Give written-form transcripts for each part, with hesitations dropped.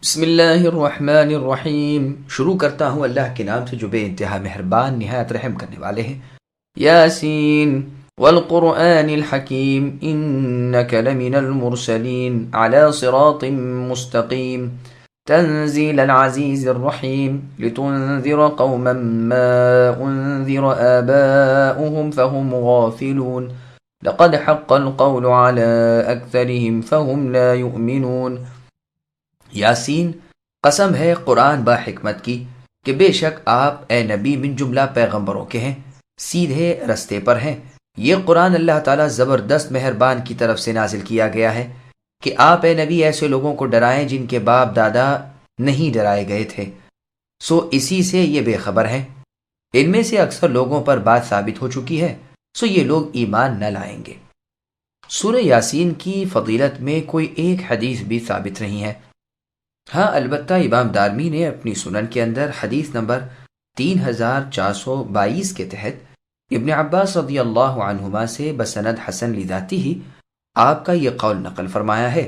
بسم اللہ الرحمن الرحیم، شروع کرتا ہوں اللہ کے نام سے جو بے انتہا مہربان نہایت رحم کرنے والے ہیں۔ یاسین والقرآن الحکیم انک لمن المرسلین علی صراط مستقیم تنزیل العزیز الرحیم لتنذر قوما ما انذر آباؤهم فهم غافلون لقد حق القول على اکثرهم فهم لا يؤمنون۔ یاسین، قسم ہے قرآن با حکمت کی کہ بے شک آپ اے نبی من جملہ پیغمبروں کے ہیں، سیدھے رستے پر ہیں۔ یہ قرآن اللہ تعالیٰ زبردست مہربان کی طرف سے نازل کیا گیا ہے کہ آپ اے نبی ایسے لوگوں کو ڈرائیں جن کے باپ دادا نہیں ڈرائے گئے تھے، سو اسی سے یہ بے خبر ہیں۔ ان میں سے اکثر لوگوں پر بات ثابت ہو چکی ہے، سو یہ لوگ ایمان نہ لائیں گے۔ سورہ یاسین کی فضیلت میں کوئی ایک حدیث بھی ثابت نہیں ہے۔ ہاں البتہ امام دارمی نے اپنی سنن کے اندر حدیث نمبر 3422 کے تحت ابن عباس رضی اللہ عنہما سے بسند حسن لذاتی ہی آپ کا یہ قول نقل فرمایا ہے۔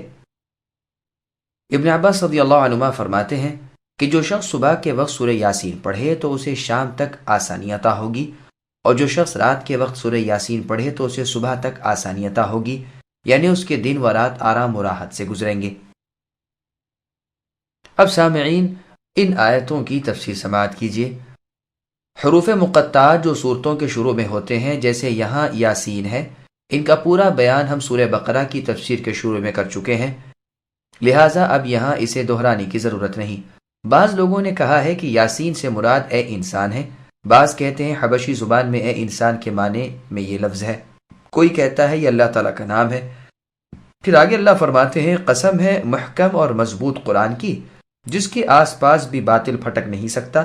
ابن عباس رضی اللہ عنہما فرماتے ہیں کہ جو شخص صبح کے وقت سورہ یاسین پڑھے تو اسے شام تک آسانی عطا ہوگی، اور جو شخص رات کے وقت سورہ یاسین پڑھے تو اسے صبح تک آسانی عطا ہوگی، یعنی اس کے دن و رات آرام و راحت سے گزریں گے۔ اب سامعین، ان آیتوں کی تفسیر سماعت کیجیے۔ حروف مقطعات جو صورتوں کے شروع میں ہوتے ہیں، جیسے یہاں یاسین ہے، ان کا پورا بیان ہم سورہ بقرہ کی تفسیر کے شروع میں کر چکے ہیں، لہٰذا اب یہاں اسے دہرانے کی ضرورت نہیں۔ بعض لوگوں نے کہا ہے کہ یاسین سے مراد اے انسان ہے، بعض کہتے ہیں حبشی زبان میں اے انسان کے معنی میں یہ لفظ ہے، کوئی کہتا ہے یہ اللہ تعالیٰ کا نام ہے۔ پھر آگے اللہ فرماتے ہیں، قسم ہے محکم اور مضبوط قرآن کی جس کے آس پاس بھی باطل پھٹک نہیں سکتا،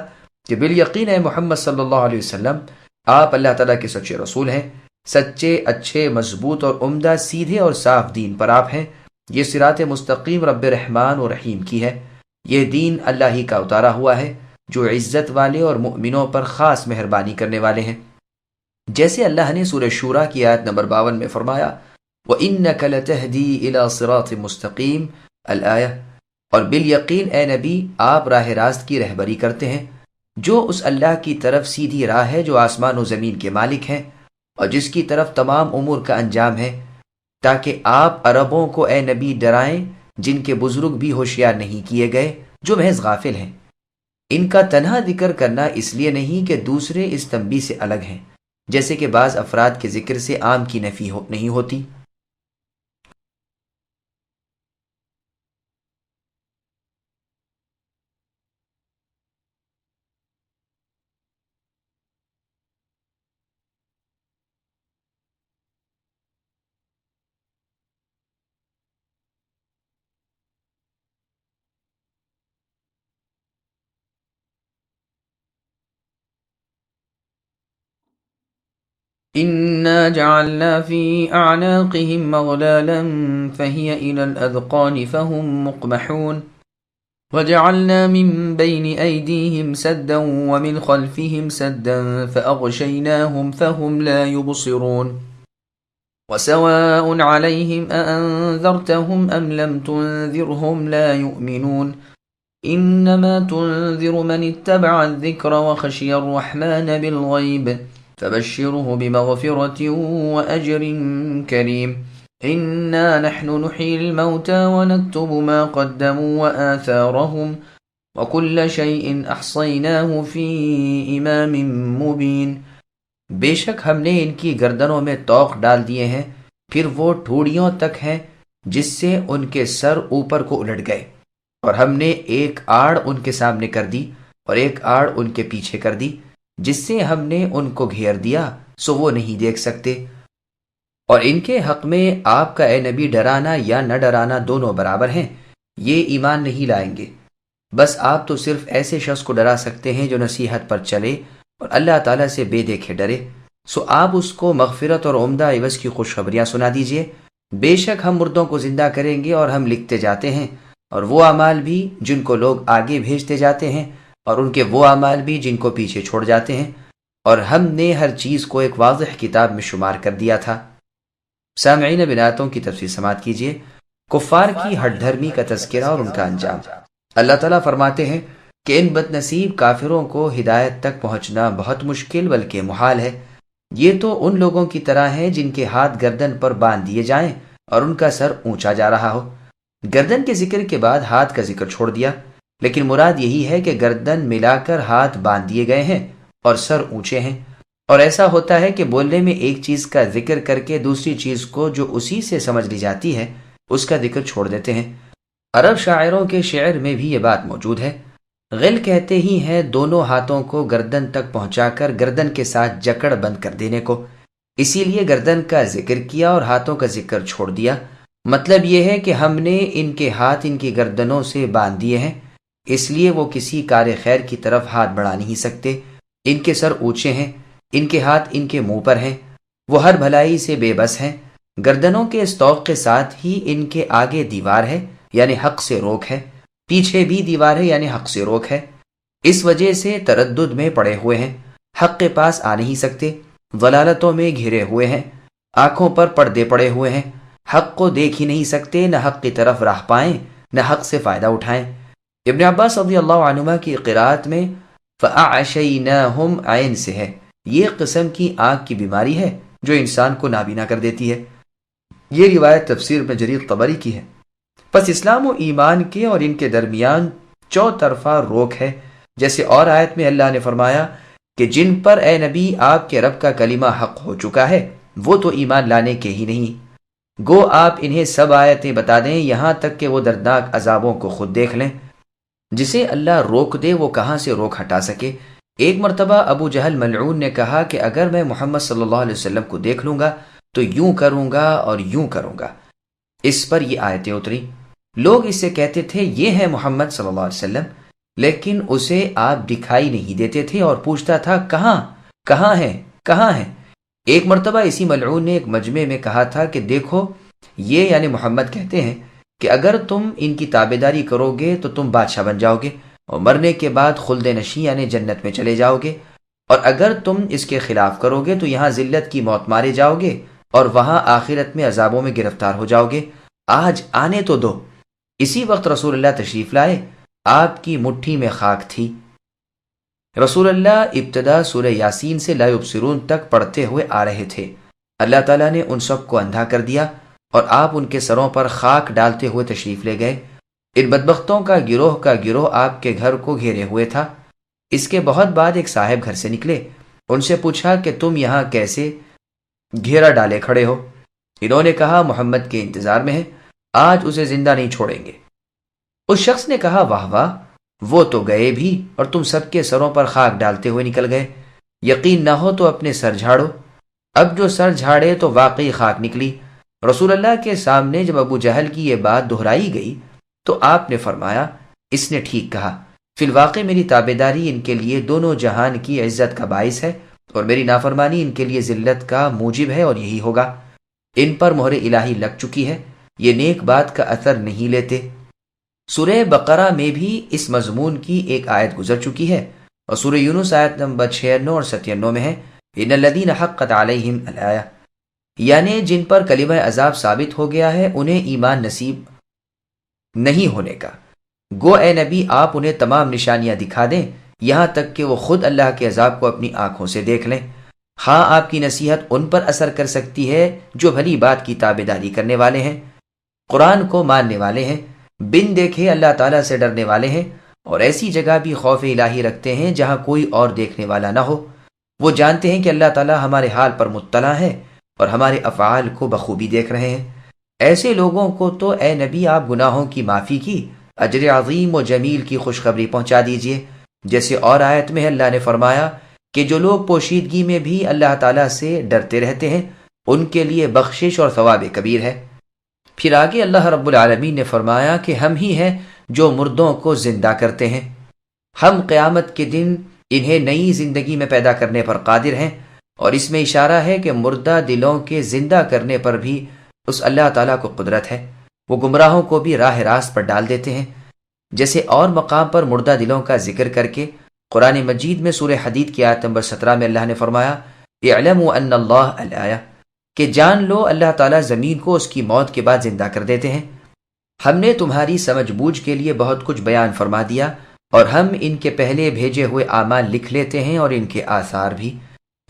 کہ بالیقین اے محمد صلی اللہ علیہ وسلم آپ اللہ تعالیٰ کے سچے رسول ہیں، سچے، اچھے، مضبوط اور عمدہ سیدھے اور صاف دین پر آپ ہیں۔ یہ صراط مستقیم رب رحمان و رحیم کی ہے، یہ دین اللہ ہی کا اتارا ہوا ہے جو عزت والے اور مؤمنوں پر خاص مہربانی کرنے والے ہیں۔ جیسے اللہ نے سورہ شورا کی آیت نمبر 52 میں فرمایا، وَإِنَّكَ لَتَهْدِي إِلَى صِرَاطٍ مُسْتَقِيمٍ الآیہ، اور بالیقین اے نبی آپ راہ راست کی رہبری کرتے ہیں، جو اس اللہ کی طرف سیدھی راہ ہے جو آسمان و زمین کے مالک ہیں اور جس کی طرف تمام امور کا انجام ہے، تاکہ آپ عربوں کو اے نبی ڈرائیں جن کے بزرگ بھی ہوشیار نہیں کیے گئے، جو محض غافل ہیں۔ ان کا تنہا ذکر کرنا اس لیے نہیں کہ دوسرے اس تنبیہ سے الگ ہیں، جیسے کہ بعض افراد کے ذکر سے عام کی نفی نہیں ہوتی۔ إنا جعلنا في أعناقهم مغلالا فهي إلى الأذقان فهم مقمحون وجعلنا من بين أيديهم سدا ومن خلفهم سدا فأغشيناهم فهم لا يبصرون وسواء عليهم أأنذرتهم أم لم تنذرهم لا يؤمنون إنما تنذر من اتبع الذكر وخشي الرحمن بالغيب فبشره بمغفرة وأجر كريم إنا نحن نحيي الموتى ونكتب ما قدموا وآثارهم وكل شيء أحصيناه في إمام مبين۔ بے شک ہم نے ان کی گردنوں میں توق ڈال دیے ہیں، پھر وہ ٹھوڑیوں تک ہیں جس سے ان کے سر اوپر کو الٹ گئے، اور ہم نے ایک آڑ ان کے سامنے کر دی اور ایک آڑ ان کے پیچھے کر دی، جس سے ہم نے ان کو گھیر دیا سو وہ نہیں دیکھ سکتے۔ اور ان کے حق میں آپ کا اے نبی ڈرانا یا نہ ڈرانا دونوں برابر ہیں، یہ ایمان نہیں لائیں گے۔ بس آپ تو صرف ایسے شخص کو ڈرا سکتے ہیں جو نصیحت پر چلے اور اللہ تعالیٰ سے بے دیکھے ڈرے، سو آپ اس کو مغفرت اور عمدہ عوض کی خوشخبریاں سنا دیجئے۔ بے شک ہم مردوں کو زندہ کریں گے اور ہم لکھتے جاتے ہیں، اور وہ اعمال بھی جن کو لوگ آگے بھیجتے جاتے ہیں اور ان کے وہ اعمال بھی جن کو پیچھے چھوڑ جاتے ہیں، اور ہم نے ہر چیز کو ایک واضح کتاب میں شمار کر دیا تھا۔ سامعین، اب آیتوں کی تفسیر سماعت کیجیے۔ کفار کی ہٹ دھرمی کا تذکرہ اور ان کا انجام۔ اللہ تعالیٰ فرماتے ہیں کہ ان بد نصیب کافروں کو ہدایت تک پہنچنا بہت مشکل بلکہ محال ہے۔ یہ تو ان لوگوں کی طرح ہیں جن کے ہاتھ گردن پر باندھ دیے جائیں اور ان کا سر اونچا جا رہا ہو۔ گردن کے ذکر کے بعد ہاتھ کا ذکر چھوڑ دیا، لیکن مراد یہی ہے کہ گردن ملا کر ہاتھ باندھ دیے گئے ہیں اور سر اونچے ہیں۔ اور ایسا ہوتا ہے کہ بولنے میں ایک چیز کا ذکر کر کے دوسری چیز کو جو اسی سے سمجھ لی جاتی ہے اس کا ذکر چھوڑ دیتے ہیں۔ عرب شاعروں کے شعر میں بھی یہ بات موجود ہے۔ غل کہتے ہی ہیں دونوں ہاتھوں کو گردن تک پہنچا کر گردن کے ساتھ جکڑ بند کر دینے کو، اسی لیے گردن کا ذکر کیا اور ہاتھوں کا ذکر چھوڑ دیا۔ مطلب یہ ہے کہ ہم نے ان کے ہاتھ ان کی گردنوں سے باندھ دیے ہیں، اس لیے وہ کسی کار خیر کی طرف ہاتھ بڑھا نہیں سکتے۔ ان کے سر اونچے ہیں، ان کے ہاتھ ان کے منہ پر ہیں، وہ ہر بھلائی سے بے بس ہیں۔ گردنوں کے اس طوق کے ساتھ ہی ان کے آگے دیوار ہے یعنی حق سے روک ہے، پیچھے بھی دیوار ہے یعنی حق سے روک ہے۔ اس وجہ سے تردد میں پڑے ہوئے ہیں، حق کے پاس آ نہیں سکتے، ضلالتوں میں گھرے ہوئے ہیں، آنکھوں پر پردے پڑے ہوئے ہیں، حق کو دیکھ ہی نہیں سکتے، نہ حق کی طرف راہ پائیں نہ حق سے فائدہ اٹھائیں۔ ابن عباس رضی اللہ عنہما کی قرات میں فَأَعْشَيْنَاهُمْ عین سے ہے۔ یہ قسم کی آنکھ کی بیماری ہے جو انسان کو نابینا کر دیتی ہے۔ یہ روایت تفسیر میں جریر طبری کی ہے۔ پس اسلام و ایمان کے اور ان کے درمیان چوطرفہ روک ہے، جیسے اور آیت میں اللہ نے فرمایا کہ جن پر اے نبی آپ کے رب کا کلمہ حق ہو چکا ہے وہ تو ایمان لانے کے ہی نہیں۔ گو آپ انہیں سب آیتیں بتا دیں یہاں تک کہ وہ دردناک عذابوں کو خود دیکھ لیں۔ جسے اللہ روک دے وہ کہاں سے روک ہٹا سکے؟ ایک مرتبہ ابو جہل ملعون نے کہا کہ اگر میں محمد صلی اللہ علیہ وسلم کو دیکھ لوں گا تو یوں کروں گا اور یوں کروں گا۔ اس پر یہ آیتیں اتری۔ لوگ اس سے کہتے تھے یہ ہے محمد صلی اللہ علیہ وسلم، لیکن اسے آپ دکھائی نہیں دیتے تھے اور پوچھتا تھا کہاں ہیں۔ ایک مرتبہ اسی ملعون نے ایک مجمع میں کہا تھا کہ دیکھو، یہ یعنی محمد کہتے ہیں کہ اگر تم ان کی تابعداری کرو گے تو تم بادشاہ بن جاؤ گے اور مرنے کے بعد خلد نشیں یعنی جنت میں چلے جاؤ گے، اور اگر تم اس کے خلاف کرو گے تو یہاں ذلت کی موت مارے جاؤ گے اور وہاں آخرت میں عذابوں میں گرفتار ہو جاؤ گے۔ آج آنے تو دو۔ اسی وقت رسول اللہ تشریف لائے، آپ کی مٹھی میں خاک تھی۔ رسول اللہ ابتدا سورہ یاسین سے لا یبصرون تک پڑھتے ہوئے آ رہے تھے۔ اللہ تعالیٰ نے ان سب کو اندھا کر دیا اور آپ ان کے سروں پر خاک ڈالتے ہوئے تشریف لے گئے۔ ان بدبختوں کا گروہ آپ کے گھر کو گھیرے ہوئے تھا۔ اس کے بہت بعد ایک صاحب گھر سے نکلے، ان سے پوچھا کہ تم یہاں کیسے گھیرا ڈالے کھڑے ہو؟ انہوں نے کہا محمد کے انتظار میں ہے، آج اسے زندہ نہیں چھوڑیں گے۔ اس شخص نے کہا واہ واہ، وہ تو گئے بھی اور تم سب کے سروں پر خاک ڈالتے ہوئے نکل گئے۔ یقین نہ ہو تو اپنے سر جھاڑو۔ اب جو سر جھاڑے تو واقعی خاک نکلی۔ رسول اللہ کے سامنے جب ابو جہل کی یہ بات دہرائی گئی تو آپ نے فرمایا اس نے ٹھیک کہا، فی الواقع میری تابعداری ان کے لیے دونوں جہان کی عزت کا باعث ہے اور میری نافرمانی ان کے لیے ذلت کا موجب ہے، اور یہی ہوگا۔ ان پر مہر الہی لگ چکی ہے، یہ نیک بات کا اثر نہیں لیتے۔ سورہ بقرہ میں بھی اس مضمون کی ایک آیت گزر چکی ہے، اور سورہ یونس آیت نمبر 96 اور 97 میں ہے ان الذین حقت علیہم الآیہ، یعنی جن پر کلمہ عذاب ثابت ہو گیا ہے انہیں ایمان نصیب نہیں ہونے کا۔ گو اے نبی آپ انہیں تمام نشانیاں دکھا دیں یہاں تک کہ وہ خود اللہ کے عذاب کو اپنی آنکھوں سے دیکھ لیں۔ ہاں آپ کی نصیحت ان پر اثر کر سکتی ہے جو بھلی بات کی تابعداری کرنے والے ہیں، قرآن کو ماننے والے ہیں، بن دیکھے اللہ تعالیٰ سے ڈرنے والے ہیں، اور ایسی جگہ بھی خوف الہی رکھتے ہیں جہاں کوئی اور دیکھنے والا نہ ہو۔ وہ جانتے ہیں کہ اللہ تعالیٰ ہمارے حال پر مطلع ہے اور ہمارے افعال کو بخوبی دیکھ رہے ہیں۔ ایسے لوگوں کو تو اے نبی آپ گناہوں کی معافی کی، اجر عظیم و جمیل کی خوشخبری پہنچا دیجئے۔ جیسے اور آیت میں اللہ نے فرمایا کہ جو لوگ پوشیدگی میں بھی اللہ تعالیٰ سے ڈرتے رہتے ہیں ان کے لیے بخشش اور ثواب کبیر ہے۔ پھر آگے اللہ رب العالمین نے فرمایا کہ ہم ہی ہیں جو مردوں کو زندہ کرتے ہیں، ہم قیامت کے دن انہیں نئی زندگی میں پیدا کرنے پر قادر ہیں، اور اس میں اشارہ ہے کہ مردہ دلوں کے زندہ کرنے پر بھی اس اللہ تعالیٰ کو قدرت ہے، وہ گمراہوں کو بھی راہ راست پر ڈال دیتے ہیں۔ جیسے اور مقام پر مردہ دلوں کا ذکر کر کے قرآن مجید میں سورہ حدید کی آیت نمبر 17 میں اللہ نے فرمایا اعلموا ان اللہ الآیہ، کہ جان لو اللہ تعالیٰ زمین کو اس کی موت کے بعد زندہ کر دیتے ہیں۔ ہم نے تمہاری سمجھ بوجھ کے لیے بہت کچھ بیان فرما دیا، اور ہم ان کے پہلے بھیجے ہوئے اعمال لکھ لیتے ہیں اور ان کے آثار بھی،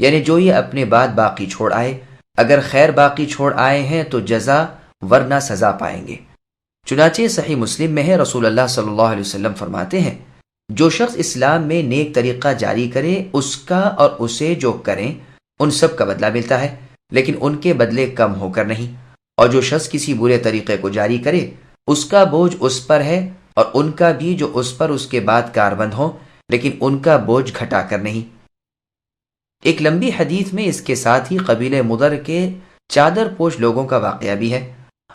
یعنی جو یہ اپنے بعد باقی چھوڑ آئے، اگر خیر باقی چھوڑ آئے ہیں تو جزا ورنہ سزا پائیں گے۔ چنانچہ صحیح مسلم میں ہے، رسول اللہ صلی اللہ علیہ وسلم فرماتے ہیں، جو شخص اسلام میں نیک طریقہ جاری کرے، اس کا اور اسے جو کریں ان سب کا بدلہ ملتا ہے، لیکن ان کے بدلے کم ہو کر نہیں، اور جو شخص کسی برے طریقے کو جاری کرے اس کا بوجھ اس پر ہے، اور ان کا بھی جو اس پر اس کے بعد کاربند ہوں، لیکن ان کا بوجھ گھٹا کر نہیں۔ ایک لمبی حدیث میں اس کے ساتھ ہی قبیلہ مضر کے چادر پوش لوگوں کا واقعہ بھی ہے،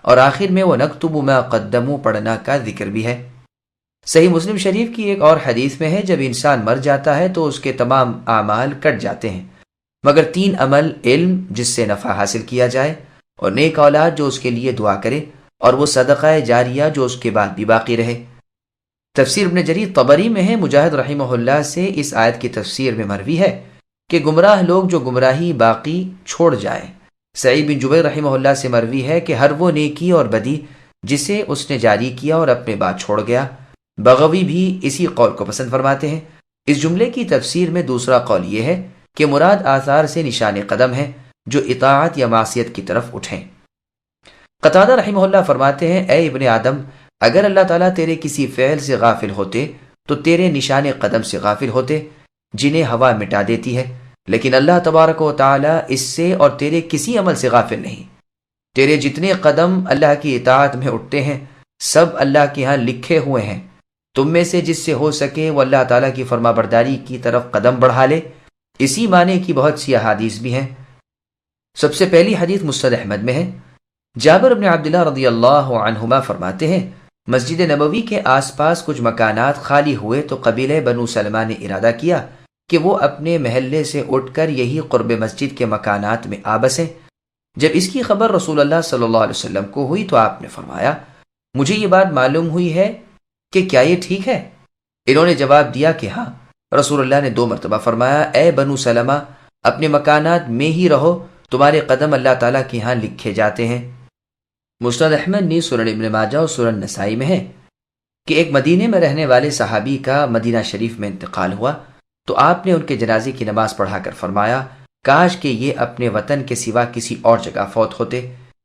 اور آخر میں وہ نکتب ما قدموا پڑھنا کا ذکر بھی ہے۔ صحیح مسلم شریف کی ایک اور حدیث میں ہے، جب انسان مر جاتا ہے تو اس کے تمام اعمال کٹ جاتے ہیں مگر 3 عمل: علم جس سے نفع حاصل کیا جائے، اور نیک اولاد جو اس کے لیے دعا کرے، اور وہ صدقہ جاریہ جو اس کے بعد بھی باقی رہے۔ تفسیر ابن جریر طبری میں ہے، مجاہد رحمہ اللہ سے اس آیت کی تفسیر میں مروی ہے کہ گمراہ لوگ جو گمراہی باقی چھوڑ جائیں۔ سعید بن جبیر رحمہ اللہ سے مروی ہے کہ ہر وہ نیکی اور بدی جسے اس نے جاری کیا اور اپنے بعد چھوڑ گیا۔ بغوی بھی اسی قول کو پسند فرماتے ہیں۔ اس جملے کی تفسیر میں دوسرا قول یہ ہے کہ مراد آثار سے نشان قدم ہے جو اطاعت یا معصیت کی طرف اٹھیں۔ قتادہ رحمہ اللہ فرماتے ہیں، اے ابن آدم، اگر اللہ تعالیٰ تیرے کسی فعل سے غافل ہوتے تو تیرے نشان قدم سے غافل ہوتے جنہیں ہوا مٹا دیتی ہے، لیکن اللہ تبارک و تعالیٰ اس سے اور تیرے کسی عمل سے غافل نہیں۔ تیرے جتنے قدم اللہ کی اطاعت میں اٹھتے ہیں سب اللہ کے ہاں لکھے ہوئے ہیں۔ تم میں سے جس سے ہو سکے وہ اللہ تعالیٰ کی فرما برداری کی طرف قدم بڑھا لے۔ اسی معنی کی بہت سی احادیث بھی ہیں۔ سب سے پہلی حدیث مسند احمد میں ہے۔ جابر بن عبداللہ رضی اللہ عنہما فرماتے ہیں، مسجد نبوی کے آس پاس کچھ مکانات خالی ہوئے تو قبیلہ بنو سلمہ نے ارادہ کیا کہ وہ اپنے محلے سے اٹھ کر یہی قرب مسجد کے مکانات میں آ بسیں۔ جب اس کی خبر رسول اللہ صلی اللہ علیہ وسلم کو ہوئی تو آپ نے فرمایا، مجھے یہ بات معلوم ہوئی ہے کہ کیا یہ ٹھیک ہے؟ انہوں نے جواب دیا کہ ہاں۔ رسول اللہ نے 2 مرتبہ فرمایا، اے بنو سلمہ، اپنے مکانات میں ہی رہو، تمہارے قدم اللہ تعالیٰ کے ہاں لکھے جاتے ہیں۔ مسند احمد نے سنن ابن ماجہ اور سنن نسائی میں ہے کہ ایک مدینے میں رہنے والے صحابی کا مدینہ شریف میں انتقال ہوا تو آپ نے ان کے جنازے کی نماز پڑھا کر فرمایا، کاش کہ یہ اپنے وطن کے سوا کسی اور جگہ فوت ہوتے۔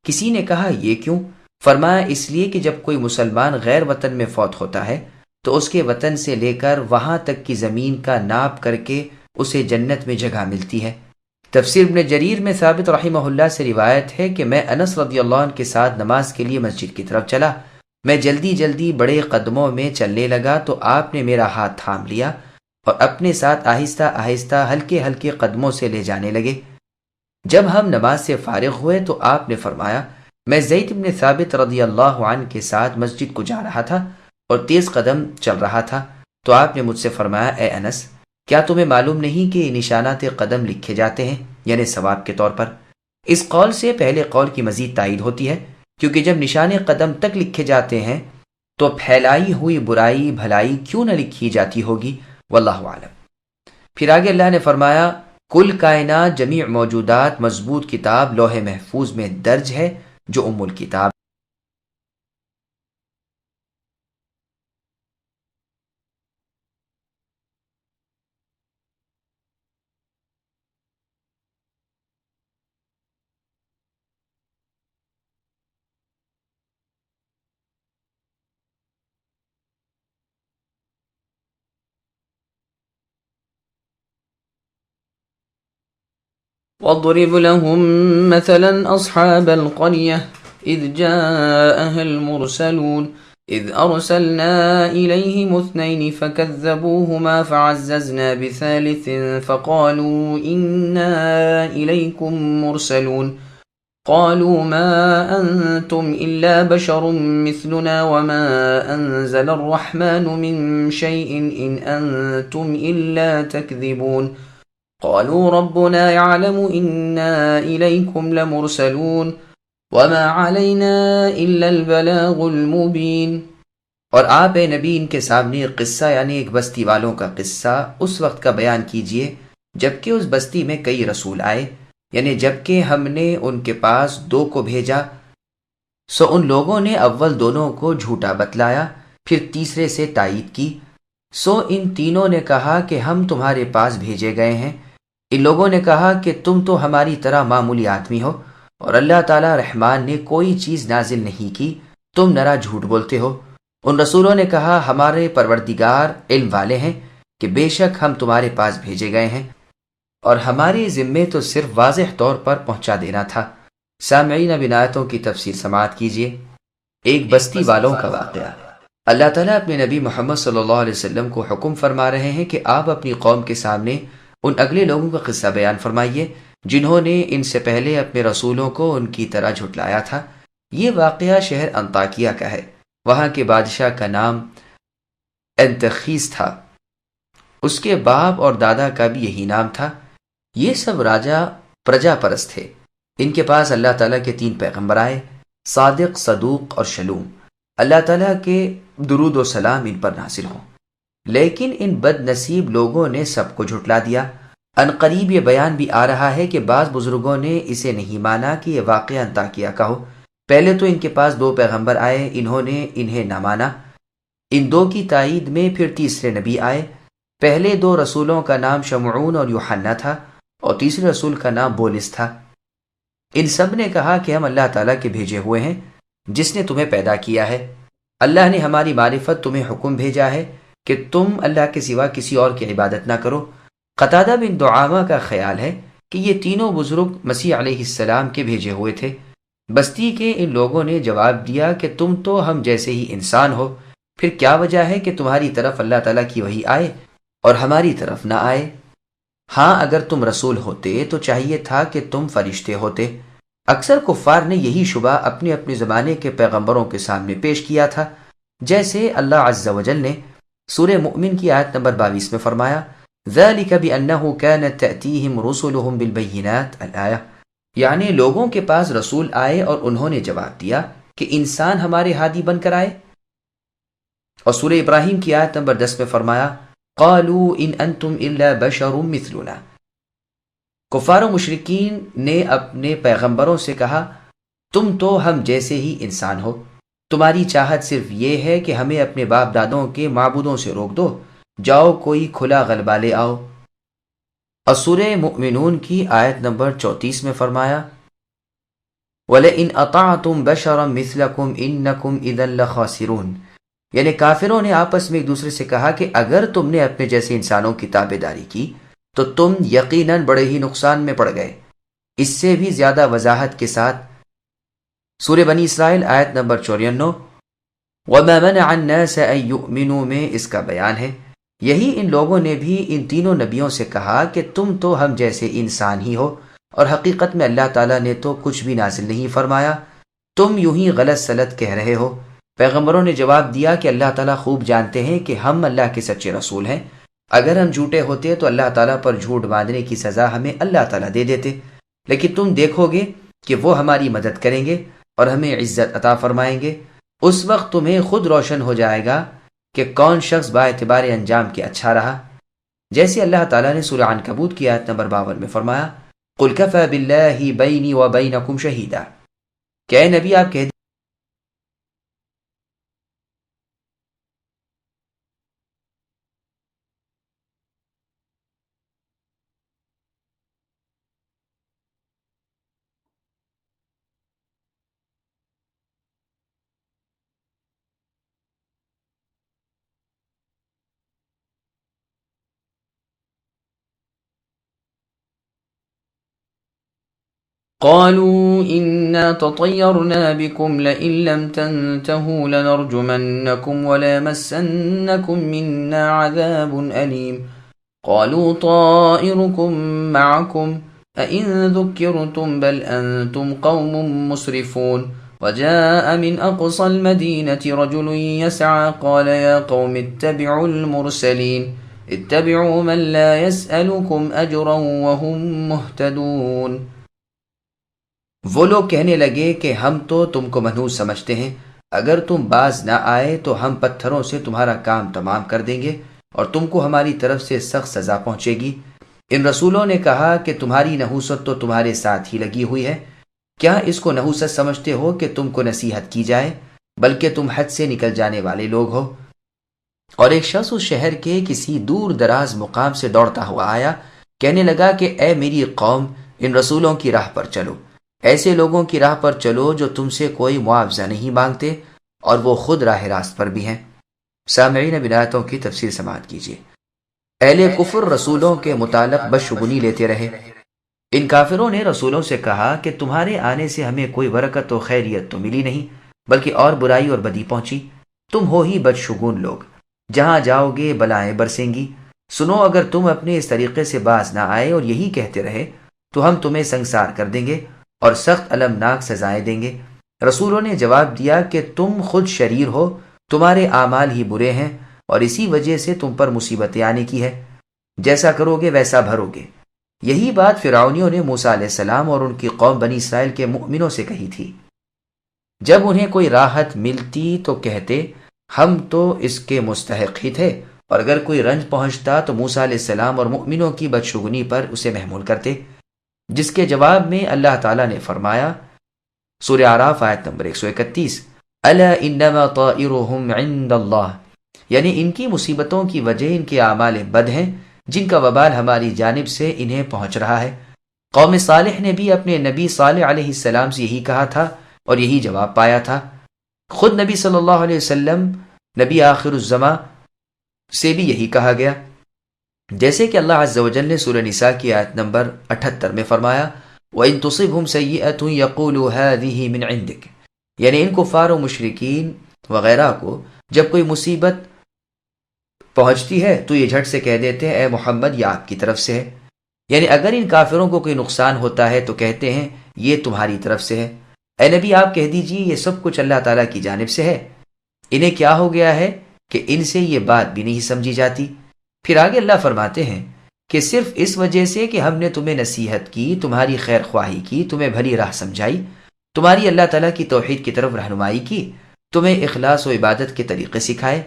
کسی نے کہا، یہ کیوں؟ فرمایا، اس لیے کہ جب کوئی مسلمان غیر وطن میں فوت ہوتا ہے تو اس کے وطن سے لے کر وہاں تک کی زمین کا ناپ کر کے اسے جنت میں جگہ ملتی ہے۔ تفسیر ابن جریر میں ثابت رحمہ اللہ سے روایت ہے کہ میں انس رضی اللہ عنہ کے ساتھ نماز کے لیے مسجد کی طرف چلا۔ میں جلدی جلدی بڑے قدموں میں چلنے لگا تو آپ نے میرا ہاتھ تھام لیا اور اپنے ساتھ آہستہ آہستہ ہلکے ہلکے قدموں سے لے جانے لگے۔ جب ہم نماز سے فارغ ہوئے تو آپ نے فرمایا، میں زید بن ثابت رضی اللہ عنہ کے ساتھ مسجد کو جا رہا تھا اور تیز قدم چل رہا تھا تو آپ نے مجھ سے فرمایا، اے انس، کیا تمہیں معلوم نہیں کہ نشانات قدم لکھے جاتے ہیں، یعنی ثواب کے طور پر؟ اس قول سے پہلے قول کی مزید تائید ہوتی ہے، کیونکہ جب نشان قدم تک لکھے جاتے ہیں تو پھیلائی ہوئی برائی بھلائی کیوں نہ لکھی جاتی ہوگی، واللہ اعلم۔ پھر آگے اللہ نے فرمایا، کل کائنات جمیع موجودات مضبوط کتاب لوح محفوظ میں درج ہے جو ام الکتاب۔ واضرب لهم مثلا أصحاب القرية إذ جاءها المرسلون إذ أرسلنا إليهم 2 فكذبوهما فعززنا بثالث فقالوا إنا إليكم مرسلون قالوا ما أنتم إلا بشر مثلنا وما أنزل الرحمن من شيء إن أنتم إلا تكذبون قالوا ربنا يعلم إنا إليكم لمرسلون وما علينا إلا البلاغ المبين۔ اور آپ اے نبی ان کے سامنے ایک قصہ یعنی ایک بستی والوں کا قصہ اس وقت کا بیان کیجئے جبکہ اس بستی میں کئی رسول آئے، یعنی جبکہ ہم نے ان کے پاس 2 کو بھیجا، سو ان لوگوں نے اول دونوں کو جھوٹا بتلایا، پھر تیسرے سے تائید کی۔ سو ان تینوں نے کہا کہ ہم تمہارے پاس بھیجے گئے ہیں۔ ان لوگوں نے کہا کہ تم تو ہماری طرح معمولی آدمی ہو، اور اللہ تعالیٰ رحمان نے کوئی چیز نازل نہیں کی، تم نرا جھوٹ بولتے ہو۔ ان رسولوں نے کہا ہمارے پروردگار علم والے ہیں کہ بے شک ہم تمہارے پاس بھیجے گئے ہیں، اور ہمارے ذمے تو صرف واضح طور پر پہنچا دینا تھا۔ سامعین، اب ان آیتوں کی تفسیر سماعت کیجیے۔ ایک بستی والوں کا واقعہ۔ اللہ تعالیٰ اپنے نبی محمد صلی اللہ علیہ وسلم کو حکم فرما رہے ہیں کہ آپ اپنی قوم کے سامنے ان اگلے لوگوں کا قصہ بیان فرمائیے جنہوں نے ان سے پہلے اپنے رسولوں کو ان کی طرح جھٹلایا تھا۔ یہ واقعہ شہر انطاکیہ کا ہے۔ وہاں کے بادشاہ کا نام انتخیس تھا، اس کے باپ اور دادا کا بھی یہی نام تھا۔ یہ سب راجا پرجا پرست تھے۔ ان کے پاس اللہ تعالیٰ کے 3 پیغمبر آئے، صادق، صدوق اور شلوم۔ اللہ تعالیٰ کے درود و سلام ان پر نازل ہوں، لیکن ان بد نصیب لوگوں نے سب کو جھٹلا دیا۔ عنقریب یہ بیان بھی آ رہا ہے کہ بعض بزرگوں نے اسے نہیں مانا کہ یہ واقعہ انطاکیہ کا ہو۔ پہلے تو ان کے پاس 2 پیغمبر آئے، انہوں نے انہیں نہ مانا۔ ان 2 کی تائید میں پھر تیسرے نبی آئے۔ پہلے 2 رسولوں کا نام شمعون اور یوحنا تھا، اور تیسرے رسول کا نام بولس تھا۔ ان سب نے کہا کہ ہم اللہ تعالیٰ کے بھیجے ہوئے ہیں جس نے تمہیں پیدا کیا ہے۔ اللہ نے ہماری معرفت تمہیں حکم بھیجا ہے کہ تم اللہ کے سوا کسی اور کی عبادت نہ کرو۔ قتادہ بن دعامہ کا خیال ہے کہ یہ تینوں بزرگ مسیح علیہ السلام کے بھیجے ہوئے تھے۔ بستی کے ان لوگوں نے جواب دیا کہ تم تو ہم جیسے ہی انسان ہو، پھر کیا وجہ ہے کہ تمہاری طرف اللہ تعالیٰ کی وحی آئے اور ہماری طرف نہ آئے؟ ہاں، اگر تم رسول ہوتے تو چاہیے تھا کہ تم فرشتے ہوتے۔ اکثر کفار نے یہی شبہ اپنے اپنے زمانے کے پیغمبروں کے سامنے پیش کیا تھا، جیسے اللہ عز و جل نے سورہ مؤمن کی آیت نمبر 22 میں فرمایا، ذَلِكَ بِأَنَّهُ كَانَتْ تَأْتِيهِمْ رُسُلُهُمْ بِالْبَيِّنَاتِ الآیہ، یعنی لوگوں کے پاس رسول آئے اور انہوں نے جواب دیا کہ انسان ہمارے ہادی بن کر آئے۔ اور سورہ ابراہیم کی آیت نمبر 10 میں فرمایا، قَالُوا إِنْ أَنْتُمْ إِلَّا بَشَرٌ مِثْلُنَا۔ کفار و مشرکین نے اپنے پیغمبروں سے کہا، تم تو ہم جیسے ہی انسان ہو، تمہاری چاہت صرف یہ ہے کہ ہمیں اپنے باپ دادوں کے معبودوں سے روک دو، جاؤ کوئی کھلا غلبہ لے آؤ۔ اور سورہ مؤمنون کی آیت نمبر 34 میں فرمایا، وَلَئِنْ أَطَعْتُمْ بَشَرًا مِثْلَكُمْ إِنَّكُمْ إِذًا لَخَاسِرُونَ، یعنی کافروں نے آپس میں ایک دوسرے سے کہا کہ اگر تم نے اپنے جیسے انسانوں کی تابع داری کی تو تم یقیناً بڑے ہی نقصان میں پڑ گئے۔ اس سے بھی زیادہ وضاحت کے ساتھ سورہ بنی اسرائیل آیت نمبر 94 وَمَا مَنَعَ النَّاسَ أَن يُؤْمِنُوا میں اس کا بیان ہے۔ یہی ان لوگوں نے بھی ان تینوں نبیوں سے کہا کہ تم تو ہم جیسے انسان ہی ہو، اور حقیقت میں اللہ تعالیٰ نے تو کچھ بھی نازل نہیں فرمایا، تم یوں ہی غلط سلط کہہ رہے ہو۔ پیغمبروں نے جواب دیا کہ اللہ تعالیٰ خوب جانتے ہیں کہ ہم اللہ کے سچے رسول ہیں، اگر ہم جھوٹے ہوتے تو اللہ تعالیٰ پر جھوٹ باندھنے کی سزا ہمیں اللہ تعالیٰ دے دیتے، لیکن تم دیکھو گے کہ وہ ہماری مدد کریں گے اور ہمیں عزت عطا فرمائیں گے۔ اس وقت تمہیں خود روشن ہو جائے گا کہ کون شخص با اعتبار انجام کے اچھا رہا، جیسے اللہ تعالیٰ نے سورہ عنکبوت کی آیت نمبر 52 میں فرمایا، قُلْ كَفَى بِاللَّهِ بَيْنِي وَبَيْنَكُمْ شَهِيدًا، کہ اے نبی آپ کہہ قالوا إنا تطيرنا بكم لئن لم تنتهوا لنرجمنكم وليمسنكم منا عذاب أليم قالوا طائركم معكم أئن ذكرتم بل أنتم قوم مسرفون وجاء من أقصى المدينة رجل يسعى قال يا قوم اتبعوا المرسلين اتبعوا من لا يسألكم أجرا وهم مهتدون۔ وہ لوگ کہنے لگے کہ ہم تو تم کو منحوس سمجھتے ہیں، اگر تم باز نہ آئے تو ہم پتھروں سے تمہارا کام تمام کر دیں گے اور تم کو ہماری طرف سے سخت سزا پہنچے گی۔ ان رسولوں نے کہا کہ تمہاری نحوست تو تمہارے ساتھ ہی لگی ہوئی ہے، کیا اس کو نحوست سمجھتے ہو کہ تم کو نصیحت کی جائے، بلکہ تم حد سے نکل جانے والے لوگ ہو؟ اور ایک شخص اس شہر کے کسی دور دراز مقام سے دوڑتا ہوا آیا، کہنے لگا کہ اے میری قوم، ان رسولوں کی راہ پر چلو، ایسے لوگوں کی راہ پر چلو جو تم سے کوئی معاوضہ نہیں مانگتے اور وہ خود راہ راست پر بھی ہیں۔ سامعین، اب آیتوں کی تفسیر سماعت کیجیے۔ اہل کفر رسولوں کے متعلق بدشگونی لیتے رہے۔ ان کافروں نے رسولوں سے کہا کہ تمہارے آنے سے ہمیں کوئی برکت و خیریت تو ملی نہیں، بلکہ اور برائی اور بدی پہنچی۔ تم ہو ہی بدشگون لوگ، جہاں جاؤ گے بلائیں برسیں گی۔ سنو، اگر تم اپنے اس طریقے سے باز نہ آئے اور یہی کہتے رہے تو ہم تمہیں سنگسار کر دیں گے اور سخت المناک سزائیں دیں گے۔ رسولوں نے جواب دیا کہ تم خود شریر ہو، تمہارے اعمال ہی برے ہیں اور اسی وجہ سے تم پر مصیبتیں آنے کی ہے، جیسا کرو گے ویسا بھرو گے۔ یہی بات فرعونیوں نے موسیٰ علیہ السلام اور ان کی قوم بنی اسرائیل کے مؤمنوں سے کہی تھی۔ جب انہیں کوئی راحت ملتی تو کہتے ہم تو اس کے مستحق ہی تھے، اور اگر کوئی رنج پہنچتا تو موسیٰ علیہ السلام اور مؤمنوں کی بدشگونی پر اسے محمول کرتے، جس کے جواب میں اللہ تعالیٰ نے فرمایا، سورہ اعراف آیت نمبر 131، الا انما طائرهم عند اللہ، یعنی ان کی مصیبتوں کی وجہ ان کے اعمال بد ہیں جن کا وبال ہماری جانب سے انہیں پہنچ رہا ہے۔ قوم صالح نے بھی اپنے نبی صالح علیہ السلام سے یہی کہا تھا اور یہی جواب پایا تھا۔ خود نبی صلی اللہ علیہ وسلم، نبی آخر الزماں، سے بھی یہی کہا گیا، جیسے کہ اللہ عز و جل نے سورہ نساء کی آیت نمبر 78 میں فرمایا، وَإِن تُصِبْهُمْ سَيِّئَةٌ يَقُولُوا هَٰذِهِ مِنْ عِنْدِكَ، یعنی ان کفار و مشرکین وغیرہ کو جب کوئی مصیبت پہنچتی ہے تو یہ جھٹ سے کہہ دیتے ہیں اے محمد یہ آپ کی طرف سے ہے، یعنی اگر ان کافروں کو کوئی نقصان ہوتا ہے تو کہتے ہیں یہ تمہاری طرف سے ہے۔ اے نبی آپ کہہ دیجیے یہ سب کچھ اللہ تعالیٰ کی جانب سے ہے۔ انہیں کیا ہو گیا ہے کہ ان سے یہ بات بھی نہیں سمجھی جاتی۔ پھر آگے اللہ فرماتے ہیں کہ صرف اس وجہ سے کہ ہم نے تمہیں نصیحت کی، تمہاری خیر خواہی کی، تمہیں بھلی راہ سمجھائی، تمہاری اللہ تعالیٰ کی توحید کی طرف رہنمائی کی، تمہیں اخلاص و عبادت کے طریقے سکھائے،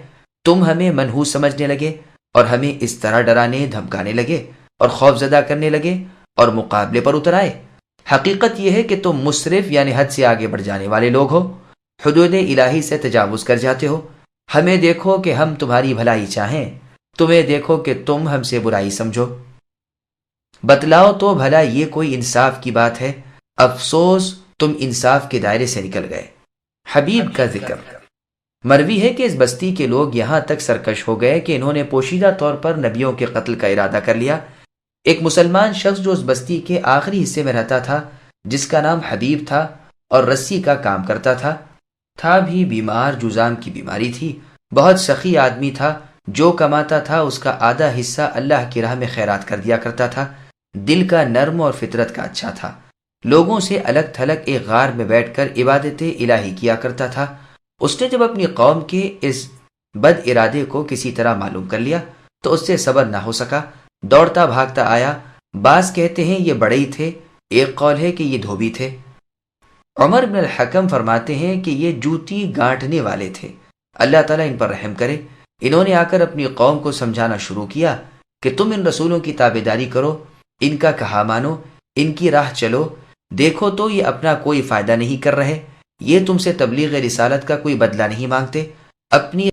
تم ہمیں منحوس سمجھنے لگے اور ہمیں اس طرح ڈرانے دھمکانے لگے اور خوف زدہ کرنے لگے اور مقابلے پر اتر آئے۔ حقیقت یہ ہے کہ تم مسرف یعنی حد سے آگے بڑھ جانے والے لوگ ہو، حدود الہی سے تجاوز کر جاتے ہو۔ ہمیں دیکھو کہ ہم تمہاری بھلائی چاہیں، تمہیں دیکھو کہ تم ہم سے برائی سمجھو۔ بتلاؤ تو بھلا یہ کوئی انصاف کی بات ہے؟ افسوس تم انصاف کے دائرے سے نکل گئے۔ حبیب کا ذکر۔ مروی ہے کہ اس بستی کے لوگ یہاں تک سرکش ہو گئے کہ انہوں نے پوشیدہ طور پر نبیوں کے قتل کا ارادہ کر لیا۔ ایک مسلمان شخص جو اس بستی کے آخری حصے میں رہتا تھا، جس کا نام حبیب تھا اور رسی کا کام کرتا تھا بھی بیمار، جذام کی بیماری تھی، بہت سخی آدمی تھا، جو کماتا تھا اس کا آدھا حصہ اللہ کی راہ میں خیرات کر دیا کرتا تھا، دل کا نرم اور فطرت کا اچھا تھا، لوگوں سے الگ تھلگ ایک غار میں بیٹھ کر عبادت الہی کیا کرتا تھا۔ اس نے جب اپنی قوم کے اس بد ارادے کو کسی طرح معلوم کر لیا تو اس سے صبر نہ ہو سکا، دوڑتا بھاگتا آیا۔ بعض کہتے ہیں یہ بڑے ہی تھے، ایک قول ہے کہ یہ دھوبی تھے۔ عمر بن الحکم فرماتے ہیں کہ یہ جوتی گانٹنے والے تھے، اللہ تعالیٰ ان پر رحم کرے۔ انہوں نے آ کر اپنی قوم کو سمجھانا شروع کیا کہ تم ان رسولوں کی تابعداری کرو، ان کا کہا مانو، ان کی راہ چلو، دیکھو تو یہ اپنا کوئی فائدہ نہیں کر رہے، یہ تم سے تبلیغ رسالت کا کوئی بدلہ نہیں مانگتے، اپنی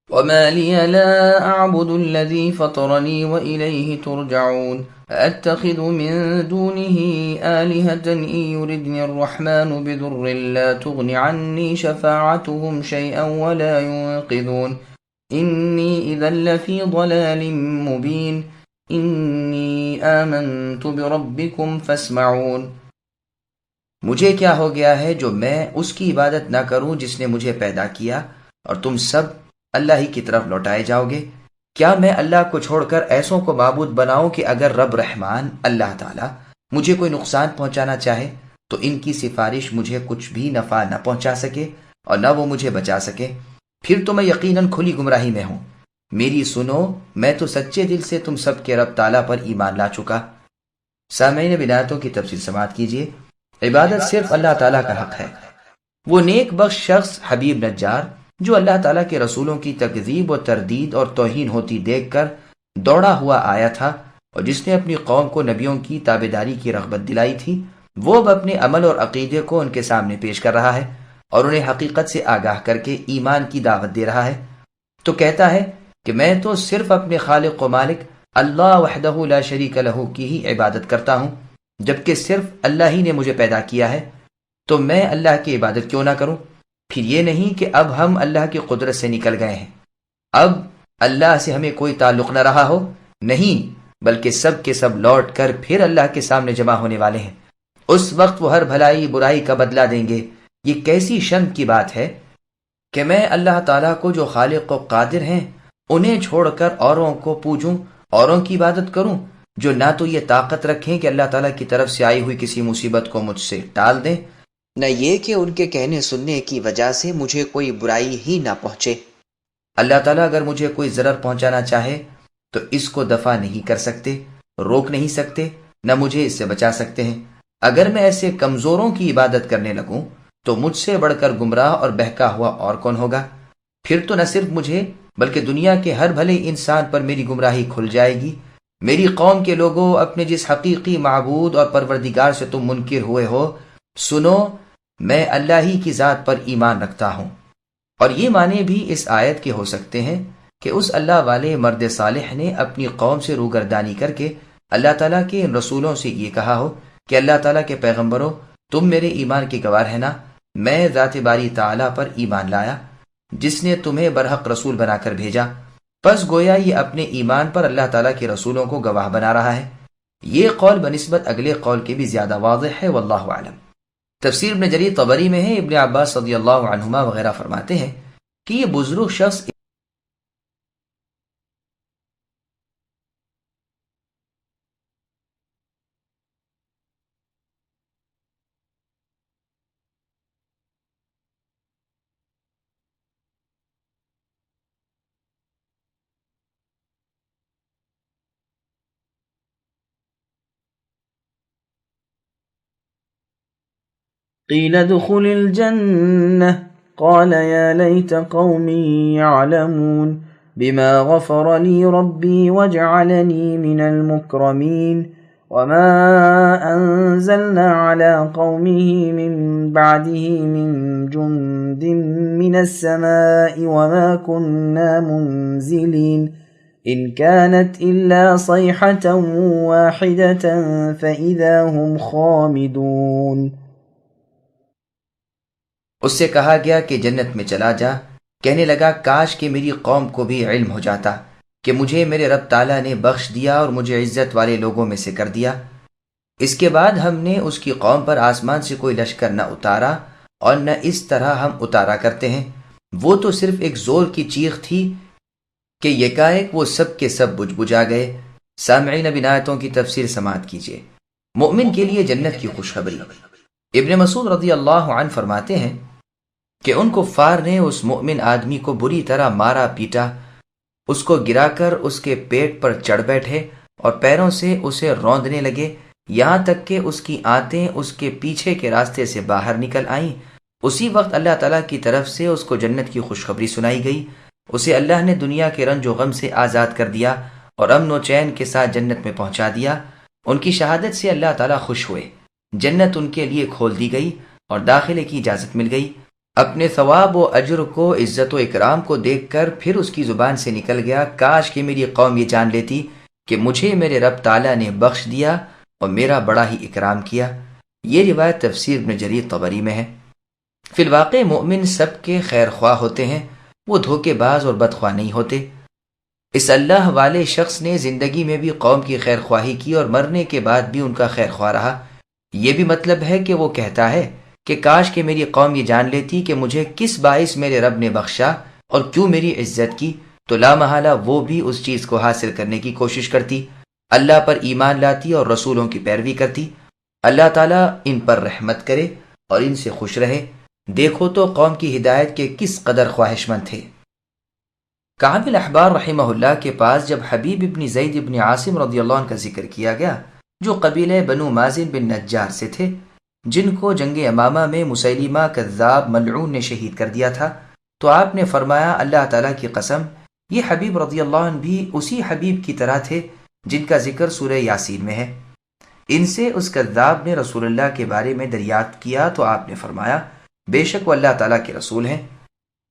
وما لي لا أعبد الذي فطرني وإليه ترجعون أتخذ من دونه آلهة إن يردني الرحمن بضر لا تغن عني شفاعتهم شيئا ولا ينقذون إني إذا لفي ضلال مبين إني آمنت بربكم فاسمعون۔ مجھے کیا ہو گیا ہے جو میں اس کی عبادت نہ کروں جس نے مجھے پیدا کیا، اور تم سب اللہ ہی کی طرف لوٹائے جاؤ گے۔ کیا میں اللہ کو چھوڑ کر ایسوں کو معبود بناؤں کہ اگر رب رحمان اللہ تعالیٰ مجھے کوئی نقصان پہنچانا چاہے تو ان کی سفارش مجھے کچھ بھی نفع نہ پہنچا سکے اور نہ وہ مجھے بچا سکے؟ پھر تو میں یقیناً کھلی گمراہی میں ہوں۔ میری سنو، میں تو سچے دل سے تم سب کے رب تعالیٰ پر ایمان لا چکا۔ سامعین، اب آیتوں کی تفصیل سماعت کیجیے۔ عبادت صرف اللہ تعالیٰ کا حق ہے۔ وہ نیک بخش شخص حبیب نجار جو اللہ تعالیٰ کے رسولوں کی تکذیب و تردید اور توہین ہوتی دیکھ کر دوڑا ہوا آیا تھا، اور جس نے اپنی قوم کو نبیوں کی تابعداری کی رغبت دلائی تھی، وہ اب اپنے عمل اور عقیدے کو ان کے سامنے پیش کر رہا ہے اور انہیں حقیقت سے آگاہ کر کے ایمان کی دعوت دے رہا ہے۔ تو کہتا ہے کہ میں تو صرف اپنے خالق و مالک اللہ وحدہ لا شریک لہ کی ہی عبادت کرتا ہوں، جبکہ صرف اللہ ہی نے مجھے پیدا کیا ہے، تو میں اللہ کی عبادت کیوں نہ کروں؟ پھر یہ نہیں کہ اب ہم اللہ کی قدرت سے نکل گئے ہیں، اب اللہ سے ہمیں کوئی تعلق نہ رہا ہو، نہیں، بلکہ سب کے سب لوٹ کر پھر اللہ کے سامنے جمع ہونے والے ہیں۔ اس وقت وہ ہر بھلائی برائی کا بدلہ دیں گے۔ یہ کیسی شرم کی بات ہے کہ میں اللہ تعالیٰ کو جو خالق و قادر ہیں انہیں چھوڑ کر اوروں کو پوجوں، اوروں کی عبادت کروں جو نہ تو یہ طاقت رکھیں کہ اللہ تعالیٰ کی طرف سے آئی ہوئی کسی مصیبت کو مجھ سے ٹال دیں، نہ یہ کہ ان کے کہنے سننے کی وجہ سے مجھے کوئی برائی ہی نہ پہنچے۔ اللہ تعالیٰ اگر مجھے کوئی ضرر پہنچانا چاہے تو اس کو دفع نہیں کر سکتے، روک نہیں سکتے، نہ مجھے اس سے بچا سکتے ہیں۔ اگر میں ایسے کمزوروں کی عبادت کرنے لگوں تو مجھ سے بڑھ کر گمراہ اور بہکا ہوا اور کون ہوگا؟ پھر تو نہ صرف مجھے بلکہ دنیا کے ہر بھلے انسان پر میری گمراہی کھل جائے گی۔ میری قوم کے لوگوں، اپنے جس حقیقی معبود اور پروردگار سے تم منکر ہوئے ہو، سنو، میں اللہ ہی کی ذات پر ایمان رکھتا ہوں۔ اور یہ معنی بھی اس آیت کے ہو سکتے ہیں کہ اس اللہ والے مرد صالح نے اپنی قوم سے روگردانی کر کے اللہ تعالیٰ کے ان رسولوں سے یہ کہا ہو کہ اللہ تعالیٰ کے پیغمبروں، تم میرے ایمان کے گواہ ہیں نا، میں ذات باری تعالیٰ پر ایمان لایا جس نے تمہیں برحق رسول بنا کر بھیجا۔ پس گویا یہ اپنے ایمان پر اللہ تعالیٰ کے رسولوں کو گواہ بنا رہا ہے۔ یہ قول بنسبت اگلے قول کے بھی زیادہ واضح ہے، واللہ اعلم۔ تفسیر ابن جریر طبری میں ہے، ابن عباس رضی اللہ عنہما وغیرہ فرماتے ہیں کہ یہ بزرگ شخص قيل ادخل الجنة قال يا ليت قومي يعلمون بما غفر لي ربي وجعلني من المكرمين وما أنزلنا على قومه من بعده من جند من السماء وما كنا منزلين إن كانت إلا صيحة واحدة فإذا هم خامدون۔ اس سے کہا گیا کہ جنت میں چلا جا۔ کہنے لگا کاش کہ میری قوم کو بھی علم ہو جاتا کہ مجھے میرے رب تعالیٰ نے بخش دیا اور مجھے عزت والے لوگوں میں سے کر دیا۔ اس کے بعد ہم نے اس کی قوم پر آسمان سے کوئی لشکر نہ اتارا اور نہ اس طرح ہم اتارا کرتے ہیں۔ وہ تو صرف ایک زور کی چیخ تھی کہ یکایک وہ سب کے سب بجھ بجھا گئے۔ سامعین، اب ان آیتوں کی تفسیر سماعت کیجیے۔ مومن کے لیے جنت کی خوشخبری۔ ابن مسعود رضی اللہ عنہ فرماتے ہیں کہ ان کفار نے اس مومن آدمی کو بری طرح مارا پیٹا، اس کو گرا کر اس کے پیٹ پر چڑھ بیٹھے اور پیروں سے اسے روندنے لگے، یہاں تک کہ اس کی آنتیں اس کے پیچھے کے راستے سے باہر نکل آئیں۔ اسی وقت اللہ تعالیٰ کی طرف سے اس کو جنت کی خوشخبری سنائی گئی۔ اسے اللہ نے دنیا کے رنج و غم سے آزاد کر دیا اور امن و چین کے ساتھ جنت میں پہنچا دیا۔ ان کی شہادت سے اللہ تعالیٰ خوش ہوئے، جنت ان کے لیے کھول دی گئی اور داخلے کی اجازت مل گئی۔ اپنے ثواب و اجر کو، عزت و اکرام کو دیکھ کر پھر اس کی زبان سے نکل گیا، کاش کہ میری قوم یہ جان لیتی کہ مجھے میرے رب تعالیٰ نے بخش دیا اور میرا بڑا ہی اکرام کیا۔ یہ روایت تفسیر ابن جریر طبری میں ہے۔ فی الواقع مومن سب کے خیر خواہ ہوتے ہیں، وہ دھوکے باز اور بدخواہ نہیں ہوتے۔ اس اللہ والے شخص نے زندگی میں بھی قوم کی خیر خواہی کی اور مرنے کے بعد بھی ان کا خیر خواہ رہا۔ یہ بھی مطلب ہے کہ وہ کہتا ہے کہ کاش کہ میری قوم یہ جان لیتی کہ مجھے کس باعث میرے رب نے بخشا اور کیوں میری عزت کی، تو لا محالہ وہ بھی اس چیز کو حاصل کرنے کی کوشش کرتی، اللہ پر ایمان لاتی اور رسولوں کی پیروی کرتی۔ اللہ تعالیٰ ان پر رحمت کرے اور ان سے خوش رہے۔ دیکھو تو قوم کی ہدایت کے کس قدر خواہش مند تھے۔ کعب الاحبار رحمہ اللہ کے پاس جب حبیب ابن زید ابن عاصم رضی اللہ عنہ کا ذکر کیا گیا، جو قبیلہ بنو مازن بن نجار سے تھے، جن کو جنگ یمامہ میں مسیلمہ کذاب ملعون نے شہید کر دیا تھا، تو آپ نے فرمایا اللہ تعالیٰ کی قسم، یہ حبیب رضی اللہ عنہ بھی اسی حبیب کی طرح تھے جن کا ذکر سورہ یاسین میں ہے۔ ان سے اس کذاب نے رسول اللہ کے بارے میں دریافت کیا تو آپ نے فرمایا بے شک وہ اللہ تعالیٰ کے رسول ہیں۔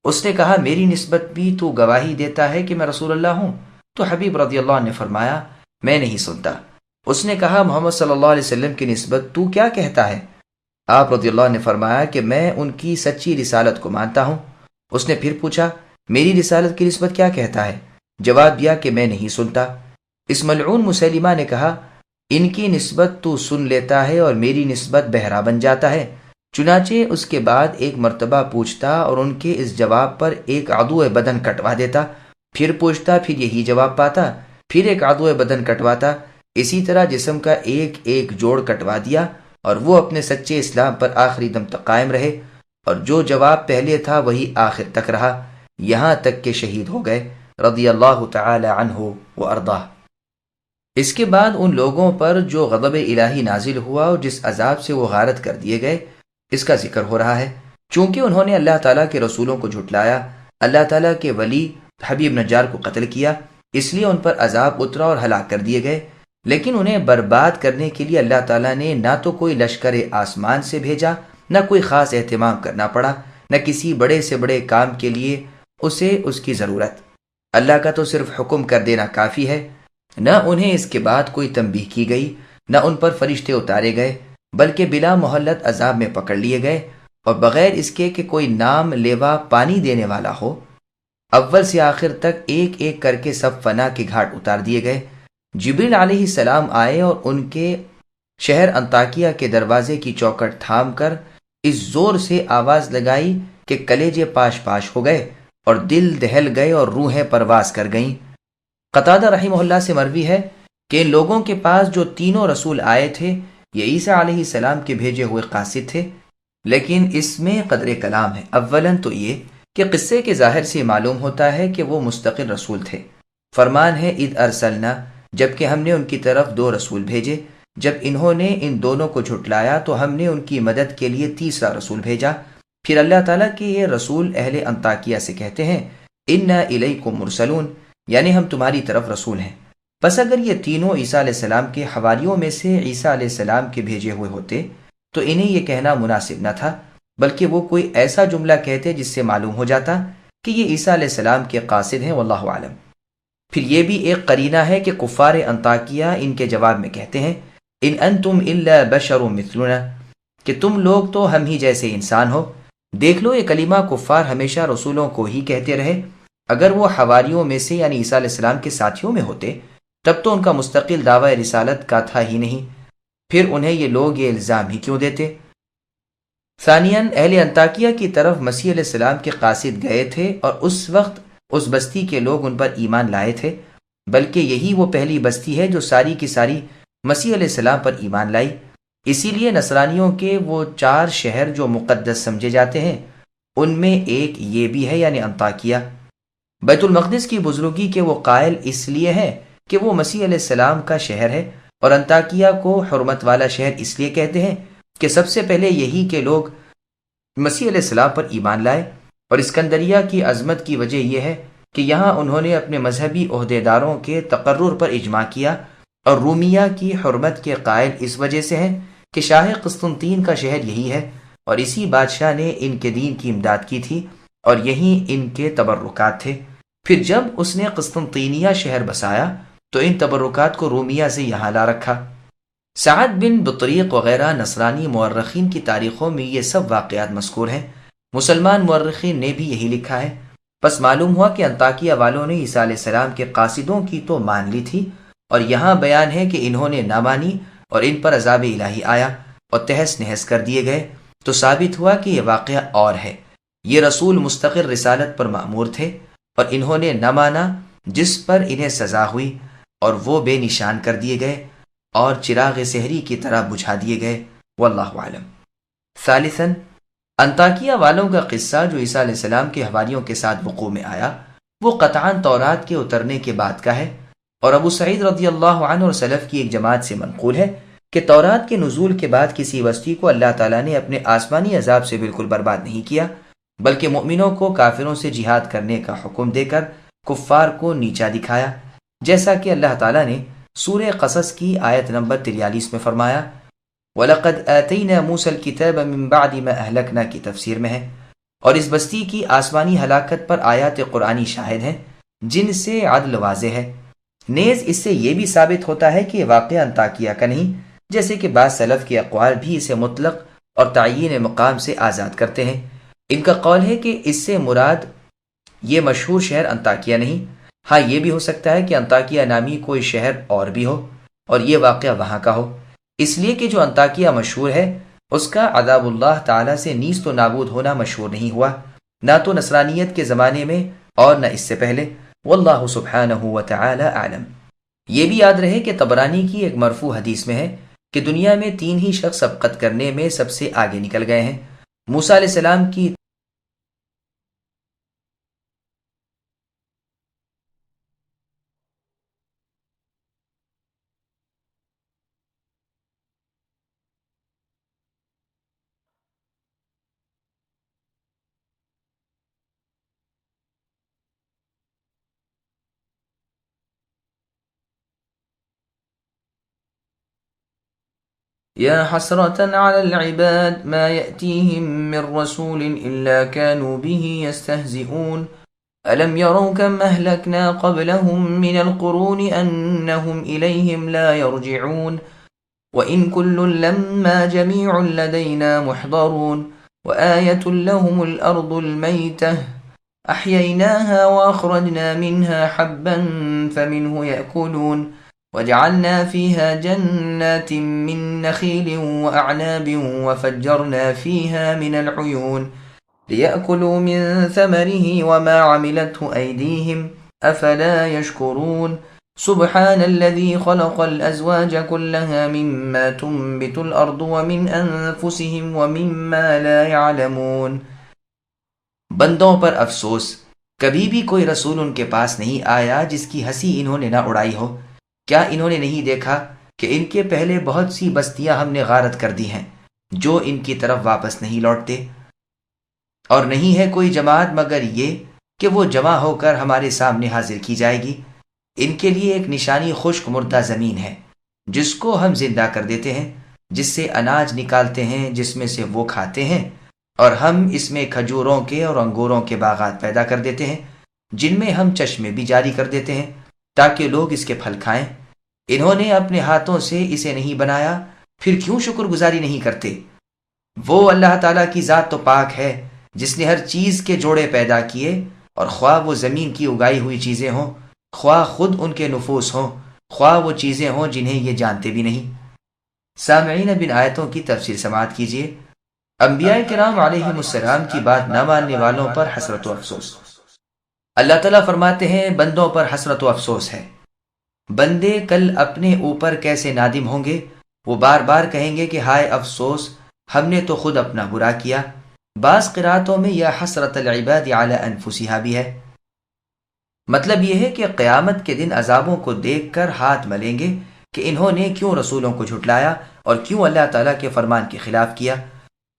اس نے کہا میری نسبت بھی تو گواہی دیتا ہے کہ میں رسول اللہ ہوں؟ تو حبیب رضی اللہ عنہ نے فرمایا میں نہیں سنتا۔ اس نے کہا محمد صلی اللہ علیہ وسلم کی نسبت تو کیا کہتا ہے؟ آپ رضی اللہ عنہ نے فرمایا کہ میں ان کی سچی رسالت کو مانتا ہوں۔ اس نے پھر پوچھا میری رسالت کی نسبت کیا کہتا ہے؟ جواب دیا کہ میں نہیں سنتا۔ اس ملعون مسیلمہ نے کہا ان کی نسبت تو سن لیتا ہے اور میری نسبت بہرا بن جاتا ہے۔ چنانچہ اس کے بعد ایک مرتبہ پوچھتا اور ان کے اس جواب پر ایک عضو بدن کٹوا دیتا، پھر پوچھتا، پھر یہی جواب پاتا، پھر ایک عضو بدن کٹواتا، اسی طرح جسم کا ایک ایک جوڑ کٹوا دیا، اور وہ اپنے سچے اسلام پر آخری دم تک قائم رہے، اور جو جواب پہلے تھا وہی آخر تک رہا، یہاں تک کہ شہید ہو گئے رضی اللہ تعالی عنہ و ارضاہ۔ اس کے بعد ان لوگوں پر جو غضب الہی نازل ہوا اور جس عذاب سے وہ غارت کر دیے گئے، اس کا ذکر ہو رہا ہے۔ چونکہ انہوں نے اللہ تعالیٰ کے رسولوں کو جھٹلایا، اللہ تعالیٰ کے ولی حبیب نجار کو قتل کیا، اس لیے ان پر عذاب اترا اور ہلاک کر دیے گئے۔ لیکن انہیں برباد کرنے کے لیے اللہ تعالیٰ نے نہ تو کوئی لشکر آسمان سے بھیجا، نہ کوئی خاص اہتمام کرنا پڑا، نہ کسی بڑے سے بڑے کام کے لیے اسے اس کی ضرورت۔ اللہ کا تو صرف حکم کر دینا کافی ہے۔ نہ انہیں اس کے بعد کوئی تنبیہ کی گئی، نہ ان پر فرشتے اتارے گئے، بلکہ بلا مہلت عذاب میں پکڑ لیے گئے، اور بغیر اس کے کہ کوئی نام لیوا پانی دینے والا ہو، اول سے آخر تک ایک ایک کر کے سب فنا کے گھاٹ اتار دیے گئے۔ جبریل علیہ السلام آئے اور ان کے شہر انطاکیہ کے دروازے کی چوکٹ تھام کر اس زور سے آواز لگائی کہ کلیجے پاش پاش ہو گئے اور دل دہل گئے اور روحیں پرواز کر گئیں۔ قتادہ رحمہ اللہ سے مروی ہے کہ ان لوگوں کے پاس جو تینوں رسول آئے تھے یہ عیسیٰ علیہ السلام کے بھیجے ہوئے قاصد تھے، لیکن اس میں قدر کلام ہے۔ اولاً تو یہ کہ قصے کے ظاہر سے معلوم ہوتا ہے کہ وہ مستقل رسول تھے۔ فرمان ہے اذ ارسلنا، جبکہ ہم نے ان کی طرف 2 رسول بھیجے، جب انہوں نے ان دونوں کو جھٹلایا تو ہم نے ان کی مدد کے لیے تیسرا رسول بھیجا۔ پھر اللہ تعالیٰ کے یہ رسول اہل انطاکیہ سے کہتے ہیں انا الیکم مرسلون، یعنی ہم تمہاری طرف رسول ہیں۔ بس اگر یہ تینوں عیسیٰ علیہ السلام کے حواریوں میں سے عیسیٰ علیہ السلام کے بھیجے ہوئے ہوتے تو انہیں یہ کہنا مناسب نہ تھا، بلکہ وہ کوئی ایسا جملہ کہتے جس سے معلوم ہو جاتا کہ یہ عیسیٰ علیہ السلام کے قاصد ہیں، واللہ عالم۔ پھر یہ بھی ایک قرینہ ہے کہ کفار انطاکیہ ان کے جواب میں کہتے ہیں ان انتم الا بشر مثلنا، کہ تم لوگ تو ہم ہی جیسے انسان ہو۔ دیکھ لو یہ کلمہ کفار ہمیشہ رسولوں کو ہی کہتے رہے، اگر وہ حواریوں میں سے یعنی عیسیٰ علیہ السلام کے ساتھیوں میں ہوتے تب تو ان کا مستقل دعوی رسالت کا تھا ہی نہیں، پھر انہیں یہ لوگ یہ الزام ہی کیوں دیتے؟ ثانیاً اہل انطاکیہ کی طرف مسیح علیہ السلام کے قاصد گئے تھے اور اس وقت اس بستی کے لوگ ان پر ایمان لائے تھے، بلکہ یہی وہ پہلی بستی ہے جو ساری کی ساری مسیح علیہ السلام پر ایمان لائی۔ اسی لیے نصرانیوں کے وہ 4 شہر جو مقدس سمجھے جاتے ہیں ان میں ایک یہ بھی ہے، یعنی انطاکیہ۔ بیت المقدس کی بزرگی کے وہ قائل اس لیے ہیں کہ وہ مسیح علیہ السلام کا شہر ہے، اور انطاکیہ کو حرمت والا شہر اس لیے کہتے ہیں کہ سب سے پہلے یہی کے لوگ مسیح علیہ السلام پر ایمان لائے، اور اسکندریہ کی عظمت کی وجہ یہ ہے کہ یہاں انہوں نے اپنے مذہبی عہدیداروں کے تقرر پر اجماع کیا، اور رومیہ کی حرمت کے قائل اس وجہ سے ہیں کہ شاہ قسطنطین کا شہر یہی ہے، اور اسی بادشاہ نے ان کے دین کی امداد کی تھی اور یہیں ان کے تبرکات تھے۔ پھر جب اس نے قسطنطینیہ شہر بسایا تو ان تبرکات کو رومیہ سے یہاں لا رکھا۔ سعد بن بطریق وغیرہ نصرانی مورخین کی تاریخوں میں یہ سب واقعات مذکور ہیں۔ مسلمان مورخین نے بھی یہی لکھا ہے۔ پس معلوم ہوا کہ انطاکیہ والوں نے عیسیٰ علیہ السلام کے قاصدوں کی تو مان لی تھی، اور یہاں بیان ہے کہ انہوں نے نہ مانی اور ان پر عذاب الہی آیا اور تہس نہس کر دیے گئے، تو ثابت ہوا کہ یہ واقعہ اور ہے۔ یہ رسول مستقل رسالت پر مأمور تھے اور انہوں نے نہ مانا، جس پر انہیں سزا ہوئی، اور وہ بے نشان کر دیے گئے اور چراغ سحری کی طرح بجھا دیے گئے، واللہ اعلم۔ ثالثاً انطاکیہ والوں کا قصہ جو عیسیٰ علیہ السلام کے حواریوں کے ساتھ وقوع میں آیا، وہ قطعاً تورات کے اترنے کے بعد کا ہے، اور ابو سعید رضی اللہ عنہ اور سلف کی ایک جماعت سے منقول ہے کہ تورات کے نزول کے بعد کسی بستی کو اللہ تعالیٰ نے اپنے آسمانی عذاب سے بالکل برباد نہیں کیا، بلکہ مؤمنوں کو کافروں سے جہاد کرنے کا حکم دے کر کفار کو نیچا دکھایا، جیسا کہ اللہ تعالیٰ نے سورہ قصص کی آیت نمبر 43 میں فرمایا، وَلَقَدْ آتَيْنَا مُوسَى الْكِتَابَ مِن بَعْدِ مَا أَهْلَكْنَا کی تفسیر میں ہے، اور اس بستی کی آسمانی ہلاکت پر آیات قرآنی شاہد ہیں جن سے عدل واضح ہے۔ نیز اس سے یہ بھی ثابت ہوتا ہے کہ یہ واقعہ انطاکیہ کا نہیں، جیسے کہ بعض سلف کے اقوال بھی اسے مطلق اور تعیین مقام سے آزاد کرتے ہیں۔ ان کا قول ہے کہ اس سے مراد یہ مشہور شہر انطاکیہ نہیں، ہاں یہ بھی ہو سکتا ہے کہ انطاکیہ نامی کوئی شہر اور بھی ہو اور یہ واقعہ وہاں کا ہو، اس لیے کہ جو انطاکیہ مشہور ہے اس کا عذاب اللہ تعالیٰ سے نیست و نابود ہونا مشہور نہیں ہوا، نہ تو نصرانیت کے زمانے میں اور نہ اس سے پہلے، واللہ سبحانہ وتعالی اعلم۔ یہ بھی یاد رہے کہ طبرانی کی ایک مرفوع حدیث میں ہے کہ دنیا میں 3 ہی شخص سبقت کرنے میں سب سے آگے نکل گئے ہیں، موسیٰ علیہ السلام کی يا حسرة على العباد ما يأتيهم من رسول إلا كانوا به يستهزئون ألم يروا كم أهلكنا قبلهم من القرون أنهم إليهم لا يرجعون وإن كل لما جميع لدينا محضرون وآية لهم الأرض الميتة أحييناها وأخرجنا منها حبا فمنه يأكلون وجعلنا فيها جنات من نخيل وأعناب وفجرنا فيها من العيون ليأكلوا من ثمره وما عملته أيديهم أفلا يشكرون سبحان الذي خلق الأزواج كلها مما تنبت الأرض ومن أنفسهم ومما لا يعلمون۔ بندوں پر افسوس، کبھی بھی کوئی رسول ان کے پاس نہیں آیا جس کی ہنسی انہوں نے نہ اڑائی ہو۔ کیا انہوں نے نہیں دیکھا کہ ان کے پہلے بہت سی بستیاں ہم نے غارت کر دی ہیں جو ان کی طرف واپس نہیں لوٹتے، اور نہیں ہے کوئی جماعت مگر یہ کہ وہ جمع ہو کر ہمارے سامنے حاضر کی جائے گی۔ ان کے لیے ایک نشانی خشک مردہ زمین ہے جس کو ہم زندہ کر دیتے ہیں، جس سے اناج نکالتے ہیں جس میں سے وہ کھاتے ہیں، اور ہم اس میں کھجوروں کے اور انگوروں کے باغات پیدا کر دیتے ہیں جن میں ہم چشمے بھی جاری کر دیتے ہیں تاکہ لوگ اس کے پھل کھائیں۔ انہوں نے اپنے ہاتھوں سے اسے نہیں بنایا، پھر کیوں شکر گزاری نہیں کرتے؟ وہ اللہ تعالیٰ کی ذات تو پاک ہے جس نے ہر چیز کے جوڑے پیدا کیے، اور خواہ وہ زمین کی اگائی ہوئی چیزیں ہوں، خواہ خود ان کے نفوس ہوں، خواہ وہ چیزیں ہوں جنہیں یہ جانتے بھی نہیں۔ سامعین، اب ان آیتوں کی تفسیر سماعت کیجیے۔ انبیاء کرام علیہم السلام کی بات نہ ماننے والوں پر حسرت و افسوس۔ اللہ تعالیٰ فرماتے ہیں بندوں پر حسرت و افسوس ہے۔ بندے کل اپنے اوپر کیسے نادم ہوں گے، وہ بار بار کہیں گے کہ ہائے افسوس، ہم نے تو خود اپنا برا کیا۔ بعض قراتوں میں یا حسرت العباد علی انفسها بھی ہے، مطلب یہ ہے کہ قیامت کے دن عذابوں کو دیکھ کر ہاتھ ملیں گے کہ انہوں نے کیوں رسولوں کو جھٹلایا اور کیوں اللہ تعالیٰ کے فرمان کے خلاف کیا۔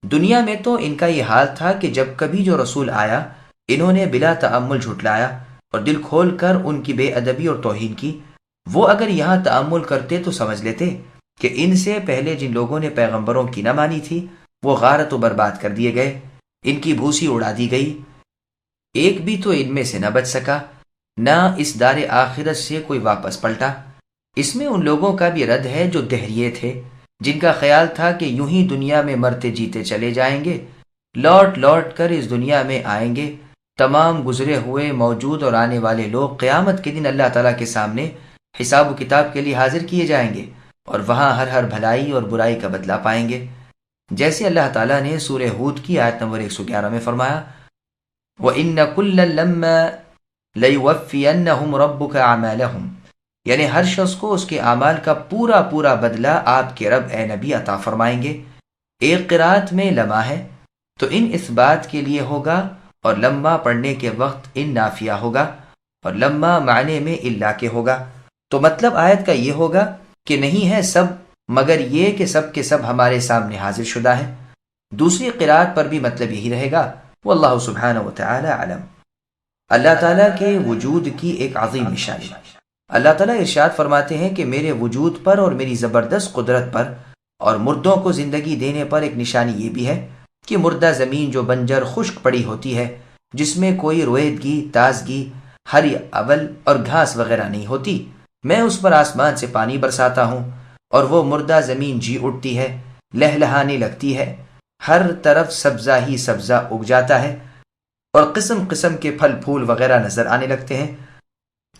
دنیا میں تو ان کا یہ حال تھا کہ جب کبھی جو رسول آیا انہوں نے بلا تأمل جھٹلایا اور دل کھول کر ان کی بے ادبی اور توہین کی۔ وہ اگر یہاں تأمل کرتے تو سمجھ لیتے کہ ان سے پہلے جن لوگوں نے پیغمبروں کی نہ مانی تھی وہ غارت و برباد کر دیے گئے، ان کی بھوسی اڑا دی گئی، ایک بھی تو ان میں سے نہ بچ سکا، نہ اس دار آخرت سے کوئی واپس پلٹا۔ اس میں ان لوگوں کا بھی رد ہے جو دہریے تھے، جن کا خیال تھا کہ یوں ہی دنیا میں مرتے جیتے چلے جائیں گے، لوٹ لوٹ کر اس دنیا میں آئیں گے۔ تمام گزرے ہوئے، موجود اور آنے والے لوگ قیامت کے دن اللہ تعالیٰ کے سامنے حساب و کتاب کے لیے حاضر کیے جائیں گے، اور وہاں ہر برائی اور برائی کا بدلہ پائیں گے، جیسے اللہ تعالیٰ نے سورہ ہود کی آیت نمبر 111 میں فرمایا، وَإِنَّ كُلًّا لَمَّا لَيُوَفِّيَنَّهُمْ رَبُّكَ أَعْمَالَهُمْ، یعنی ہر شخص کو اس کے اعمال کا پورا پورا بدلہ آپ کے رب اے نبی عطا فرمائیں گے۔ ایک قرات میں لما ہے تو ان اس بات کے لیے ہوگا، اور لما پڑھنے کے وقت ان نافیہ ہوگا، اور لما معنی میں اللہ کے ہوگا۔ تو مطلب آیت کا یہ ہوگا کہ نہیں ہے سب، مگر یہ کہ سب کے سب ہمارے سامنے حاضر شدہ ہیں۔ دوسری قرات پر بھی مطلب یہی رہے گا، واللہ سبحانہ وتعالی علم۔ اللہ تعالیٰ کے وجود کی ایک عظیم نشانی۔ اللہ تعالیٰ ارشاد فرماتے ہیں کہ میرے وجود پر اور میری زبردست قدرت پر اور مردوں کو زندگی دینے پر ایک نشانی یہ بھی ہے کہ مردہ زمین جو بنجر خشک پڑی ہوتی ہے، جس میں کوئی رویدگی، تازگی، ہری اول اور گھاس وغیرہ نہیں ہوتی، میں اس پر آسمان سے پانی برساتا ہوں اور وہ مردہ زمین جی اٹھتی ہے، لہلہانے لگتی ہے، ہر طرف سبزہ ہی سبزہ اگ جاتا ہے اور قسم قسم کے پھل پھول وغیرہ نظر آنے لگتے ہیں۔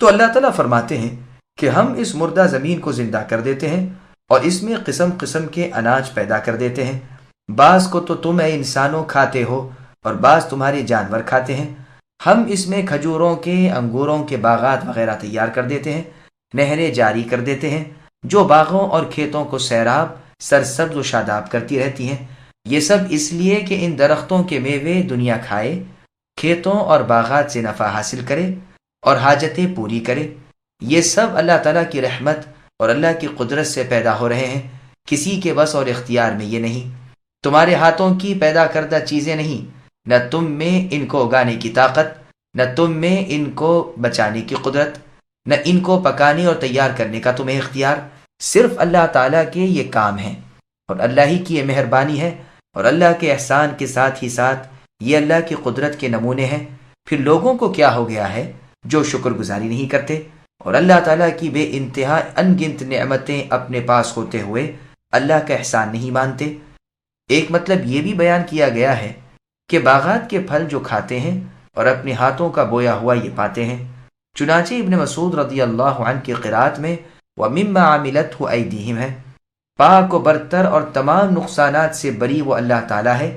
تو اللہ تعالیٰ فرماتے ہیں کہ ہم اس مردہ زمین کو زندہ کر دیتے ہیں اور اس میں قسم قسم کے اناج پیدا کر دیتے ہیں۔ بعض کو تو تم اے انسانوں کھاتے ہو اور بعض تمہارے جانور کھاتے ہیں۔ ہم اس میں کھجوروں کے، انگوروں کے باغات وغیرہ تیار کر دیتے ہیں، نہریں جاری کر دیتے ہیں جو باغوں اور کھیتوں کو سیراب، سرسبز و شاداب کرتی رہتی ہیں۔ یہ سب اس لیے کہ ان درختوں کے میوے دنیا کھائے، کھیتوں اور باغات سے نفع حاصل کرے اور حاجتیں پوری کرے۔ یہ سب اللہ تعالیٰ کی رحمت اور اللہ کی قدرت سے پیدا ہو رہے ہیں، کسی کے بس اور اختیار میں یہ نہیں۔ تمہارے ہاتھوں کی پیدا کردہ چیزیں نہیں، نہ تم میں ان کو اگانے کی طاقت، نہ تم میں ان کو بچانے کی قدرت، نہ ان کو پکانے اور تیار کرنے کا تمہیں اختیار۔ صرف اللہ تعالیٰ کے یہ کام ہیں اور اللہ ہی کی یہ مہربانی ہے، اور اللہ کے احسان کے ساتھ ہی ساتھ یہ اللہ کی قدرت کے نمونے ہیں۔ پھر لوگوں کو کیا ہو گیا ہے جو شکر گزاری نہیں کرتے اور اللہ تعالیٰ کی بے انتہا انگنت نعمتیں اپنے پاس ہوتے ہوئے اللہ کا احسان نہیں مانتے۔ ایک مطلب یہ بھی بیان کیا گیا ہے کہ باغات کے پھل جو کھاتے ہیں اور اپنے ہاتھوں کا بویا ہوا یہ پاتے ہیں۔ چنانچہ ابن مسعود رضی اللہ عنہ کی قرات میں وَمِمَّا عَمِلَتْهُ أَيْدِيهِمْ ہے۔ پاک و برتر اور تمام نقصانات سے بری وہ اللہ تعالیٰ ہے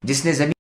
جس نے زمین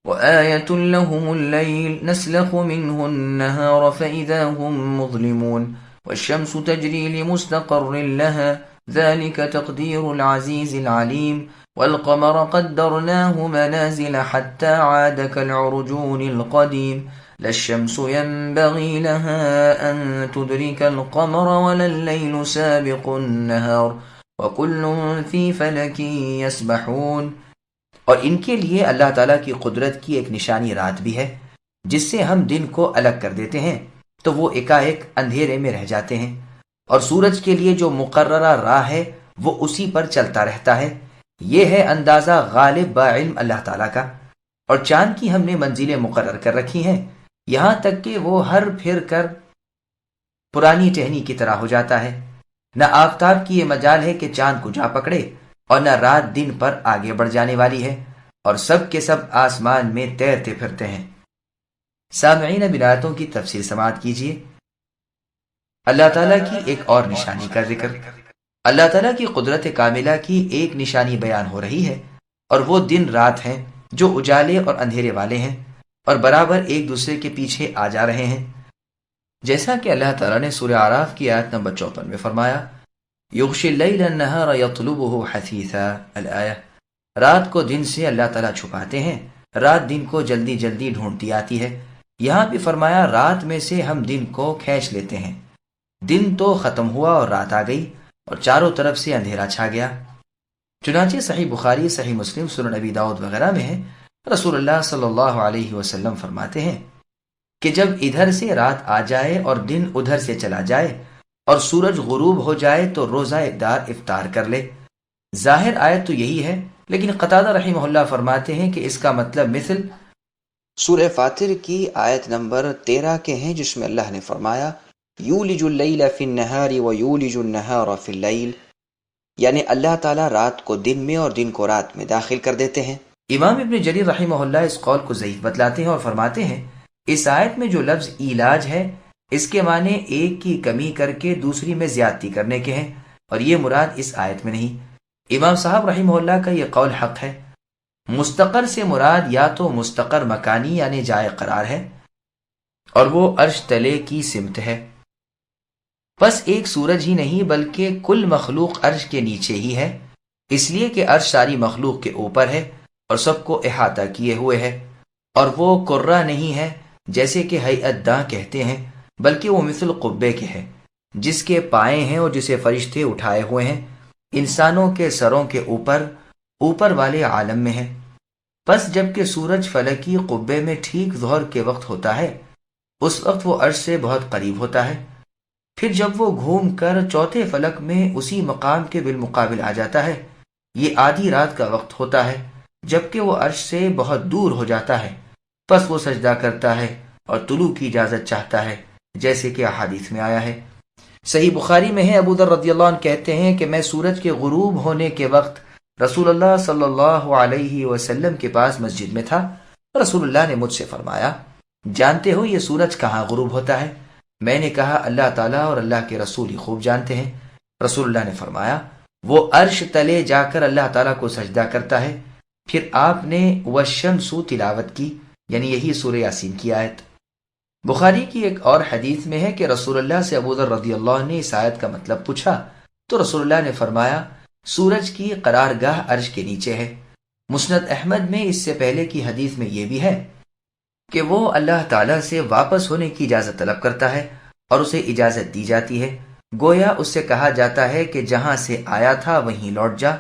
وآية لهم الليل نسلخ منه النهار فإذا هم مظلمون والشمس تجري لمستقر لها ذلك تقدير العزيز العليم والقمر قدرناه منازل حتى عاد كالعرجون القديم لا الشمس ينبغي لها أن تدرك القمر ولا الليل سابق النهار وكل في فلك يسبحون۔ اور ان کے لیے اللہ تعالیٰ کی قدرت کی ایک نشانی رات بھی ہے، جس سے ہم دن کو الگ کر دیتے ہیں تو وہ ایک اندھیرے میں رہ جاتے ہیں، اور سورج کے لیے جو مقررہ راہ ہے وہ اسی پر چلتا رہتا ہے۔ یہ ہے اندازہ غالب با علم اللہ تعالیٰ کا۔ اور چاند کی ہم نے منزلیں مقرر کر رکھی ہیں، یہاں تک کہ وہ ہر پھر کر پرانی ٹہنی کی طرح ہو جاتا ہے۔ نہ آفتاب کی یہ مجال ہے کہ چاند کو جا پکڑے، اور نہ رات دن پر آگے بڑھ جانے والی ہے، اور سب کے سب آسمان میں تیرتے پھرتے ہیں۔ سامعین، اب آیتوں کی تفسیر سماعت کیجیے۔ اللہ تعالیٰ کی ایک اور نشانی کا ذکر۔ اللہ تعالیٰ کی قدرت کاملہ کی ایک نشانی بیان ہو رہی ہے، اور وہ دن رات ہیں جو اجالے اور اندھیرے والے ہیں اور برابر ایک دوسرے کے پیچھے آ جا رہے ہیں، جیسا کہ اللہ تعالیٰ نے سورہ اعراف کی آیت نمبر 54 میں فرمایا، یغشی اللیل النہار یطلبہ حثیثا الآیہ۔ رات کو دن سے اللہ تعالیٰ چھپاتے ہیں، رات دن کو جلدی جلدی ڈھونڈتی آتی ہے۔ یہاں بھی فرمایا رات میں سے ہم دن کو کھینچ لیتے ہیں۔ دن تو ختم ہوا اور رات آ گئی اور چاروں طرف سے اندھیرا چھا گیا۔ چنانچہ صحیح بخاری، صحیح مسلم، سنن ابی داؤد وغیرہ میں ہے، رسول اللہ صلی اللہ علیہ وسلم فرماتے ہیں کہ جب ادھر سے رات آ جائے اور دن ادھر سے چلا جائے اور سورج غروب ہو جائے تو روزہ دار افطار کر لے۔ ظاہر آیت تو یہی ہے، لیکن قتادہ رحمہ اللہ فرماتے ہیں کہ اس کا مطلب مثل سورہ فاطر کی آیت نمبر 13 کے ہیں، جس میں اللہ نے فرمایا یولج اللیل فی النہار ویولج النہار فی اللیل، یعنی اللہ تعالیٰ رات کو دن میں اور دن کو رات میں داخل کر دیتے ہیں۔ امام ابن جریر رحمہ اللہ اس قول کو ضعیف بتلاتے ہیں اور فرماتے ہیں اس آیت میں جو لفظ علاج ہے اس کے معنی ایک کی کمی کر کے دوسری میں زیادتی کرنے کے ہیں، اور یہ مراد اس آیت میں نہیں۔ امام صاحب رحمہ اللہ کا یہ قول حق ہے۔ مستقر سے مراد یا تو مستقر مکانی یعنی جائے قرار ہے، اور وہ عرش تلے کی سمت ہے۔ بس ایک سورج ہی نہیں بلکہ کل مخلوق عرش کے نیچے ہی ہے، اس لیے کہ عرش ساری مخلوق کے اوپر ہے اور سب کو احاطہ کیے ہوئے ہے، اور وہ کرہ نہیں ہے جیسے کہ ہیئت داں کہتے ہیں، بلکہ وہ مثل قبے کے ہے جس کے پائیں ہیں اور جسے فرشتے اٹھائے ہوئے ہیں، انسانوں کے سروں کے اوپر والے عالم میں ہے۔ بس جب کہ سورج فلکی قبے میں ٹھیک ظہر کے وقت ہوتا ہے، اس وقت وہ عرش سے بہت قریب ہوتا ہے، پھر جب وہ گھوم کر چوتھے فلک میں اسی مقام کے بالمقابل آ جاتا ہے، یہ آدھی رات کا وقت ہوتا ہے، جبکہ وہ عرش سے بہت دور ہو جاتا ہے، پس وہ سجدہ کرتا ہے اور طلوع کی اجازت چاہتا ہے، جیسے کہ احادیث میں آیا ہے۔ صحیح بخاری میں ہے، ابو ذر رضی اللہ عنہ کہتے ہیں کہ میں سورج کے غروب ہونے کے وقت رسول اللہ صلی اللہ علیہ وسلم کے پاس مسجد میں تھا۔ رسول اللہ نے مجھ سے فرمایا، جانتے ہو یہ سورج کہاں غروب ہوتا ہے؟ میں نے کہا اللہ تعالیٰ اور اللہ کے رسول ہی خوب جانتے ہیں۔ رسول اللہ نے فرمایا، وہ عرش تلے جا کر اللہ تعالیٰ کو سجدہ کرتا ہے۔ پھر آپ نے والشمس تلاوت کی، یعنی یہی سورہ یاسین کی آیت۔ بخاری کی ایک اور حدیث میں ہے کہ رسول اللہ سے ابو ذر رضی اللہ عنہ نے اس آیت کا مطلب پوچھا تو رسول اللہ نے فرمایا، سورج کی قرارگاہ عرش کے نیچے ہے۔ مسند احمد میں اس سے پہلے کی حدیث میں یہ بھی ہے کہ وہ اللہ تعالیٰ سے واپس ہونے کی اجازت طلب کرتا ہے اور اسے اجازت دی جاتی ہے، گویا اس سے کہا جاتا ہے کہ جہاں سے آیا تھا وہیں لوٹ جا،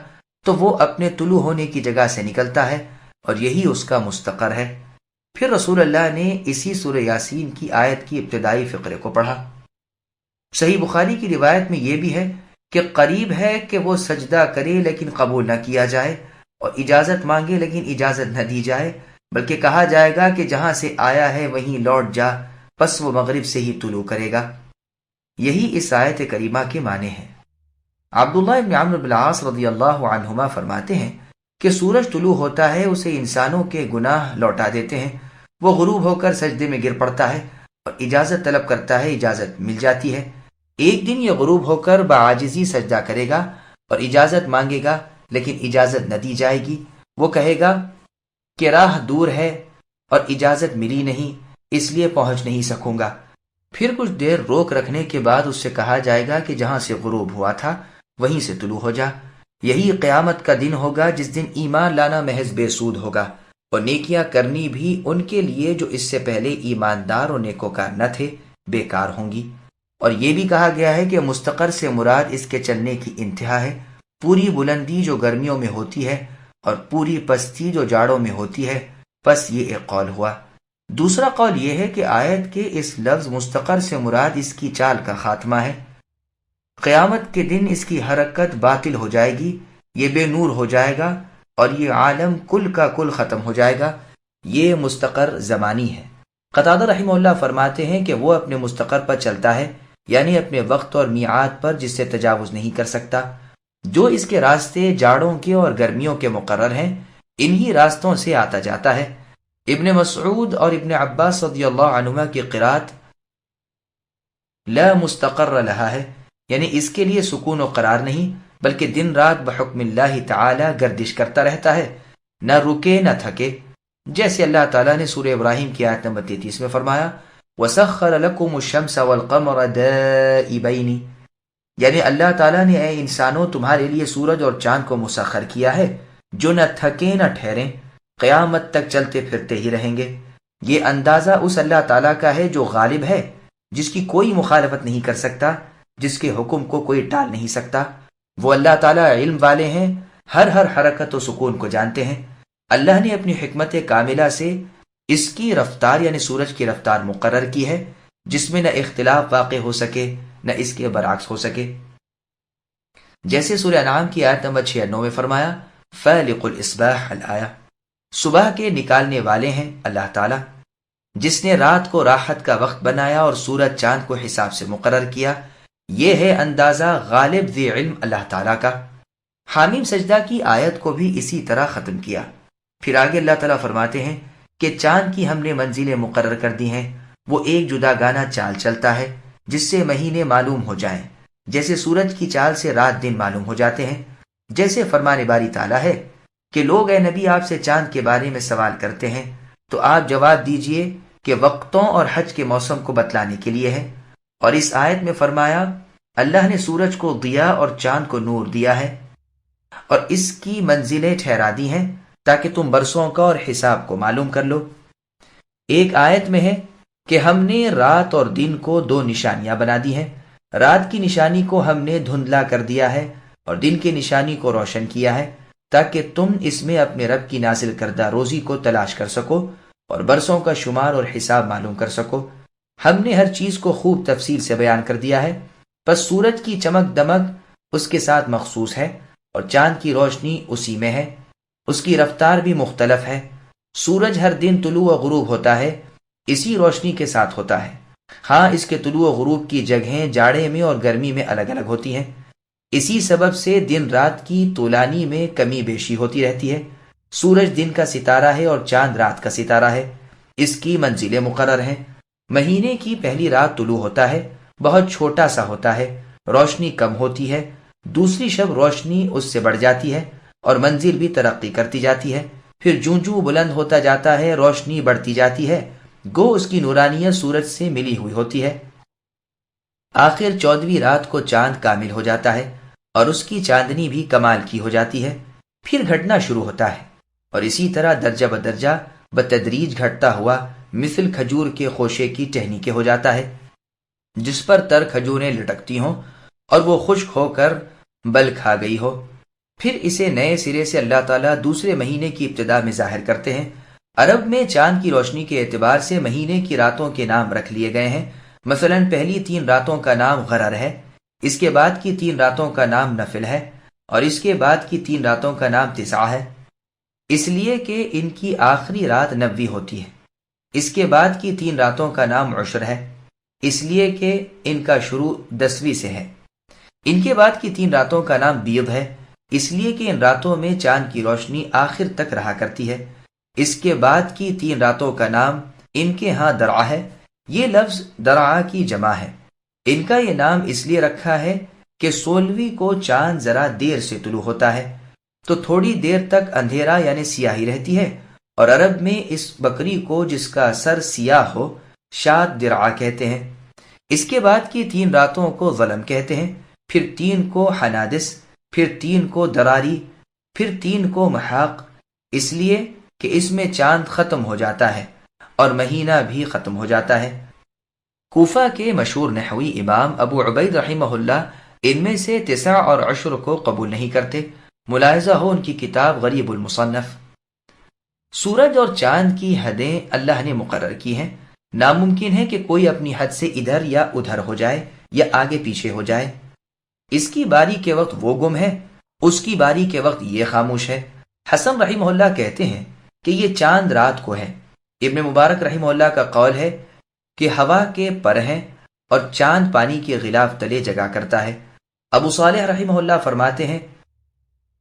تو وہ اپنے طلوع ہونے کی جگہ سے نکلتا ہے اور یہی اس کا مستقر ہے۔ پھر رسول اللہ نے اسی سورہ یاسین کی آیت کی ابتدائی فقرے کو پڑھا۔ صحیح بخاری کی روایت میں یہ بھی ہے کہ قریب ہے کہ وہ سجدہ کرے لیکن قبول نہ کیا جائے، اور اجازت مانگے لیکن اجازت نہ دی جائے، بلکہ کہا جائے گا کہ جہاں سے آیا ہے وہیں لوٹ جا، پس وہ مغرب سے ہی طلوع کرے گا۔ یہی اس آیت کریمہ کے معنی ہیں۔ عبداللہ ابن عمرو بن العاص رضی اللہ عنہما فرماتے ہیں کہ سورج طلوع ہوتا ہے، اسے انسانوں کے گناہ لوٹا دیتے ہیں، وہ غروب ہو کر سجدے میں گر پڑتا ہے اور اجازت طلب کرتا ہے، اجازت مل جاتی ہے۔ ایک دن یہ غروب ہو کر بعاجزی سجدہ کرے گا اور اجازت مانگے گا لیکن اجازت نہ دی جائے گی، وہ کہے گا کہ راہ دور ہے اور اجازت ملی نہیں، اس لیے پہنچ نہیں سکوں گا۔ پھر کچھ دیر روک رکھنے کے بعد اس سے کہا جائے گا کہ جہاں سے غروب ہوا تھا وہیں سے طلوع ہو جا۔ یہی قیامت کا دن ہوگا جس دن ایمان لانا محض بے سود ہوگا اور نیکیاں کرنی بھی ان کے لیے جو اس سے پہلے ایماندار اور نیکوکار نہ تھے بیکار ہوں گی۔ اور یہ بھی کہا گیا ہے کہ مستقر سے مراد اس کے چلنے کی انتہا ہے، پوری بلندی جو گرمیوں میں ہوتی ہے اور پوری پستی جو جاڑوں میں ہوتی ہے۔ پس یہ ایک قول ہوا۔ دوسرا قول یہ ہے کہ آیت کے اس لفظ مستقر سے مراد اس کی چال کا خاتمہ ہے، قیامت کے دن اس کی حرکت باطل ہو جائے گی، یہ بے نور ہو جائے گا اور یہ عالم کل کا کل ختم ہو جائے گا۔ یہ مستقر زمانی ہے۔ قتادہ رحمہ اللہ فرماتے ہیں کہ وہ اپنے مستقر پر چلتا ہے، یعنی اپنے وقت اور میعاد پر جس سے تجاوز نہیں کر سکتا۔ جو اس کے راستے جاڑوں کے اور گرمیوں کے مقرر ہیں، انہی راستوں سے آتا جاتا ہے۔ ابن مسعود اور ابن عباس رضی اللہ عنہما کی قرات لا مستقر لہا ہے، یعنی اس کے لیے سکون و قرار نہیں، بلکہ دن رات بحکم اللہ تعالی گردش کرتا رہتا ہے، نہ رکے نہ تھکے، جیسے اللہ تعالیٰ نے سورہ ابراہیم کی آیت نمبر 33 میں فرمایا، وَسَخَّرَ لَكُمُ الشَّمْسَ وَالْقَمَرَ دَائِبَيْنِ، یعنی اللہ تعالیٰ نے اے انسانوں تمہارے لیے سورج اور چاند کو مسخر کیا ہے جو نہ تھکیں نہ ٹھہریں، قیامت تک چلتے پھرتے ہی رہیں گے۔ یہ اندازہ اس اللہ تعالیٰ کا ہے جو غالب ہے، جس کی کوئی مخالفت نہیں کر سکتا، جس کے حکم کو کوئی ٹال نہیں سکتا۔ وہ اللہ تعالیٰ علم والے ہیں، ہر حرکت و سکون کو جانتے ہیں۔ اللہ نے اپنی حکمت کاملہ سے اس کی رفتار یعنی سورج کی رفتار مقرر کی ہے، جس میں نہ اختلاف واقع ہو سکے نہ اس کے برعکس ہو سکے، جیسے سورہ انعام کی آیت نمبر 96 میں فرمایا، فالق الاصباح الآیہ، صبح کے نکالنے والے ہیں اللہ تعالیٰ، جس نے رات کو راحت کا وقت بنایا اور سورج چاند کو حساب سے مقرر کیا۔ یہ ہے اندازہ غالب ذی علم اللہ تعالیٰ کا۔ حامیم سجدہ کی آیت کو بھی اسی طرح ختم کیا۔ پھر آگے اللہ تعالیٰ فرماتے ہیں کہ چاند کی ہم نے منزلیں مقرر کر دی ہیں، وہ ایک جداگانہ چال چلتا ہے جس سے مہینے معلوم ہو جائیں، جیسے سورج کی چال سے رات دن معلوم ہو جاتے ہیں۔ جیسے فرمان باری تعالیٰ ہے کہ لوگ اے نبی آپ سے چاند کے بارے میں سوال کرتے ہیں تو آپ جواب دیجئے کہ وقتوں اور حج کے موسم کو بتلانے کے لیے ہے۔ اور اس آیت میں فرمایا اللہ نے سورج کو ضیاء اور چاند کو نور دیا ہے اور اس کی منزلیں ٹھہرا دی ہیں تاکہ تم برسوں کا اور حساب کو معلوم کر لو۔ ایک آیت میں ہے کہ ہم نے رات اور دن کو دو نشانیاں بنا دی ہیں، رات کی نشانی کو ہم نے دھندلا کر دیا ہے اور دن کی نشانی کو روشن کیا ہے تاکہ تم اس میں اپنے رب کی نازل کردہ روزی کو تلاش کر سکو اور برسوں کا شمار اور حساب معلوم کر سکو۔ ہم نے ہر چیز کو خوب تفصیل سے بیان کر دیا ہے، بس سورج کی چمک دمک اس کے ساتھ مخصوص ہے اور چاند کی روشنی اسی میں ہے، اس کی رفتار بھی مختلف ہے۔ سورج ہر دن طلوع و غروب ہوتا ہے، اسی روشنی کے ساتھ ہوتا ہے۔ ہاں اس کے طلوع و غروب کی جگہیں جاڑے میں اور گرمی میں الگ الگ ہوتی ہیں، اسی سبب سے دن رات کی طولانی میں کمی بیشی ہوتی رہتی ہے۔ سورج دن کا ستارہ ہے اور چاند رات کا ستارہ ہے، اس کی منزلیں مقرر ہیں۔ مہینے کی پہلی رات طلوع ہوتا ہے، بہت چھوٹا سا ہوتا ہے، روشنی کم ہوتی ہے، دوسری شب روشنی اس سے بڑھ جاتی ہے اور منزل بھی ترقی کرتی جاتی ہے، پھر جوں جوں بلند ہوتا جاتا ہے روشنی بڑھتی جاتی ہے، گو اس کی نورانیت سورج سے ملی ہوئی ہوتی ہے۔ آخر 14ویں رات کو چاند کامل ہو جاتا ہے اور اس کی چاندنی بھی کمال کی ہو جاتی ہے، پھر گھٹنا شروع ہوتا ہے اور اسی طرح درجہ بدرجہ بتدریج گھٹتا ہوا مثل کھجور کے خوشے کی ٹہنی کے ہو جاتا ہے جس پر تر کھجوریں لٹکتی ہوں اور وہ خشک ہو کر بل کھا گئی ہو۔ پھر اسے نئے سرے سے اللہ تعالیٰ دوسرے مہینے کی ابتدا میں ظاہر کرتے ہیں۔ عرب میں چاند کی روشنی کے اعتبار سے مہینے کی راتوں کے نام رکھ لیے گئے ہیں، مثلا پہلی 3 راتوں کا نام غرر ہے، اس کے بعد کی 3 راتوں کا نام نفل ہے اور اس کے بعد کی 3 راتوں کا نام تسع ہے، اس لیے کہ ان کی آخری رات 90 ہوتی ہے۔ اس کے بعد کی 3 راتوں کا نام عشر ہے، اس لیے کہ ان کا شروع 10ویں سے ہے۔ ان کے بعد کی 3 راتوں کا نام بیض ہے، اس لیے کہ ان راتوں میں چاند کی روشنی آخر تک رہا کرتی ہے۔ اس کے بعد کی 3 راتوں کا نام ان کے ہاں درعہ ہے، یہ لفظ درعہ کی جمع ہے۔ ان کا یہ نام اس لیے رکھا ہے کہ 16ویں کو چاند ذرا دیر سے طلوع ہوتا ہے تو تھوڑی دیر تک اندھیرا یعنی سیاہی رہتی ہے، اور عرب میں اس بکری کو جس کا سر سیاہ ہو شاد درعہ کہتے ہیں۔ اس کے بعد کی 3 راتوں کو ظلم کہتے ہیں، پھر 3 کو حنادس، پھر 3 کو دراری، پھر 3 کو محاق، اس لیے کہ اس میں چاند ختم ہو جاتا ہے اور مہینہ بھی ختم ہو جاتا ہے۔ کوفہ کے مشہور نحوی امام ابو عبید رحمہ اللہ ان میں سے 9 اور عشر کو قبول نہیں کرتے، ملاحظہ ہو ان کی کتاب غریب المصنف۔ سورج اور چاند کی حدیں اللہ نے مقرر کی ہیں، ناممکن ہے کہ کوئی اپنی حد سے ادھر یا ادھر ہو جائے یا آگے پیچھے ہو جائے۔ اس کی باری کے وقت وہ گم ہے، اس کی باری کے وقت یہ خاموش ہے۔ حسن رحمہ اللہ کہتے ہیں کہ یہ چاند رات کو ہے۔ ابن مبارک رحمہ اللہ کا قول ہے کہ ہوا کے پر ہیں اور چاند پانی کے غلاف تلے جگا کرتا ہے۔ ابو صالح رحمہ اللہ فرماتے ہیں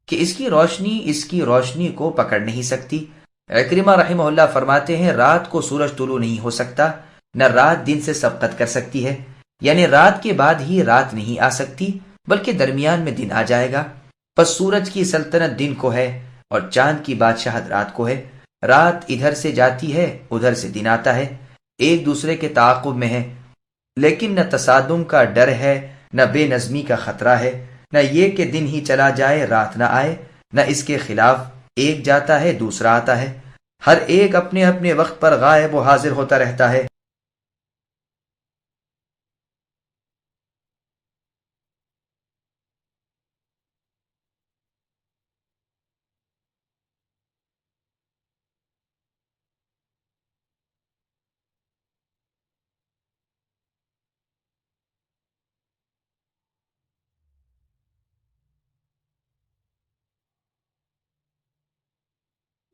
کہ اس کی روشنی کو پکڑ نہیں سکتی۔ عکرمہ رحمہ اللہ فرماتے ہیں رات کو سورج طلوع نہیں ہو سکتا، نہ رات دن سے سبقت کر سکتی ہے، یعنی رات کے بعد ہی رات نہیں آ سکتی بلکہ درمیان میں دن آ جائے گا۔ پس سورج کی سلطنت دن کو ہے اور چاند کی بادشاہت رات کو ہے۔ رات ادھر سے جاتی ہے، ادھر سے دن آتا ہے، ایک دوسرے کے تعاقب میں ہے، لیکن نہ تصادم کا ڈر ہے، نہ بے نظمی کا خطرہ ہے، نہ یہ کہ دن ہی چلا جائے رات نہ آئے، نہ اس کے خلاف ایک جاتا ہے دوسرا آتا ہے، ہر ایک اپنے اپنے وقت پر غائب و حاضر ہوتا رہتا ہے۔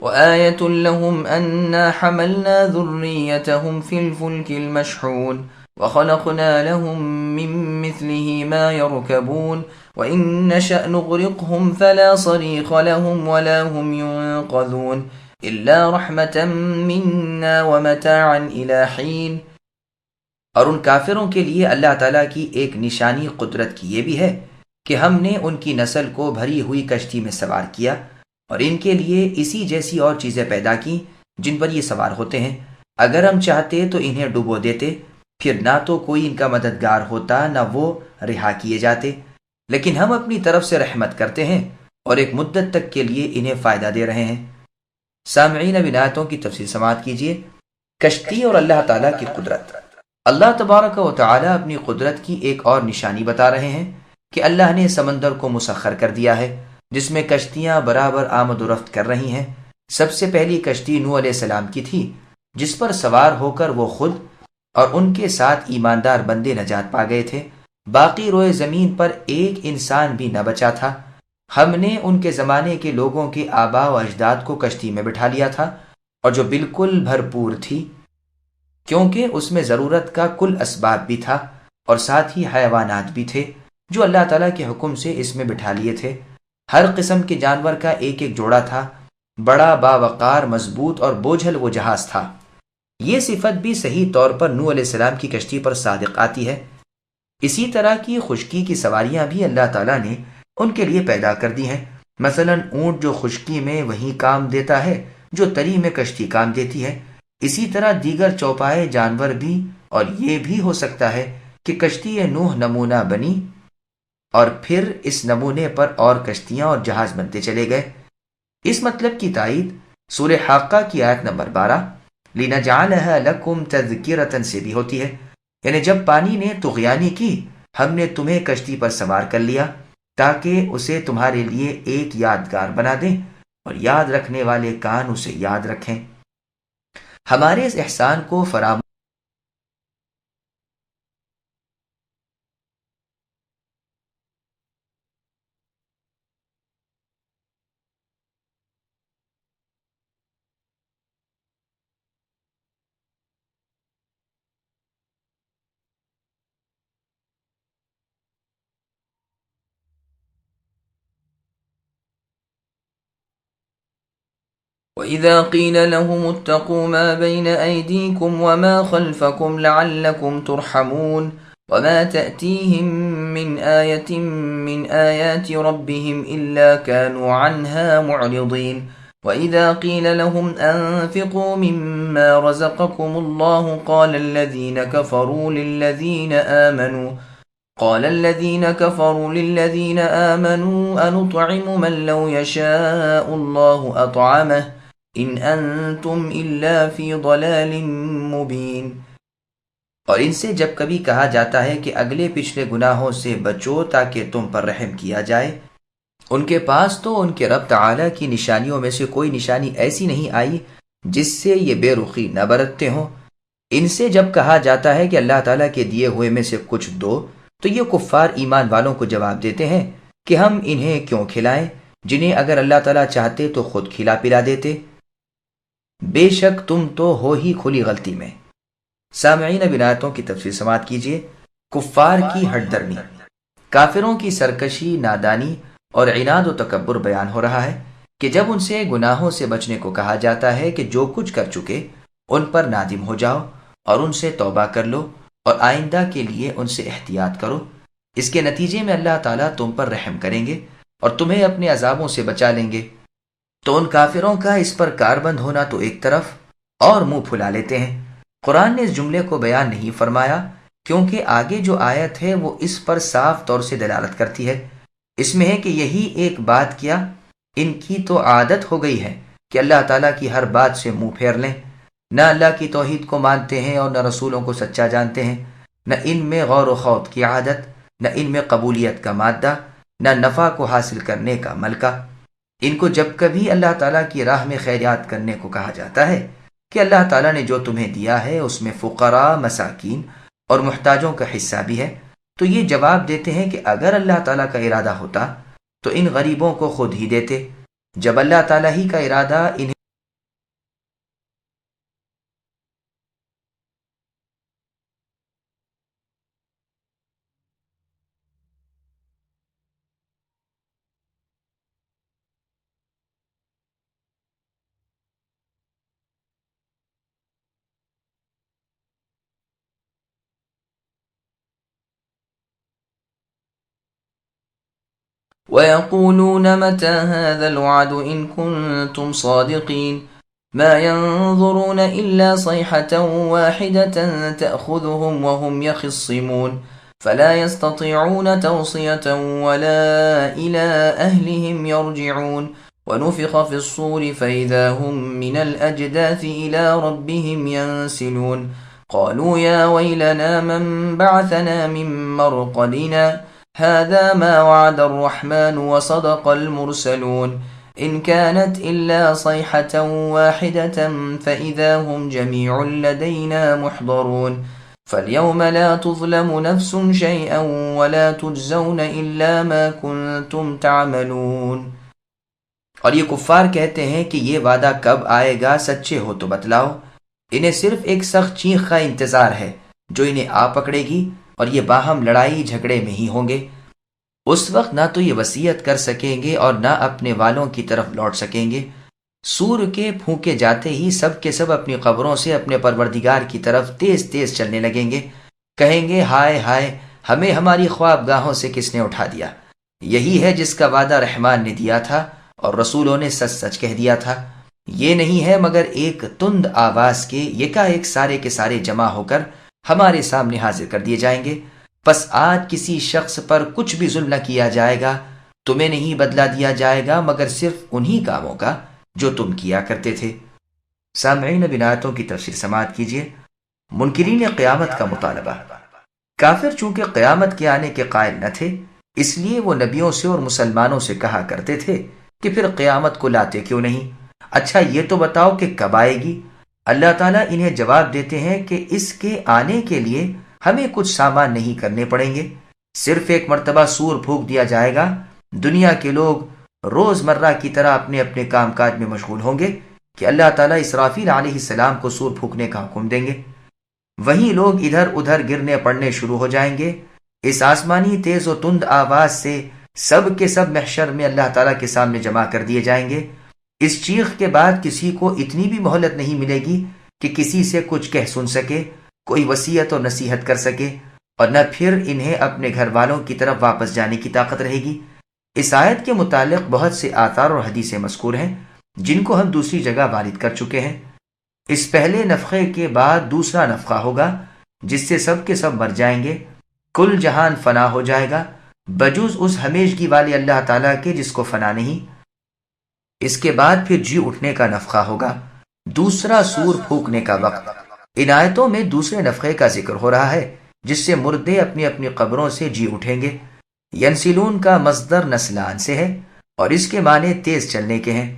وآية لهم أنا حملنا ذريتهم في الفلك المشحون وخلقنا لهم من مثله ما يركبون وإن نشأ نغرقهم فلا صريخ لهم ولا هم ينقذون إلا رحمة منا ومتاعا إلى حين اور ان کافروں کے لیے اللہ تعالیٰ کی ایک نشانی قدرت کی یہ بھی ہے کہ ہم نے ان کی نسل کو بھری ہوئی کشتی میں سوار کیا اور ان کے لیے اسی جیسی اور چیزیں پیدا کی جن پر یہ سوار ہوتے ہیں۔ اگر ہم چاہتے تو انہیں ڈبو دیتے، پھر نہ تو کوئی ان کا مددگار ہوتا نہ وہ رہا کیے جاتے، لیکن ہم اپنی طرف سے رحمت کرتے ہیں اور ایک مدت تک کے لیے انہیں فائدہ دے رہے ہیں۔ سامعین، اب ان آیتوں کی تفصیل سماعت کیجیے۔ کشتی اور اللہ تعالیٰ کی قدرت۔ اللہ تبارک و تعالیٰ اپنی قدرت کی ایک اور نشانی بتا رہے ہیں کہ اللہ نے سمندر کو مسخر کر دیا ہے جس میں کشتیاں برابر آمد و رفت کر رہی ہیں۔ سب سے پہلی کشتی نوح علیہ السلام کی تھی، جس پر سوار ہو کر وہ خود اور ان کے ساتھ ایماندار بندے نجات پا گئے تھے۔ باقی روئے زمین پر ایک انسان بھی نہ بچا تھا۔ ہم نے ان کے زمانے کے لوگوں کے آباء و اجداد کو کشتی میں بٹھا لیا تھا، اور جو بالکل بھرپور تھی، کیونکہ اس میں ضرورت کا کل اسباب بھی تھا، اور ساتھ ہی حیوانات بھی تھے جو اللہ تعالیٰ کے حکم سے اس میں بٹھا لیے تھے۔ ہر قسم کے جانور کا ایک ایک جوڑا تھا۔ بڑا باوقار، مضبوط اور بوجھل وہ جہاز تھا۔ یہ صفت بھی صحیح طور پر نوح علیہ السلام کی کشتی پر صادق آتی ہے۔ اسی طرح کی خشکی کی سواریاں بھی اللہ تعالیٰ نے ان کے لیے پیدا کر دی ہیں۔ مثلا اونٹ جو خشکی میں وہی کام دیتا ہے جو تری میں کشتی کام دیتی ہے، اسی طرح دیگر چوپائے جانور بھی، اور یہ بھی ہو سکتا ہے کہ کشتی نوح نمونہ بنی اور پھر اس نمونے پر اور کشتیاں اور جہاز بنتے چلے گئے۔ اس مطلب کی تائید سورہ حاقہ کی آیت نمبر 12 لِنَجْعَلَهَا لَكُمْ تَذْكِرَةً سے بھی ہوتی ہے، یعنی جب پانی نے طغیانی کی، ہم نے تمہیں کشتی پر سوار کر لیا تاکہ اسے تمہارے لیے ایک یادگار بنا دیں اور یاد رکھنے والے کان اسے یاد رکھیں۔ ہمارے اس احسان کو فراموش وَإِذَا قِيلَ لَهُمُ اتَّقُوا مَا بَيْنَ أَيْدِيكُمْ وَمَا خَلْفَكُمْ لَعَلَّكُمْ تُرْحَمُونَ وَمَا تَأْتِيهِمْ مِنْ آيَةٍ مِنْ آيَاتِ رَبِّهِمْ إِلَّا كَانُوا عَنْهَا مُعْرِضِينَ وَإِذَا قِيلَ لَهُمْ أَنفِقُوا مِمَّا رَزَقَكُمُ اللَّهُ قال الذين كفروا للذين آمنوا أنطعم من لو يشاء الله أطعمه إن أنتم إلا في ضلال مبين۔ اور ان سے جب کبھی کہا جاتا ہے کہ اگلے پچھلے گناہوں سے بچو تاکہ تم پر رحم کیا جائے، ان کے پاس تو ان کے رب تعالیٰ کی نشانیوں میں سے کوئی نشانی ایسی نہیں آئی جس سے یہ بے رخی نہ برتتے ہوں۔ ان سے جب کہا جاتا ہے کہ اللہ تعالیٰ کے دیے ہوئے میں سے کچھ دو، تو یہ کفار ایمان والوں کو جواب دیتے ہیں کہ ہم انہیں کیوں کھلائیں جنہیں اگر اللہ تعالیٰ چاہتے تو خود کھلا پلا دیتے۔ بے شک تم تو ہو ہی کھلی غلطی میں۔ سامعین، اب ان آیتوں کی تفصیل سماعت کیجیے۔ کفار کی ہٹ درمی۔ کافروں کی سرکشی، نادانی اور عناد و تکبر بیان ہو رہا ہے کہ جب ان سے گناہوں سے بچنے کو کہا جاتا ہے کہ جو کچھ کر چکے ان پر نادم ہو جاؤ اور ان سے توبہ کر لو اور آئندہ کے لیے ان سے احتیاط کرو، اس کے نتیجے میں اللہ تعالیٰ تم پر رحم کریں گے اور تمہیں اپنے عذابوں سے بچا لیں گے، تو ان کافروں کا اس پر کاربند ہونا تو ایک طرف، اور منہ پھلا لیتے ہیں۔ قرآن نے اس جملے کو بیان نہیں فرمایا کیونکہ آگے جو آیت ہے وہ اس پر صاف طور سے دلالت کرتی ہے۔ اس میں ہے کہ یہی ایک بات کیا، ان کی تو عادت ہو گئی ہے کہ اللہ تعالیٰ کی ہر بات سے منہ پھیر لیں، نہ اللہ کی توحید کو مانتے ہیں اور نہ رسولوں کو سچا جانتے ہیں، نہ ان میں غور و خوض کی عادت، نہ ان میں قبولیت کا مادہ، نہ نفع کو حاصل کرنے کا ملکہ۔ ان کو جب کبھی اللہ تعالیٰ کی راہ میں خیرات کرنے کو کہا جاتا ہے کہ اللہ تعالیٰ نے جو تمہیں دیا ہے اس میں فقراء، مساکین اور محتاجوں کا حصہ بھی ہے، تو یہ جواب دیتے ہیں کہ اگر اللہ تعالیٰ کا ارادہ ہوتا تو ان غریبوں کو خود ہی دیتے۔ جب اللہ تعالیٰ ہی کا ارادہ انہیں ويقولون متى هذا الوعد إن كنتم صادقين ما ينظرون إلا صيحة واحدة تأخذهم وهم يخصمون فلا يستطيعون توصية ولا إلى أهلهم يرجعون ونفخ في الصور فإذا هم من الأجداث إلى ربهم ينسلون قالوا يا ويلنا من بعثنا من مرقدنا هذا ما وعد الرحمن وصدق المرسلون إن كانت إلا صيحة واحدة فإذا هم جميع لدينا محضرون فاليوم لا تظلم نفس شيئا ولا تجزون إلا ما كنتم تعملون. اور یہ کفار کہتے ہیں کہ یہ وعدہ کب آئے گا، سچے ہو تو بتلاؤ. انہیں صرف ایک سخت چیخ کا انتظار ہے جو انہیں آ پکڑے گی، اور یہ باہم لڑائی جھگڑے میں ہی ہوں گے. اس وقت نہ تو یہ وصیت کر سکیں گے اور نہ اپنے والوں کی طرف لوٹ سکیں گے. سور کے پھونکے جاتے ہی سب کے سب اپنی قبروں سے اپنے پروردگار کی طرف تیز تیز چلنے لگیں گے. کہیں گے ہائے ہائے، ہمیں ہماری خوابگاہوں سے کس نے اٹھا دیا. یہی ہے جس کا وعدہ رحمان نے دیا تھا اور رسولوں نے سچ سچ کہہ دیا تھا. یہ نہیں ہے مگر ایک تند آواز کے یکا ایک سارے کے سارے جمع ہو کر ہمارے سامنے حاضر کر دیے جائیں گے. پس آج کسی شخص پر کچھ بھی ظلم نہ کیا جائے گا، تمہیں نہیں بدلا دیا جائے گا مگر صرف انہی کاموں کا جو تم کیا کرتے تھے. سامعین، اب ان آیتوں کی تفسیر سماعت کیجیے. منکرین قیامت کا مطالبہ. کافر چونکہ قیامت کے آنے کے قائل نہ تھے، اس لیے وہ نبیوں سے اور مسلمانوں سے کہا کرتے تھے کہ پھر قیامت کو لاتے کیوں نہیں؟ اچھا یہ تو بتاؤ کہ کب آئے گی؟ اللہ تعالیٰ انہیں جواب دیتے ہیں کہ اس کے آنے کے لیے ہمیں کچھ سامان نہیں کرنے پڑیں گے، صرف ایک مرتبہ سور پھونک دیا جائے گا. دنیا کے لوگ روز مرہ کی طرح اپنے اپنے کام کاج میں مشغول ہوں گے کہ اللہ تعالیٰ اسرافیل علیہ السلام کو سور پھونکنے کا حکم دیں گے. وہیں لوگ ادھر ادھر گرنے پڑنے شروع ہو جائیں گے. اس آسمانی تیز و تند آواز سے سب کے سب محشر میں اللہ تعالیٰ کے سامنے جمع کر دیے جائیں گے. اس چیخ کے بعد کسی کو اتنی بھی مہلت نہیں ملے گی کہ کسی سے کچھ کہہ سن سکے، کوئی وصیت اور نصیحت کر سکے، اور نہ پھر انہیں اپنے گھر والوں کی طرف واپس جانے کی طاقت رہے گی. اس آیت کے متعلق بہت سے آثار اور حدیثیں مذکور ہیں جن کو ہم دوسری جگہ وارد کر چکے ہیں. اس پہلے نفخے کے بعد دوسرا نفخہ ہوگا جس سے سب کے سب مر جائیں گے. کل جہان فنا ہو جائے گا بجز اس ہمیشگی والے اللہ تعالیٰ کے جس کو فنا نہیں. اس کے بعد پھر جی اٹھنے کا نفخہ ہوگا، دوسرا سور پھونکنے کا وقت. ان آیتوں میں دوسرے نفخے کا ذکر ہو رہا ہے جس سے مردے اپنی اپنی قبروں سے جی اٹھیں گے. ینسلون کا مصدر نسلان سے ہے اور اس کے معنی تیز چلنے کے ہیں،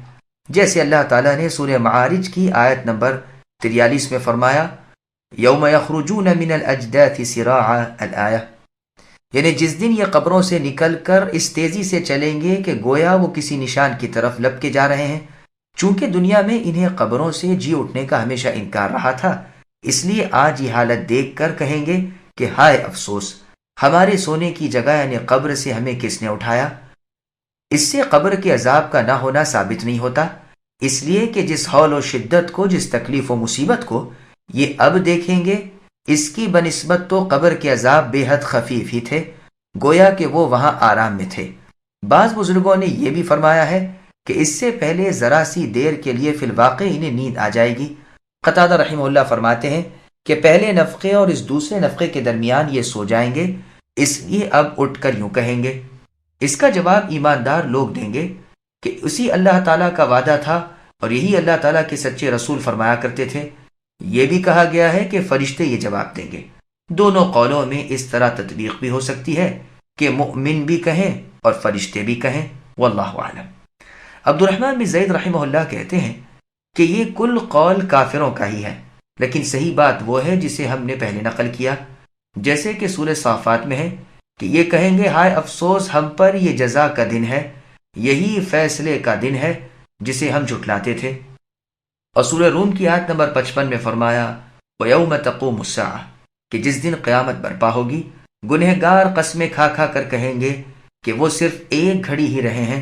جیسے اللہ تعالیٰ نے سورہ معارج کی آیت نمبر 43 میں فرمایا یوم یخرجون من الاجداث سراعا الآیہ، یعنی جس دن یہ قبروں سے نکل کر اس تیزی سے چلیں گے کہ گویا وہ کسی نشان کی طرف لپکے جا رہے ہیں. چونکہ دنیا میں انہیں قبروں سے جی اٹھنے کا ہمیشہ انکار رہا تھا، اس لیے آج یہ حالت دیکھ کر کہیں گے کہ ہائے افسوس، ہمارے سونے کی جگہ یعنی قبر سے ہمیں کس نے اٹھایا. اس سے قبر کے عذاب کا نہ ہونا ثابت نہیں ہوتا، اس لیے کہ جس ہول و شدت کو، جس تکلیف و مصیبت کو یہ اب دیکھیں گے، اس کی بنسبت تو قبر کے عذاب بے حد خفیف ہی تھے، گویا کہ وہ وہاں آرام میں تھے. بعض بزرگوں نے یہ بھی فرمایا ہے کہ اس سے پہلے ذرا سی دیر کے لیے فی الواقع انہیں نیند آ جائے گی. قتادہ رحمہ اللہ فرماتے ہیں کہ پہلے نفخے اور اس دوسرے نفخے کے درمیان یہ سو جائیں گے، اس لیے اب اٹھ کر یوں کہیں گے. اس کا جواب ایماندار لوگ دیں گے کہ اسی اللہ تعالیٰ کا وعدہ تھا اور یہی اللہ تعالیٰ کے سچے رسول فرمایا کرتے تھے. یہ بھی کہا گیا ہے کہ فرشتے یہ جواب دیں گے. دونوں قولوں میں اس طرح تطبیق بھی ہو سکتی ہے کہ مؤمن بھی کہیں اور فرشتے بھی کہیں، واللہ اعلم. عبد الرحمن بن زید رحمہ اللہ کہتے ہیں کہ یہ کل قول کافروں کا ہی ہے، لیکن صحیح بات وہ ہے جسے ہم نے پہلے نقل کیا، جیسے کہ سورہ صافات میں ہے کہ یہ کہیں گے ہائے افسوس ہم پر، یہ جزا کا دن ہے، یہی فیصلے کا دن ہے جسے ہم جھٹلاتے تھے. اور سورہ روم کی آیت نمبر 55 میں فرمایا وَيَوْمَ تَقُومُ السَّاعَةُ، کہ جس دن قیامت برپا ہوگی گنہگار قسمیں کھا کھا کر کہیں گے کہ وہ صرف ایک گھڑی ہی رہے ہیں،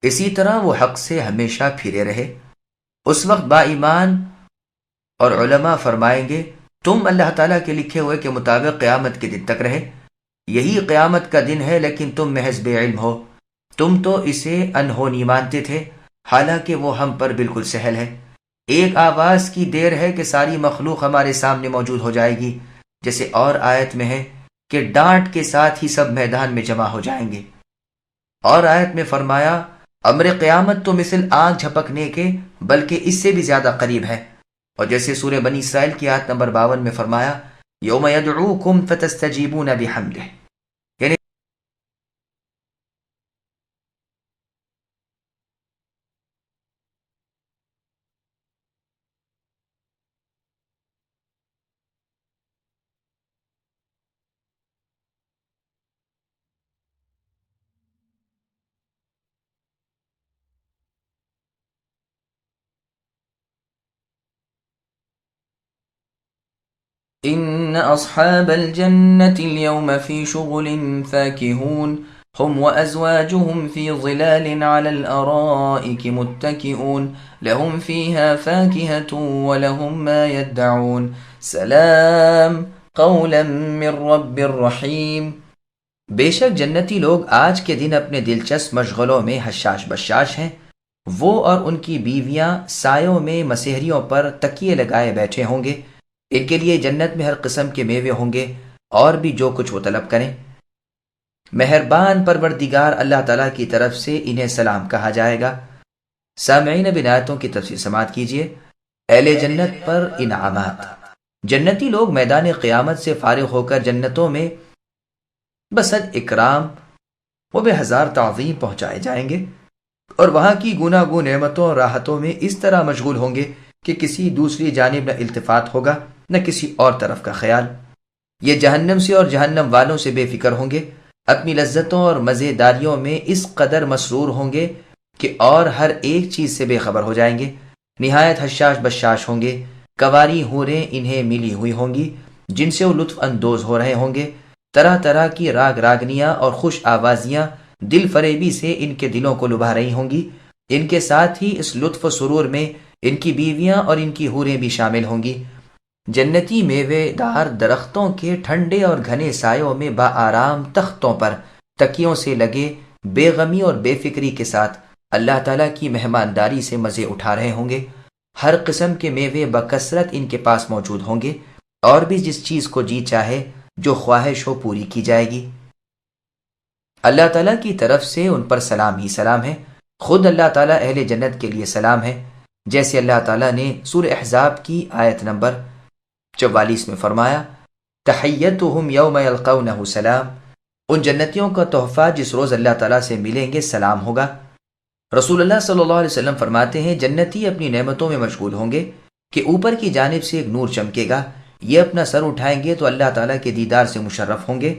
اسی طرح وہ حق سے ہمیشہ پھرے رہے. اس وقت با ایمان اور علماء فرمائیں گے تم اللہ تعالیٰ کے لکھے ہوئے کے مطابق قیامت کے دن تک رہے، یہی قیامت کا دن ہے لیکن تم محض بے علم ہو، تم تو اسے انہونی مانتے تھے، حالانکہ وہ ہم پر بالکل سہل ہے۔ ایک آواز کی دیر ہے کہ ساری مخلوق ہمارے سامنے موجود ہو جائے گی، جیسے اور آیت میں ہے کہ ڈانٹ کے ساتھ ہی سب میدان میں جمع ہو جائیں گے۔ اور آیت میں فرمایا امر قیامت تو مثل آنکھ جھپکنے کے بلکہ اس سے بھی زیادہ قریب ہے۔ اور جیسے سورہ بنی اسرائیل کی آیت نمبر 52 میں فرمایا یوم یدعوکم فتستجیبون بحمدہ، یعنی إن أصحاب الجنة اليوم في شغل فاكهون هم وأزواجهم في ظلال على الأرائك متكئون لهم فيها فاكهة ولهم ما يدعون سلام قولا من رب رحيم۔ بے شک جنتی لوگ آج کے دن اپنے دلچسپ مشغلوں میں حشاش بشاش ہیں۔ وہ اور ان کی بیویاں سایوں میں مسہریوں پر تکیے لگائے بیٹھے ہوں گے۔ ان کے لیے جنت میں ہر قسم کے میوے ہوں گے اور بھی جو کچھ وہ طلب کریں۔ مہربان پروردگار اللہ تعالیٰ کی طرف سے انہیں سلام کہا جائے گا۔ سامعین اب ان آیتوں کی تفسیر سماعت کیجیے۔ اہل جنت پر انعامات۔ جنتی لوگ میدان قیامت سے فارغ ہو کر جنتوں میں بصد اکرام و بے ہزار تعظیم پہنچائے جائیں گے، اور وہاں کی گوناگون نعمتوں اور راحتوں میں اس طرح مشغول ہوں گے کہ کسی دوسری جانب نہ التفات ہوگا نہ کسی اور طرف کا خیال۔ یہ جہنم سے اور جہنم والوں سے بے فکر ہوں گے، اپنی لذتوں اور مزے داریوں میں اس قدر مسرور ہوں گے کہ اور ہر ایک چیز سے بے خبر ہو جائیں گے۔ نہایت حشاش بشاش ہوں گے، کنواری حوریں انہیں ملی ہوئی ہوں گی جن سے وہ لطف اندوز ہو رہے ہوں گے۔ طرح طرح کی راگ راگنیاں اور خوش آوازیاں دل فریبی سے ان کے دلوں کو لبھا رہی ہوں گی۔ ان کے ساتھ ہی اس لطف و سرور میں ان کی بیویاں اور ان کی حوریں بھی شامل ہوں گی۔ جنتی میوے دار درختوں کے ٹھنڈے اور گھنے سایوں میں بآرام تختوں پر تکیوں سے لگے بے غمی اور بے فکری کے ساتھ اللہ تعالیٰ کی مہمانداری سے مزے اٹھا رہے ہوں گے۔ ہر قسم کے میوے بکثرت ان کے پاس موجود ہوں گے، اور بھی جس چیز کو جی چاہے جو خواہش ہو پوری کی جائے گی۔ اللہ تعالیٰ کی طرف سے ان پر سلام ہی سلام ہے۔ خود اللہ تعالیٰ اہل جنت کے لیے سلام ہے، جیسے اللہ تعالیٰ نے سورہ احزاب کی آیت نمبر 44 میں فرمایا تحیتہم یوم یلقونہ سلام، ان جنتیوں کا تحفہ جس روز اللہ تعالیٰ سے ملیں گے سلام ہوگا۔ رسول اللہ صلی اللہ علیہ وسلم فرماتے ہیں جنتی اپنی نعمتوں میں مشغول ہوں گے کہ اوپر کی جانب سے ایک نور چمکے گا، یہ اپنا سر اٹھائیں گے تو اللہ تعالیٰ کے دیدار سے مشرف ہوں گے،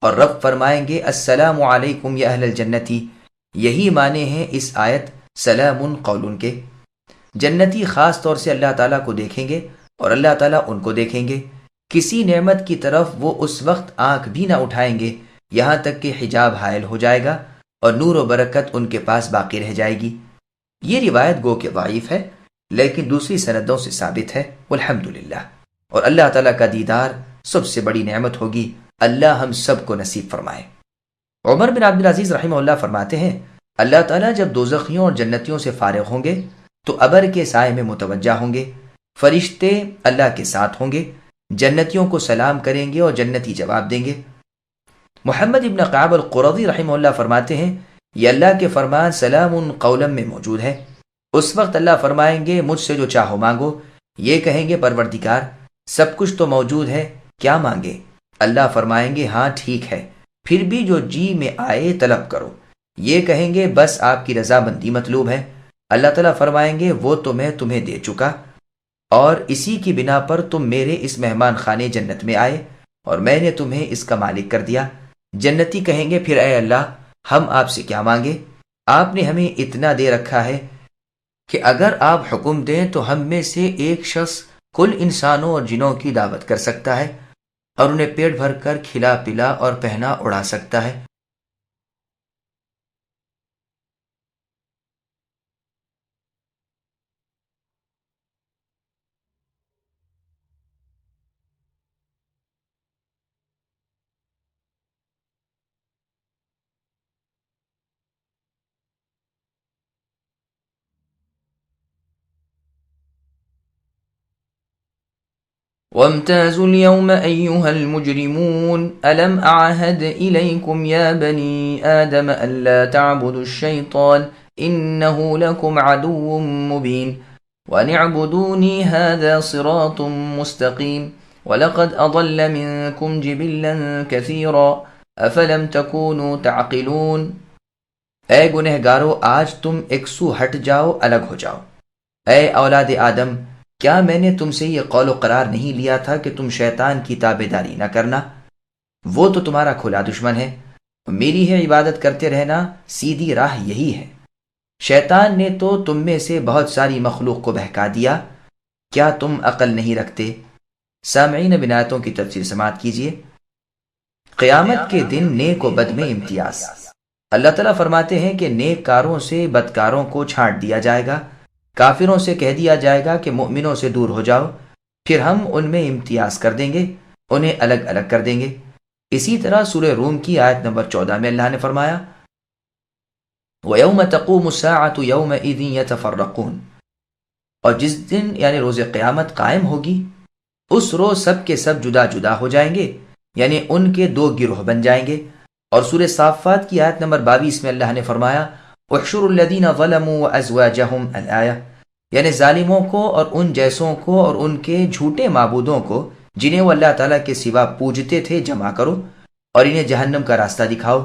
اور رب فرمائیں گے السلام علیکم یا اہل الجنتی۔ یہی معنی ہیں اس آیت سلام قول کے۔ جنتی خاص طور سے اللہ تعالیٰ کو دیکھیں گے اور اللہ تعالیٰ ان کو دیکھیں گے۔ کسی نعمت کی طرف وہ اس وقت آنکھ بھی نہ اٹھائیں گے یہاں تک کہ حجاب حائل ہو جائے گا اور نور و برکت ان کے پاس باقی رہ جائے گی۔ یہ روایت گو کہ ضعیف ہے، لیکن دوسری سندوں سے ثابت ہے، والحمدللہ۔ اور اللہ تعالیٰ کا دیدار سب سے بڑی نعمت ہوگی، اللہ ہم سب کو نصیب فرمائے۔ عمر بن عبدالعزیز رحمہ اللہ فرماتے ہیں اللہ تعالیٰ جب دوزخیوں اور جنتیوں سے فارغ ہوں گے تو ابر کے سائے میں متوجہ ہوں گے، فرشتے اللہ کے ساتھ ہوں گے، جنتیوں کو سلام کریں گے اور جنتی جواب دیں گے۔ محمد ابن قعب القرظی رحمہ اللہ فرماتے ہیں یہ اللہ کے فرمان سلام قولا میں موجود ہے۔ اس وقت اللہ فرمائیں گے مجھ سے جو چاہو مانگو، یہ کہیں گے پروردگار سب کچھ تو موجود ہے، کیا مانگے؟ اللہ فرمائیں گے ہاں ٹھیک ہے، پھر بھی جو جی میں آئے طلب کرو۔ یہ کہیں گے بس آپ کی رضامندی مطلوب ہے۔ اللہ تعالیٰ فرمائیں گے وہ تو میں تمہیں دے چکا، اور اسی کی بنا پر تم میرے اس مہمان خانے جنت میں آئے اور میں نے تمہیں اس کا مالک کر دیا۔ جنتی کہیں گے پھر اے اللہ ہم آپ سے کیا مانگے؟ آپ نے ہمیں اتنا دے رکھا ہے کہ اگر آپ حکم دیں تو ہم میں سے ایک شخص کل انسانوں اور جنوں کی دعوت کر سکتا ہے اور انہیں پیٹ بھر کر کھلا پلا اور پہنا اڑا سکتا ہے۔ وامتازوا اليوم أيها المجرمون ألم أعهد إليكم يا بني آدم ألا تعبدوا الشيطان إنه لكم عدو مبين وأن اعبدوني هذا صراط مستقيم ولقد أضل منكم جبلا كثيرا أفلم تكونوا تعقلون. اے گنہگارو، آج تم ایک سو ہٹ جاؤ، الگ ہو جاؤ. اے اولاد آدم، کیا میں نے تم سے یہ قول و قرار نہیں لیا تھا کہ تم شیطان کی تابع داری نہ کرنا؟ وہ تو تمہارا کھلا دشمن ہے. میری ہے عبادت کرتے رہنا، سیدھی راہ یہی ہے. شیطان نے تو تم میں سے بہت ساری مخلوق کو بہکا دیا. کیا تم عقل نہیں رکھتے؟ سامعین، اب آیتوں کی تفسیر سماعت کیجیے. قیامت کے دن نیک و بد میں امتیاز. اللہ تعالیٰ فرماتے ہیں کہ نیک کاروں سے بدکاروں کو چھانٹ دیا جائے گا، کافروں سے کہہ دیا جائے گا کہ مؤمنوں سے دور ہو جاؤ، پھر ہم ان میں امتیاز کر دیں گے، انہیں الگ الگ کر دیں گے. اسی طرح سورہ روم کی آیت نمبر 14 میں اللہ نے فرمایا وَيَوْمَ تَقُومُ السَّاعَةُ يَوْمَئِذٍ يَتَفَرَّقُونَ، اور جس دن یعنی روز قیامت قائم ہوگی، اس روز سب کے سب جدا جدا ہو جائیں گے، یعنی ان کے دو گروہ بن جائیں گے. اور سورہ صافات کی آیت نمبر 22 میں اللہ نے فرمایا احشروا الذین ظلموا وازواجہم الآیہ، یعنی ظالموں کو اور ان جیسوں کو اور ان کے جھوٹے معبودوں کو جنہیں وہ اللہ تعالیٰ کے سوا پوجتے تھے جمع کرو اور انہیں جہنم کا راستہ دکھاؤ.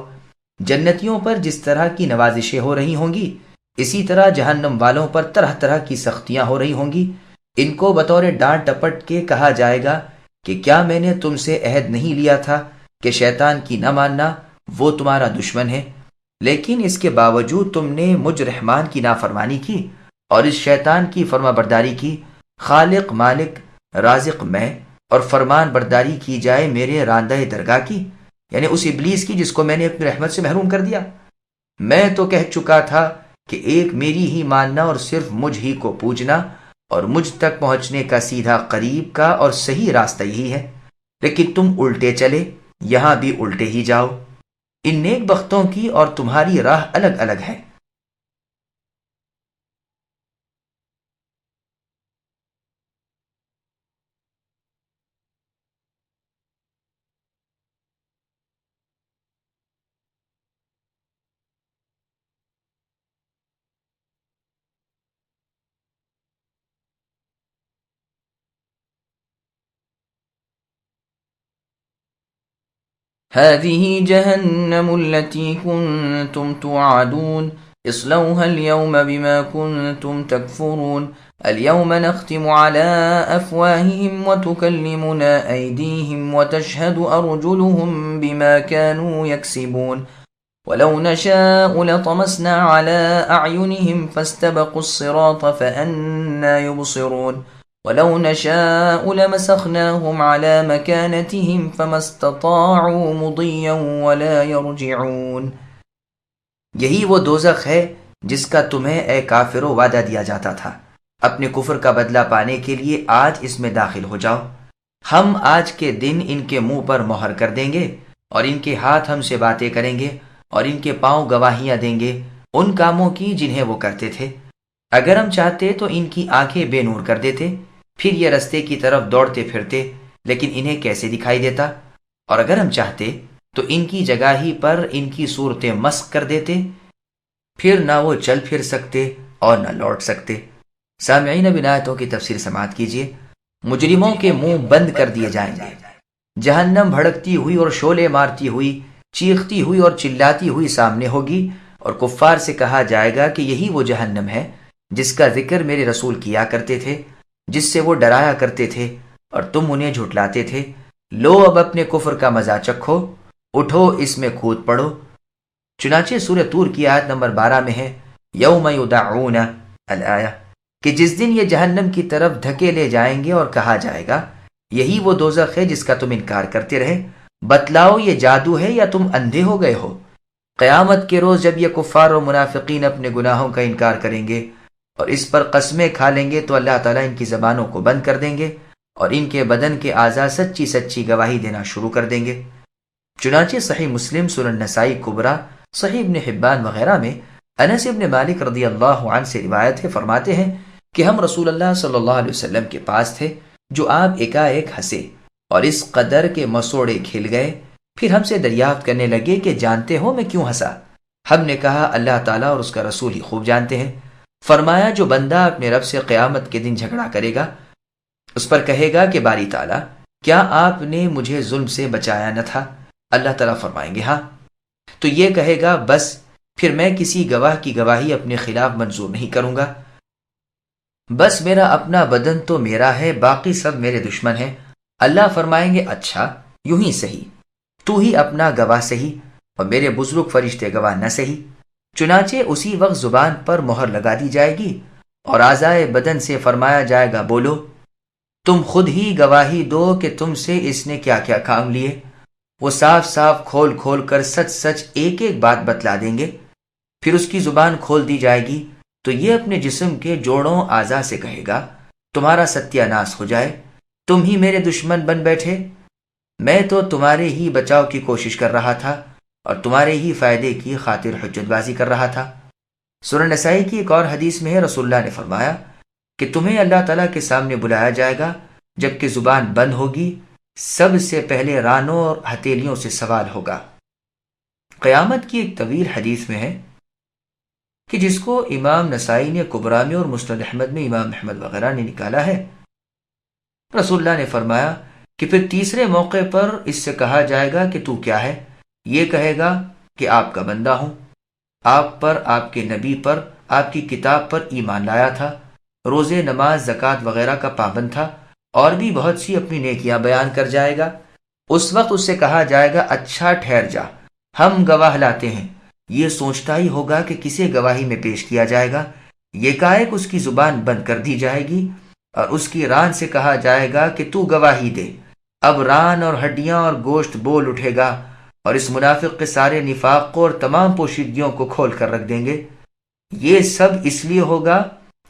جنتیوں پر جس طرح کی نوازشیں ہو رہی ہوں گی، اسی طرح جہنم والوں پر طرح طرح کی سختیاں ہو رہی ہوں گی. ان کو بطور ڈانٹ ٹپٹ کے کہا جائے گا کہ کیا میں نے تم سے عہد نہیں لیا تھا کہ شیطان کی نہ ماننا، وہ تمہارا دشمن ہے، لیکن اس کے باوجود تم نے مجھ رحمان کی نافرمانی کی اور اس شیطان کی فرما برداری کی. خالق، مالک، رازق میں، اور فرمان برداری کی جائے میرے راندہ درگاہ کی، یعنی اس ابلیس کی جس کو میں نے اپنی رحمت سے محروم کر دیا. میں تو کہہ چکا تھا کہ ایک میری ہی ماننا اور صرف مجھ ہی کو پوجنا، اور مجھ تک پہنچنے کا سیدھا قریب کا اور صحیح راستہ یہی ہے. لیکن تم الٹے چلے، یہاں بھی الٹے ہی جاؤ. ان نیک بختوں کی اور تمہاری راہ الگ الگ ہے. هذه جهنم التي كنتم توعدون اصلوها اليوم بما كنتم تكفرون اليوم نختم على أفواههم وتكلمنا أيديهم وتشهد أرجلهم بما كانوا يكسبون ولو نشاء لطمسنا على أعينهم فاستبقوا الصراط فأنا يبصرون ولو نشاء لمسخناهم على مكانتهم فما استطاعوا مضيا ولا يرجعون. یہی وہ دوزخ ہے جس کا تمہیں اے کافرو وعدہ دیا جاتا تھا. اپنے کفر کا بدلہ پانے کے لیے آج اس میں داخل ہو جاؤ. ہم آج کے دن ان کے منہ پر مہر کر دیں گے اور ان کے ہاتھ ہم سے باتیں کریں گے اور ان کے پاؤں گواہیاں دیں گے ان کاموں کی جنہیں وہ کرتے تھے. اگر ہم چاہتے تو ان کی آنکھیں بے نور کر دیتے، پھر یہ رستے کی طرف دوڑتے پھرتے، لیکن انہیں کیسے دکھائی دیتا. اور اگر ہم چاہتے تو ان کی جگہ ہی پر ان کی صورتیں مسخ کر دیتے، پھر نہ وہ چل پھر سکتے اور نہ لوٹ سکتے. سامعین، اب آیتوں کی تفسیر سماعت کیجیے. مجرموں کے منہ بند کر دیے جائیں گے. جہنم بھڑکتی ہوئی اور شعلے مارتی ہوئی، چیختی ہوئی اور چلاتی ہوئی سامنے ہوگی، اور کفار سے کہا جائے گا کہ یہی وہ جہنم ہے جس کا ذکر میرے رسول کیا کرتے تھے، جس سے وہ ڈرایا کرتے تھے اور تم انہیں جھٹلاتے تھے. لو اب اپنے کفر کا مزہ چکھو، اٹھو اس میں کود پڑو. چنانچہ سورہ طور کی آیت نمبر 12 میں ہے یوم یدعون الآیہ، کہ جس دن یہ جہنم کی طرف دھکے لے جائیں گے اور کہا جائے گا یہی وہ دوزخ ہے جس کا تم انکار کرتے رہے. بتلاؤ یہ جادو ہے یا تم اندھے ہو گئے ہو؟ قیامت کے روز جب یہ کفار و منافقین اپنے گناہوں کا انکار کریں گے اور اس پر قسمیں کھا لیں گے تو اللہ تعالیٰ ان کی زبانوں کو بند کر دیں گے اور ان کے بدن کے اعضاء سچی سچی گواہی دینا شروع کر دیں گے. چنانچہ صحیح مسلم، سنن نسائی کبریٰ، صحیح ابن حبان وغیرہ میں انس ابن مالک رضی اللہ عنہ سے روایت ہے، فرماتے ہیں کہ ہم رسول اللہ صلی اللہ علیہ وسلم کے پاس تھے جو آپ ایک ہنسے اور اس قدر کے مسوڑے کھل گئے، پھر ہم سے دریافت کرنے لگے کہ جانتے ہو میں کیوں ہنسا؟ ہم نے کہا اللہ تعالیٰ اور اس کا رسول ہی خوب جانتے ہیں۔ فرمایا جو بندہ اپنے رب سے قیامت کے دن جھگڑا کرے گا، اس پر کہے گا کہ باری تعالیٰ کیا آپ نے مجھے ظلم سے بچایا نہ تھا؟ اللہ تعالیٰ فرمائیں گے ہاں۔ تو یہ کہے گا بس پھر میں کسی گواہ کی گواہی اپنے خلاف منظور نہیں کروں گا، بس میرا اپنا بدن تو میرا ہے، باقی سب میرے دشمن ہیں۔ اللہ فرمائیں گے اچھا یوں ہی صحیح، تو ہی اپنا گواہ صحیح اور میرے بزرگ فرشتے گواہ نہ صحیح۔ چنانچہ اسی وقت زبان پر مہر لگا دی جائے گی اور اعضائے بدن سے فرمایا جائے گا بولو، تم خود ہی گواہی دو کہ تم سے اس نے کیا کیا کام لیے۔ وہ صاف صاف کھول کھول کر سچ سچ ایک ایک بات بتلا دیں گے۔ پھر اس کی زبان کھول دی جائے گی تو یہ اپنے جسم کے جوڑوں اعضاء سے کہے گا تمہارا ستیہ ناس ہو جائے، تم ہی میرے دشمن بن بیٹھے، میں تو تمہارے ہی بچاؤ کی کوشش کر رہا تھا اور تمہارے ہی فائدے کی خاطر حجت بازی کر رہا تھا۔ سورہ نسائی کی ایک اور حدیث میں ہے رسول اللہ نے فرمایا کہ تمہیں اللہ تعالیٰ کے سامنے بلایا جائے گا، جبکہ زبان بند ہوگی، سب سے پہلے رانوں اور ہتھیلیوں سے سوال ہوگا۔ قیامت کی ایک طویل حدیث میں ہے کہ جس کو امام نسائی نے کبریٰ میں اور مسند احمد میں امام احمد وغیرہ نے نکالا ہے، رسول اللہ نے فرمایا کہ پھر تیسرے موقع پر اس سے کہا جائے گا کہ تو کیا ہے؟ یہ کہے گا کہ آپ کا بندہ ہوں، آپ پر، آپ کے نبی پر، آپ کی کتاب پر ایمان لایا تھا، روزے، نماز، زکوٰۃ وغیرہ کا پابند تھا، اور بھی بہت سی اپنی نیکیاں بیان کر جائے گا۔ اس وقت اس سے کہا جائے گا اچھا ٹھہر جا، ہم گواہ لاتے ہیں۔ یہ سوچتا ہی ہوگا کہ کسے گواہی میں پیش کیا جائے گا، یکایک اس کی زبان بند کر دی جائے گی اور اس کی ران سے کہا جائے گا کہ تو گواہی دے۔ اب ران اور ہڈیاں اور گوشت بول اٹھے گا اور اس منافق کے سارے نفاق کو اور تمام پوشیدگیوں کو کھول کر رکھ دیں گے۔ یہ سب اس لیے ہوگا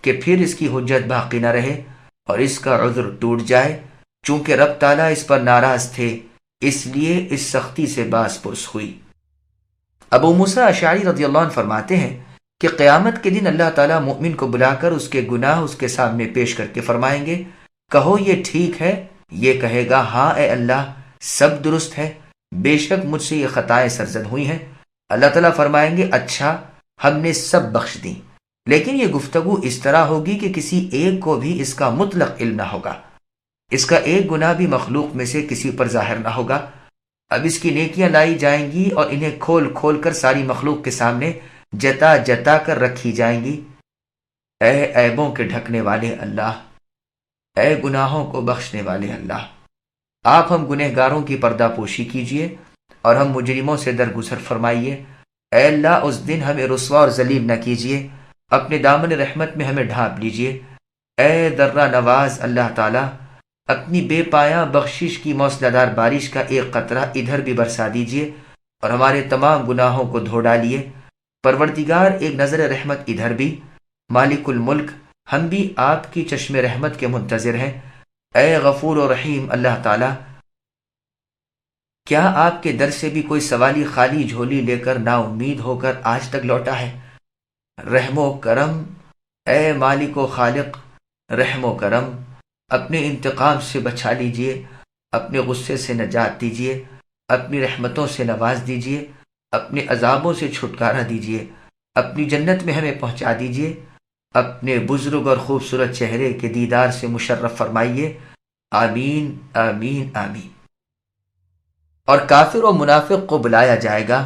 کہ پھر اس کی حجت باقی نہ رہے اور اس کا عذر ٹوٹ جائے۔ چونکہ رب تعالیٰ اس پر ناراض تھے، اس لیے اس سختی سے باز پرس ہوئی۔ ابو موسیٰ اشعری رضی اللہ عنہ فرماتے ہیں کہ قیامت کے دن اللہ تعالیٰ مومن کو بلا کر اس کے گناہ اس کے سامنے پیش کر کے فرمائیں گے کہو یہ ٹھیک ہے؟ یہ کہے گا ہاں اے اللہ، سب درست ہے، بے شک مجھ سے یہ خطائیں سرزد ہوئی ہیں۔ اللہ تعالیٰ فرمائیں گے اچھا ہم نے سب بخش دیں، لیکن یہ گفتگو اس طرح ہوگی کہ کسی ایک کو بھی اس کا مطلق علم نہ ہوگا، اس کا ایک گناہ بھی مخلوق میں سے کسی پر ظاہر نہ ہوگا۔ اب اس کی نیکیاں لائی جائیں گی اور انہیں کھول کھول کر ساری مخلوق کے سامنے جتا جتا کر رکھی جائیں گی۔ اے عیبوں کے ڈھکنے والے اللہ، اے گناہوں کو بخشنے والے اللہ، آپ ہم گنہگاروں کی پردہ پوشی کیجئے اور ہم مجرموں سے درگزر فرمائیے۔ اے اللہ اس دن ہمیں رسوا اور ذلیل نہ کیجئے، اپنے دامن رحمت میں ہمیں ڈھانپ لیجئے۔ اے درہ نواز اللہ تعالیٰ، اپنی بے پایاں بخشش کی موسلا دار بارش کا ایک قطرہ ادھر بھی برسا دیجئے اور ہمارے تمام گناہوں کو دھو ڈالیے۔ پروردگار ایک نظر رحمت ادھر بھی، مالک الملک ہم بھی آپ کی چشم رحمت کے منتظر ہیں۔ اے غفور و رحیم اللہ تعالیٰ، کیا آپ کے در سے بھی کوئی سوالی خالی جھولی لے کر نا امید ہو کر آج تک لوٹا ہے؟ رحم و کرم، اے مالک و خالق، رحم و کرم، اپنے انتقام سے بچا لیجئے، اپنے غصے سے نجات دیجئے، اپنی رحمتوں سے نواز دیجئے، اپنے عذابوں سے چھٹکارا دیجئے، اپنی جنت میں ہمیں پہنچا دیجئے، اپنے بزرگ اور خوبصورت چہرے کے دیدار سے مشرف فرمائیے۔ آمین آمین آمین۔ اور کافر و منافق کو بلایا جائے گا،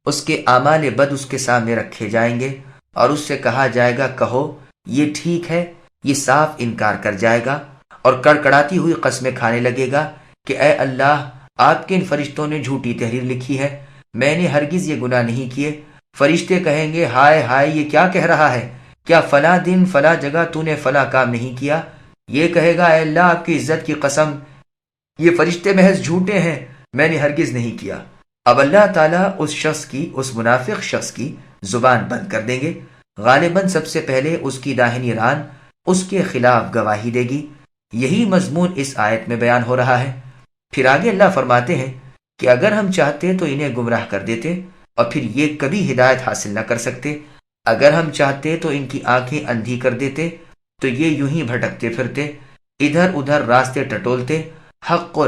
اس کے اعمال بد اس کے سامنے رکھے جائیں گے اور اس سے کہا جائے گا کہو یہ ٹھیک ہے؟ یہ صاف انکار کر جائے گا اور کڑکڑاتی ہوئی قسمیں کھانے لگے گا کہ اے اللہ، آپ کے ان فرشتوں نے جھوٹی تحریر لکھی ہے، میں نے ہرگز یہ گناہ نہیں کیے۔ فرشتے کہیں گے ہائے ہائے یہ کیا کہہ رہا ہے، کیا فلاں دن فلاں جگہ تو نے فلاں کام نہیں کیا؟ یہ کہے گا اے اللہ آپ کی عزت کی قسم، یہ فرشتے محض جھوٹے ہیں، میں نے ہرگز نہیں کیا۔ اب اللہ تعالیٰ اس شخص کی، اس منافق شخص کی زبان بند کر دیں گے۔ غالباً سب سے پہلے اس کی داہنی ران اس کے خلاف گواہی دے گی۔ یہی مضمون اس آیت میں بیان ہو رہا ہے۔ پھر آگے اللہ فرماتے ہیں کہ اگر ہم چاہتے تو انہیں گمراہ کر دیتے اور پھر یہ کبھی ہدایت حاصل نہ کر سکتے۔ اگر ہم چاہتے تو ان کی آنکھیں اندھی کر دیتے تو یہ یوں ہی بھٹکتے پھرتے۔ ادھر ادھر راستے ٹٹولتے حق و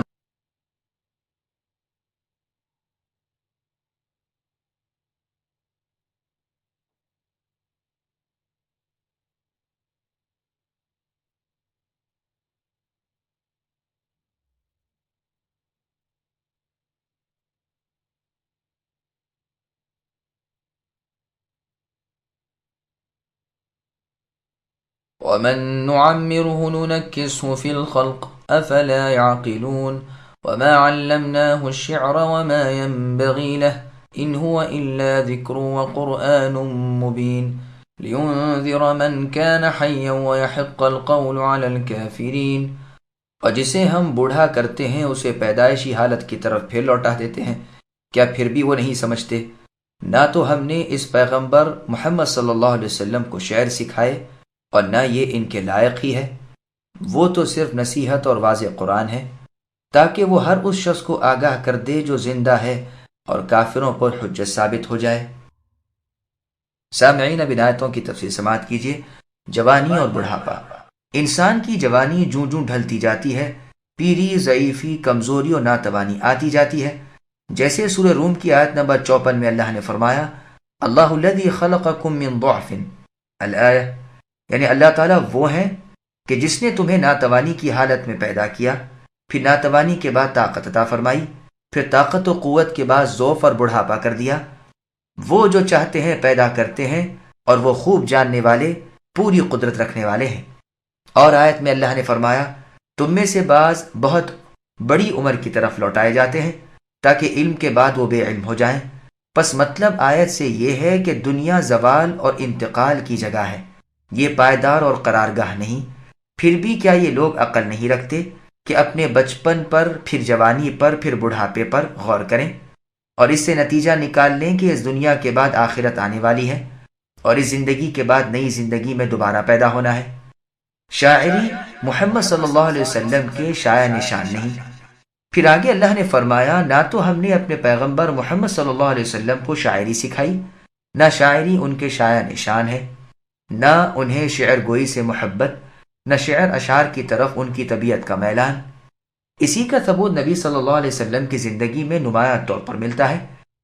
ومن نعمره ننكسه في الخلق أفلا يعقلون وما علمناه الشعر وما ينبغي له إن هو إلا ذكر وقرآن مبين لينذر من كان حيا ويحق القول على الكافرين. اور جسے ہم بوڑھا کرتے ہیں اسے پیدائشی حالت کی طرف پھر لوٹا دیتے ہیں، کیا پھر بھی وہ نہیں سمجھتے؟ نہ تو ہم نے اس پیغمبر محمد صلی اللہ علیہ وسلم کو شعر سکھائے اور نہ یہ ان کے لائق ہی ہے، وہ تو صرف نصیحت اور واضح قرآن ہے تاکہ وہ ہر اس شخص کو آگاہ کر دے جو زندہ ہے اور کافروں پر حجت ثابت ہو جائے. سامعین، اب ان آیتوں کی تفصیل سماعت کیجیے. جوانی اور بڑھاپا. انسان کی جوانی جوں جوں ڈھلتی جاتی ہے، پیری، ضعیفی، کمزوری اور ناتوانی آتی جاتی ہے. جیسے سورہ روم کی آیت نمبر 54 میں اللہ نے فرمایا، اللہ الذی خلقکم من ضعف الآیہ، یعنی اللہ تعالیٰ وہ ہیں کہ جس نے تمہیں ناتوانی کی حالت میں پیدا کیا، پھر ناتوانی کے بعد طاقت عطا فرمائی، پھر طاقت و قوت کے بعد ضعف اور بڑھاپا کر دیا. وہ جو چاہتے ہیں پیدا کرتے ہیں اور وہ خوب جاننے والے، پوری قدرت رکھنے والے ہیں. اور آیت میں اللہ نے فرمایا، تم میں سے بعض بہت بڑی عمر کی طرف لوٹائے جاتے ہیں تاکہ علم کے بعد وہ بے علم ہو جائیں. پس مطلب آیت سے یہ ہے کہ دنیا زوال اور انتقال کی جگہ ہے، یہ پائیدار اور قرارگاہ نہیں. پھر بھی کیا یہ لوگ عقل نہیں رکھتے کہ اپنے بچپن پر، پھر جوانی پر، پھر بڑھاپے پر غور کریں اور اس سے نتیجہ نکال لیں کہ اس دنیا کے بعد آخرت آنے والی ہے اور اس زندگی کے بعد نئی زندگی میں دوبارہ پیدا ہونا ہے. شاعری محمد صلی اللہ علیہ وسلم کے شایع نشان نہیں. پھر آگے اللہ نے فرمایا، نہ تو ہم نے اپنے پیغمبر محمد صلی اللہ علیہ وسلم کو شاعری سکھائی، نہ شاعری ان کے شایع نشان ہے، نہ انہیں شعر گوئی سے محبت، نہ شعر اشعار کی طرف ان کی طبیعت کا میلان. اسی کا ثبوت نبی صلی اللہ علیہ وسلم کی زندگی میں نمایاں طور پر ملتا ہے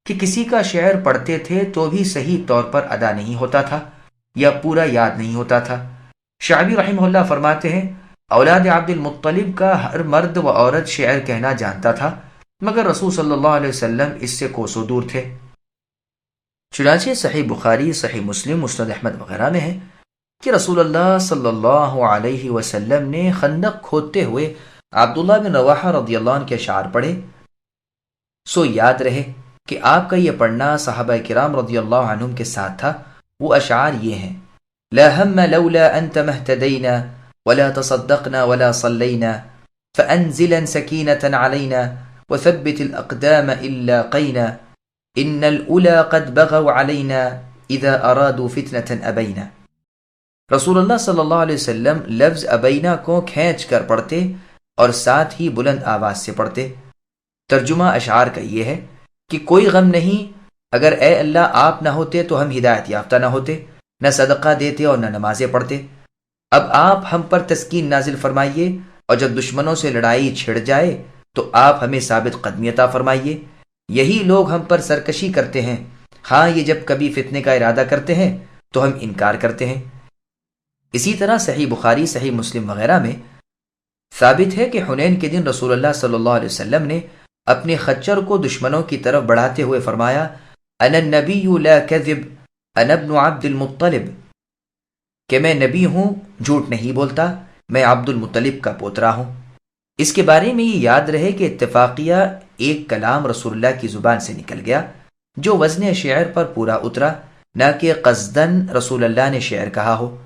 کہ کسی کا شعر پڑھتے تھے تو بھی صحیح طور پر ادا نہیں ہوتا تھا یا پورا یاد نہیں ہوتا تھا. شعبی رحمہ اللہ فرماتے ہیں، اولاد عبد المطلب کا ہر مرد و عورت شعر کہنا جانتا تھا، مگر رسول صلی اللہ علیہ وسلم اس سے کوسوں دور تھے. چنانچہ صحیح بخاری، صحیح مسلم، مسند احمد وغیرہ میں ہے کہ رسول اللہ صلی اللہ علیہ وسلم نے خندق کھودتے ہوئے عبداللہ بن رواحہ رضی اللہ عنہ کے اشعار پڑھے. سو یاد رہے کہ آپ کا یہ پڑھنا صحابہ کرام رضی اللہ عنہم کے ساتھ تھا. وہ اشعار یہ ہیں، لا هم لولا أنت ما اهتدينا ولا تصدقنا ولا صلينا فأنزلا سكينة علينا وثبت الأقدام إلا قينا إن الأولى قد بغوا علينا إذا أرادوا فتنة أبينا. رسول اللہ صلی اللہ علیہ وسلم لفظ ابینا کو کھینچ کر پڑھتے اور ساتھ ہی بلند آواز سے پڑھتے. ترجمہ اشعار کا یہ ہے کہ کوئی غم نہیں، اگر اے اللہ آپ نہ ہوتے تو ہم ہدایت یافتہ نہ ہوتے، نہ صدقہ دیتے اور نہ نمازیں پڑھتے. اب آپ ہم پر تسکین نازل فرمائیے اور جب دشمنوں سے لڑائی چھڑ جائے تو آپ ہمیں ثابت قدمی عطا فرمائیے. یہی لوگ ہم پر سرکشی کرتے ہیں، ہاں یہ جب کبھی فتنے کا ارادہ کرتے ہیں تو ہم انکار کرتے ہیں. اسی طرح صحیح بخاری، صحیح مسلم وغیرہ میں ثابت ہے کہ حنین کے دن رسول اللہ صلی اللہ علیہ وسلم نے اپنے خچر کو دشمنوں کی طرف بڑھاتے ہوئے فرمایا، انا النبی لا کذب انا ابن عبد المطلب، کہ میں نبی ہوں، جھوٹ نہیں بولتا، میں عبد المطلب کا پوترا ہوں. اس کے بارے میں یہ یاد رہے کہ اتفاقیہ ایک کلام رسول اللہ کی زبان سے نکل گیا جو وزن شعر پر پورا اترا، نہ کہ قصدن رسول اللہ نے شعر کہا ہو.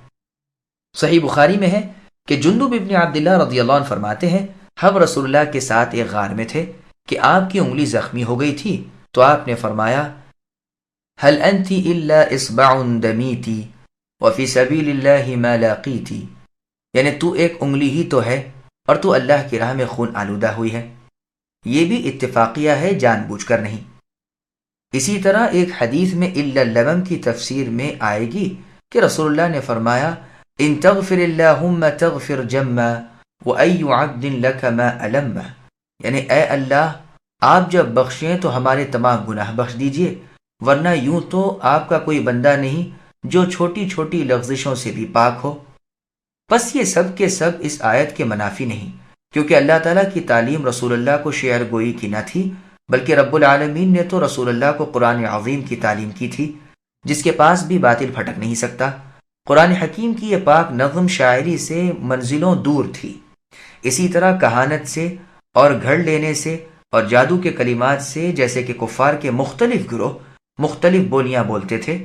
صحیح بخاری میں ہے کہ جندب ابن عبداللہ رضی اللہ عنہ فرماتے ہیں، ہم رسول اللہ کے ساتھ ایک غار میں تھے کہ آپ کی انگلی زخمی ہو گئی تھی تو آپ نے فرمایا، هل انت الا اصبع دمیتی وفی سبیل اللہ ما لاقیتی، یعنی تو ایک انگلی ہی تو ہے اور تو اللہ کی راہ میں خون آلودہ ہوئی ہے. یہ بھی اتفاقیہ ہے، جان بوجھ کر نہیں. اسی طرح ایک حدیث میں الا اللبن کی تفسیر میں آئے گی کہ رسول اللہ نے فرمایا، ان تغفر اللہم تغفر جما وَأَيُّ عَبْدٍ لَكَ مَا أَلَمَّهُ، یعنی اے اللہ آپ جب بخشیں تو ہمارے تمام گناہ بخش دیجئے، ورنہ یوں تو آپ کا کوئی بندہ نہیں جو چھوٹی چھوٹی لغزشوں سے بھی پاک ہو۔ بس یہ سب کے سب اس آیت کے منافی نہیں، کیونکہ اللہ تعالیٰ کی تعلیم رسول اللہ کو شعر گوئی کی نہ تھی، بلکہ رب العالمین نے تو رسول اللہ کو قرآن عظیم کی تعلیم کی تھی، جس کے پاس بھی باطل پھٹک نہیں سکتا۔ قرآن حکیم کی یہ پاک نظم شاعری سے منزلوں دور تھی۔ اسی طرح کہانت سے اور گھڑ لینے سے اور جادو کے کلمات سے، جیسے کہ کفار کے مختلف گروہ مختلف بولیاں بولتے تھے،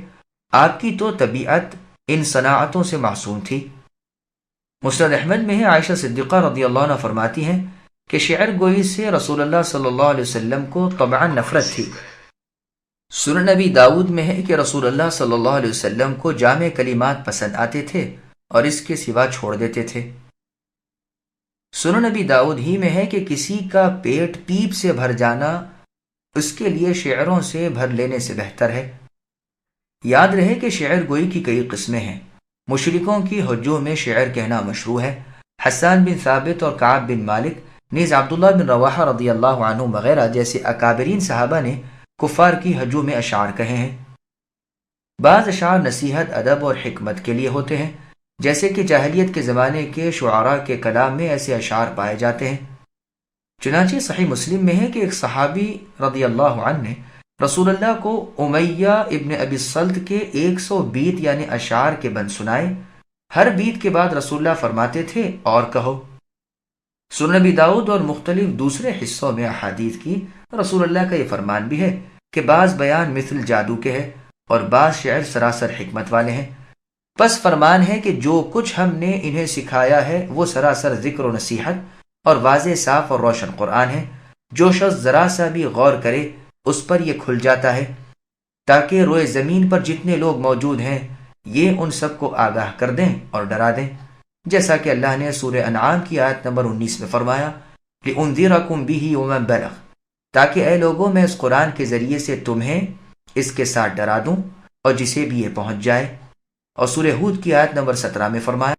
آپ کی تو طبیعت ان صناعتوں سے معصوم تھی۔ مسند احمد میں ہے، عائشہ صدیقہ رضی اللہ عنہ فرماتی ہیں کہ شعر گوئی سے رسول اللہ صلی اللہ علیہ وسلم کو طبعاً نفرت تھی۔ سنن نبی داؤد میں ہے کہ رسول اللہ صلی اللہ علیہ وسلم کو جامع کلمات پسند آتے تھے اور اس کے سوا چھوڑ دیتے تھے۔ سنن نبی داؤد ہی میں ہے کہ کسی کا پیٹ پیپ سے بھر جانا اس کے لیے شعروں سے بھر لینے سے بہتر ہے۔ یاد رہے کہ شعر گوئی کی کئی قسمیں ہیں۔ مشرکوں کی حجوں میں شعر کہنا مشروع ہے۔ حسان بن ثابت اور کعب بن مالک، نیز عبداللہ بن رواحہ رضی اللہ عنہ وغیرہ جیسے اکابرین صحابہ نے کفار کی حجوں میں اشعار کہے ہیں۔ بعض اشعار نصیحت، ادب اور حکمت کے لیے ہوتے ہیں، جیسے کہ جاہلیت کے زمانے کے شعراء کے کلام میں ایسے اشعار پائے جاتے ہیں۔ چنانچہ صحیح مسلم میں ہے کہ ایک صحابی رضی اللہ عنہ نے رسول اللہ کو امیہ ابن ابی الصلت کے 100 بیت یعنی اشعار کے بند سنائے۔ ہر بیت کے بعد رسول اللہ فرماتے تھے اور کہو۔ سنن نبی داؤد اور مختلف دوسرے حصوں میں احادیث کی رسول اللہ کا یہ فرمان بھی ہے کہ بعض بیان مثل جادو کے ہیں اور بعض شعر سراسر حکمت والے ہیں۔ بس فرمان ہے کہ جو کچھ ہم نے انہیں سکھایا ہے وہ سراسر ذکر و نصیحت اور واضح صاف اور روشن قرآن ہے۔ جو شخص ذرا سا بھی غور کرے اس پر یہ کھل جاتا ہے، تاکہ روئے زمین پر جتنے لوگ موجود ہیں یہ ان سب کو آگاہ کر دیں اور ڈرا دیں، جیسا کہ اللہ نے سورہ انعام کی آیت نمبر 19 میں فرمایا، لِأُنذِرَكُمْ بِهِ وَمَن بَلَغَ، تاکہ اے لوگوں میں اس قرآن کے ذریعے سے تمہیں اس کے ساتھ ڈرا دوں اور جسے بھی یہ پہنچ جائے۔ اور سورہ ہود کی آیت نمبر 17 میں فرمایا،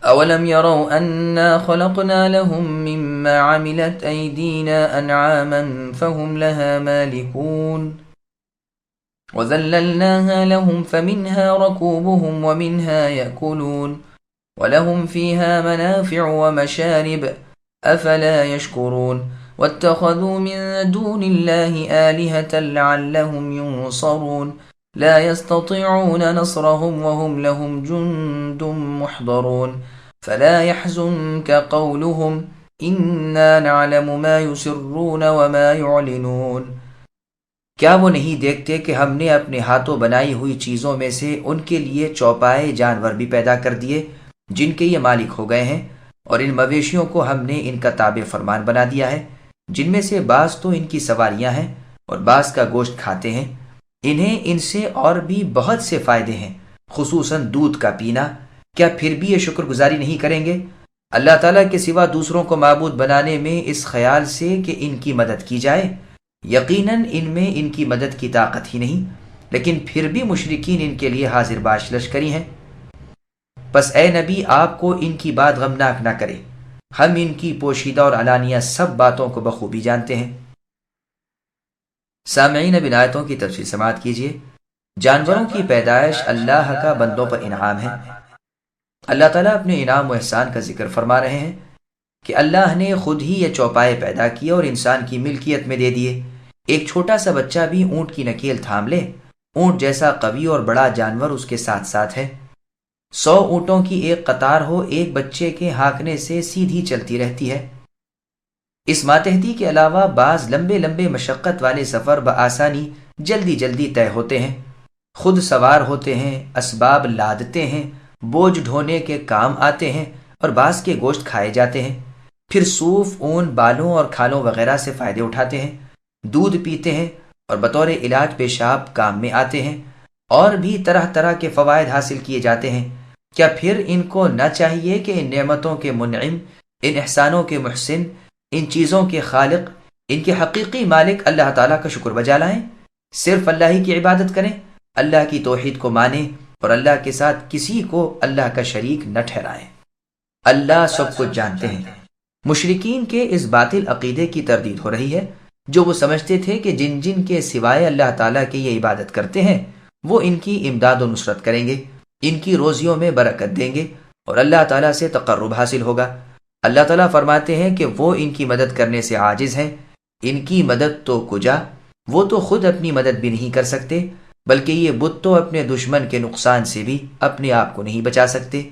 أولم يروا أنا خلقنا لهم مما عملت أيدينا أنعاما فهم لها مالكون وذللناها لهم فمنها ركوبهم ومنها يأكلون ولهم فيها منافع ومشارب أفلا يشكرون واتخذوا من دون الله آلهة لعلهم ينصرون لا يستطيعون نصرهم وهم لهم جند محضرون فلا يحزنك قولهم إنا نعلم ما يسرون وما يعلنون۔ کیا وہ نہیں دیکھتے کہ ہم نے اپنے ہاتھوں بنائی ہوئی چیزوں میں سے ان کے لیے چوپائے جانور بھی پیدا کر دیے جن کے یہ مالک ہو گئے ہیں، اور ان مویشیوں کو ہم نے ان کا تابع فرمان بنا دیا ہے، جن میں سے بعض تو ان کی سواریاں ہیں اور بعض کا گوشت کھاتے ہیں۔ انہیں ان سے اور بھی بہت سے فائدے ہیں، خصوصاً دودھ کا پینا۔ کیا پھر بھی یہ شکر گزاری نہیں کریں گے؟ اللہ تعالیٰ کے سوا دوسروں کو معبود بنانے میں اس خیال سے کہ ان کی مدد کی جائے، یقیناً ان میں ان کی مدد کی طاقت ہی نہیں، لیکن پھر بھی مشرکین ان کے لیے حاضر باش لشکری ہیں۔ بس اے نبی آپ کو ان کی بات غمناک نہ کرے، ہم ان کی پوشیدہ اور علانیہ سب باتوں کو بخوبی جانتے ہیں۔ سامعین، اب ان آیتوں کی تفصیل سماعت کیجیے۔ جانوروں کی پیدائش اللہ کا بندوں پر انعام ہے۔ اللہ تعالیٰ اپنے انعام و احسان کا ذکر فرما رہے ہیں کہ اللہ نے خود ہی یہ چوپائے پیدا کیے اور انسان کی ملکیت میں دے دیے۔ ایک چھوٹا سا بچہ بھی اونٹ کی نکیل تھام لے، اونٹ جیسا قوی اور بڑا جانور اس کے ساتھ ساتھ ہے۔ 100 اونٹوں کی ایک قطار ہو، ایک بچے کے ہانکنے سے سیدھی چلتی رہتی ہے۔ اس ماتحتی کے علاوہ بعض لمبے لمبے مشقت والے سفر بآسانی جلدی جلدی طے ہوتے ہیں، خود سوار ہوتے ہیں، اسباب لادتے ہیں، بوجھ ڈھونے کے کام آتے ہیں، اور بعض کے گوشت کھائے جاتے ہیں۔ پھر صوف، اون، بالوں اور کھالوں وغیرہ سے فائدے اٹھاتے ہیں، دودھ پیتے ہیں اور بطور علاج پیشاب کام میں آتے ہیں، اور بھی طرح طرح کے فوائد حاصل کیے جاتے ہیں۔ کیا پھر ان کو نہ چاہیے کہ ان نعمتوں کے منعم، ان احسانوں کے محسن، ان چیزوں کے خالق، ان کے حقیقی مالک اللہ تعالیٰ کا شکر بجا لائیں، صرف اللہ ہی کی عبادت کریں، اللہ کی توحید کو مانیں اور اللہ کے ساتھ کسی کو اللہ کا شریک نہ ٹھہرائیں۔ اللہ سب کچھ جانتے ہیں۔ مشرکین کے اس باطل عقیدے کی تردید ہو رہی ہے جو وہ سمجھتے تھے کہ جن جن کے سوائے اللہ تعالیٰ کی یہ عبادت کرتے ہیں وہ ان کی امداد و نصرت کریں گے، ان کی روزیوں میں برکت دیں گے اور اللہ تعالیٰ سے تقرب حاصل ہوگا۔ اللہ تعالیٰ فرماتے ہیں کہ وہ ان کی مدد کرنے سے عاجز ہیں، ان کی مدد تو کجا، وہ تو خود اپنی مدد بھی نہیں کر سکتے، بلکہ یہ بت تو اپنے دشمن کے نقصان سے بھی اپنے آپ کو نہیں بچا سکتے۔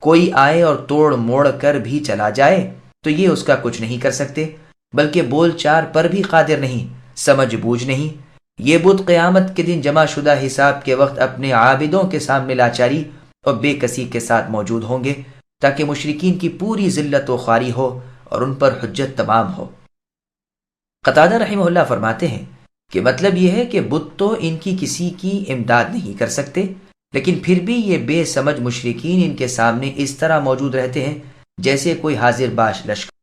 کوئی آئے اور توڑ موڑ کر بھی چلا جائے تو یہ اس کا کچھ نہیں کر سکتے، بلکہ بول چار پر بھی قادر نہیں، سمجھ بوجھ نہیں۔ یہ بت قیامت کے دن جمع شدہ حساب کے وقت اپنے عابدوں کے سامنے لاچاری اور بے کسی کے ساتھ موجود ہوں گے تاکہ مشرکین کی پوری ذلت و خواری ہو اور ان پر حجت تمام ہو۔ قتادہ رحمہ اللہ فرماتے ہیں کہ مطلب یہ ہے کہ بت تو ان کی کسی کی امداد نہیں کر سکتے، لیکن پھر بھی یہ بے سمجھ مشرکین ان کے سامنے اس طرح موجود رہتے ہیں جیسے کوئی حاضر باش لشکر۔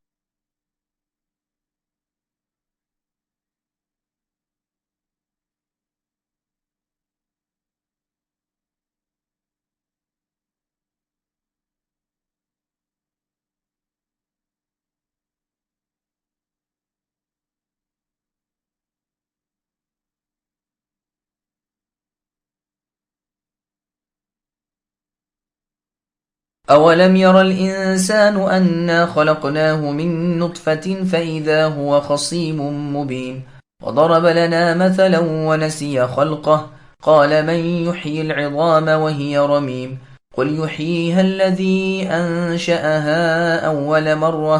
أولم ير الإنسان أنا خلقناه من نطفة فإذا هو خصيم مبين وضرب لنا مثلا ونسي خلقه قال من يحيي العظام وهي رميم قل يحييها الذي أنشأها أول مرة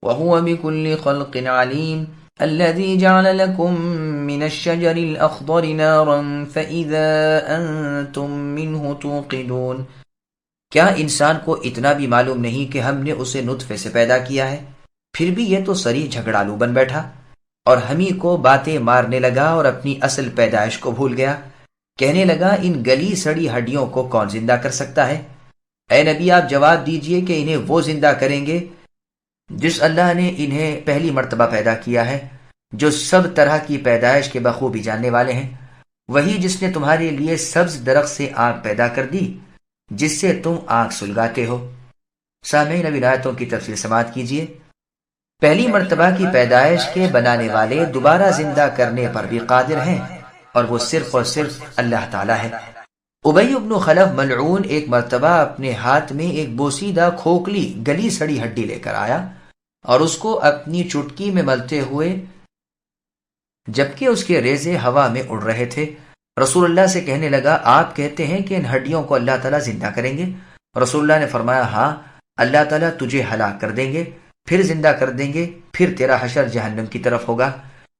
وهو بكل خلق عليم الذي جعل لكم من الشجر الأخضر نارا فإذا أنتم منه توقدون۔ کیا انسان کو اتنا بھی معلوم نہیں کہ ہم نے اسے نطفے سے پیدا کیا ہے؟ پھر بھی یہ تو صریح جھگڑالو بن بیٹھا اور ہم ہی کو باتیں مارنے لگا اور اپنی اصل پیدائش کو بھول گیا۔ کہنے لگا ان گلی سڑی ہڈیوں کو کون زندہ کر سکتا ہے؟ اے نبی آپ جواب دیجئے کہ انہیں وہ زندہ کریں گے جس اللہ نے انہیں پہلی مرتبہ پیدا کیا ہے، جو سب طرح کی پیدائش کے بخوبی جاننے والے ہیں، وہی جس نے تمہارے لیے سبز درخت سے آگ پیدا کر دی جس سے تم آگ سلگاتے ہو۔ سامعین اب آیتوں کی تفصیل سماعت کیجیے۔ پہلی مرتبہ کی پیدائش کے بنانے والے دوبارہ زندہ کرنے پر بھی قادر ہیں اور وہ صرف اور صرف اللہ تعالیٰ ہے۔ ابی بن خلف ملعون ایک مرتبہ اپنے ہاتھ میں ایک بوسیدہ کھوکھلی گلی سڑی ہڈی لے کر آیا اور اس کو اپنی چٹکی میں ملتے ہوئے جبکہ اس کے ریزے ہوا میں اڑ رہے تھے رسول اللہ سے کہنے لگا آپ کہتے ہیں کہ ان ہڈیوں کو اللہ تعالیٰ زندہ کریں گے؟ رسول اللہ نے فرمایا ہاں، اللہ تعالیٰ تجھے ہلاک کر دیں گے، پھر زندہ کر دیں گے، پھر تیرا حشر جہنم کی طرف ہوگا۔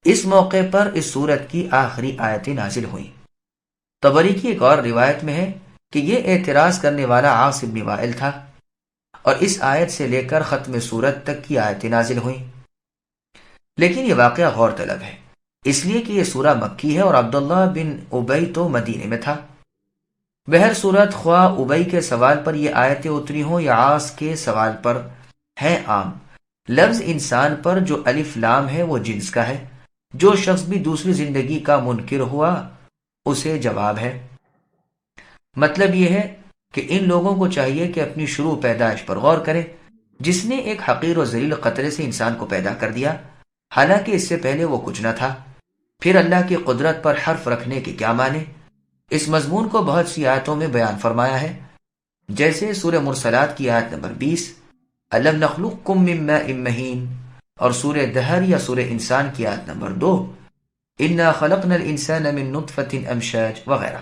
اس موقع پر اس سورت کی آخری آیتیں نازل ہوئیں۔ طبری کی ایک اور روایت میں ہے کہ یہ اعتراض کرنے والا عاص بن وائل تھا اور اس آیت سے لے کر ختم سورت تک کی آیتیں نازل ہوئیں۔ لیکن یہ واقعہ غور طلب ہے اس لیے کہ یہ سورہ مکی ہے اور عبداللہ بن ابی تو مدینے میں تھا۔ بہر صورت خواہ ابی کے سوال پر یہ آیتیں اتری ہوں یا عاص کے سوال پر ہے عام۔ لفظ انسان پر جو الف لام ہے وہ جنس کا ہے۔ جو شخص بھی دوسری زندگی کا منکر ہوا اسے جواب ہے۔ مطلب یہ ہے کہ ان لوگوں کو چاہیے کہ اپنی شروع پیدائش پر غور کریں، جس نے ایک حقیر و ذلیل قطرے سے انسان کو پیدا کر دیا، حالانکہ اس سے پہلے وہ کچھ نہ تھا۔ پھر اللہ کی قدرت پر حرف رکھنے کے کیا معنی؟ اس مضمون کو بہت سی آیتوں میں بیان فرمایا ہے، جیسے سورہ مرسلات کی آیت نمبر 20، أَلَمْ نَخْلُقكُّم مِّن مَّاءٍ مَّهِينٍ، اور سورہ دہر یا سورہ انسان کی آیت نمبر 2، إِنَّا خَلَقْنَا الْإِنسَانَ مِن نُطْفَةٍ أَمْشَاجٍ وغیرہ۔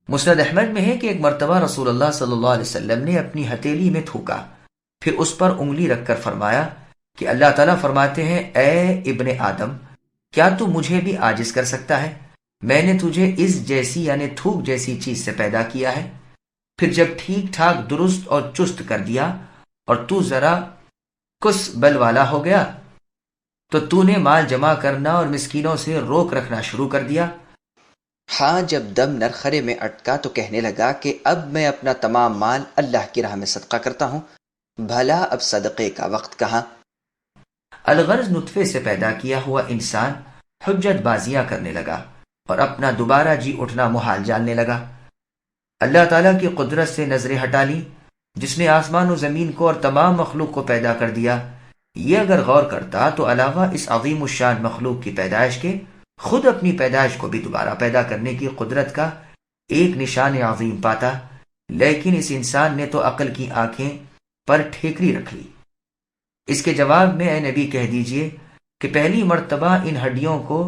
مسند احمد میں ہے کہ ایک مرتبہ رسول اللہ صلی اللہ علیہ وسلم نے اپنی ہتھیلی میں تھوکا، پھر اس پر انگلی رکھ کر فرمایا کہ اللہ تعالیٰ فرماتے ہیں اے ابن آدم، کیا تو مجھے بھی عاجز کر سکتا ہے؟ میں نے تجھے اس جیسی یعنی تھوک جیسی چیز سے پیدا کیا ہے، پھر جب ٹھیک ٹھاک درست اور چست کر دیا اور تو ذرا کس بل والا ہو گیا تو تو نے مال جمع کرنا اور مسکینوں سے روک رکھنا شروع کر دیا۔ ہاں جب دم نرخرے میں اٹکا تو کہنے لگا کہ اب میں اپنا تمام مال اللہ کی راہ میں صدقہ کرتا ہوں، بھلا اب صدقے کا وقت کہاں؟ الغرض نطفے سے پیدا کیا ہوا انسان حجت بازیاں کرنے لگا اور اپنا دوبارہ جی اٹھنا محال جاننے لگا۔ اللہ تعالیٰ کی قدرت سے نظریں ہٹا لی، جس نے آسمان و زمین کو اور تمام مخلوق کو پیدا کر دیا۔ یہ اگر غور کرتا تو علاوہ اس عظیم الشان مخلوق کی پیدائش کے خود اپنی پیدائش کو بھی دوبارہ پیدا کرنے کی قدرت کا ایک نشان عظیم پاتا، لیکن اس انسان نے تو عقل کی آنکھیں پر ٹھیکری رکھ لی۔ اس کے جواب میں اے نبی کہہ دیجئے کہ پہلی مرتبہ ان ہڈیوں کو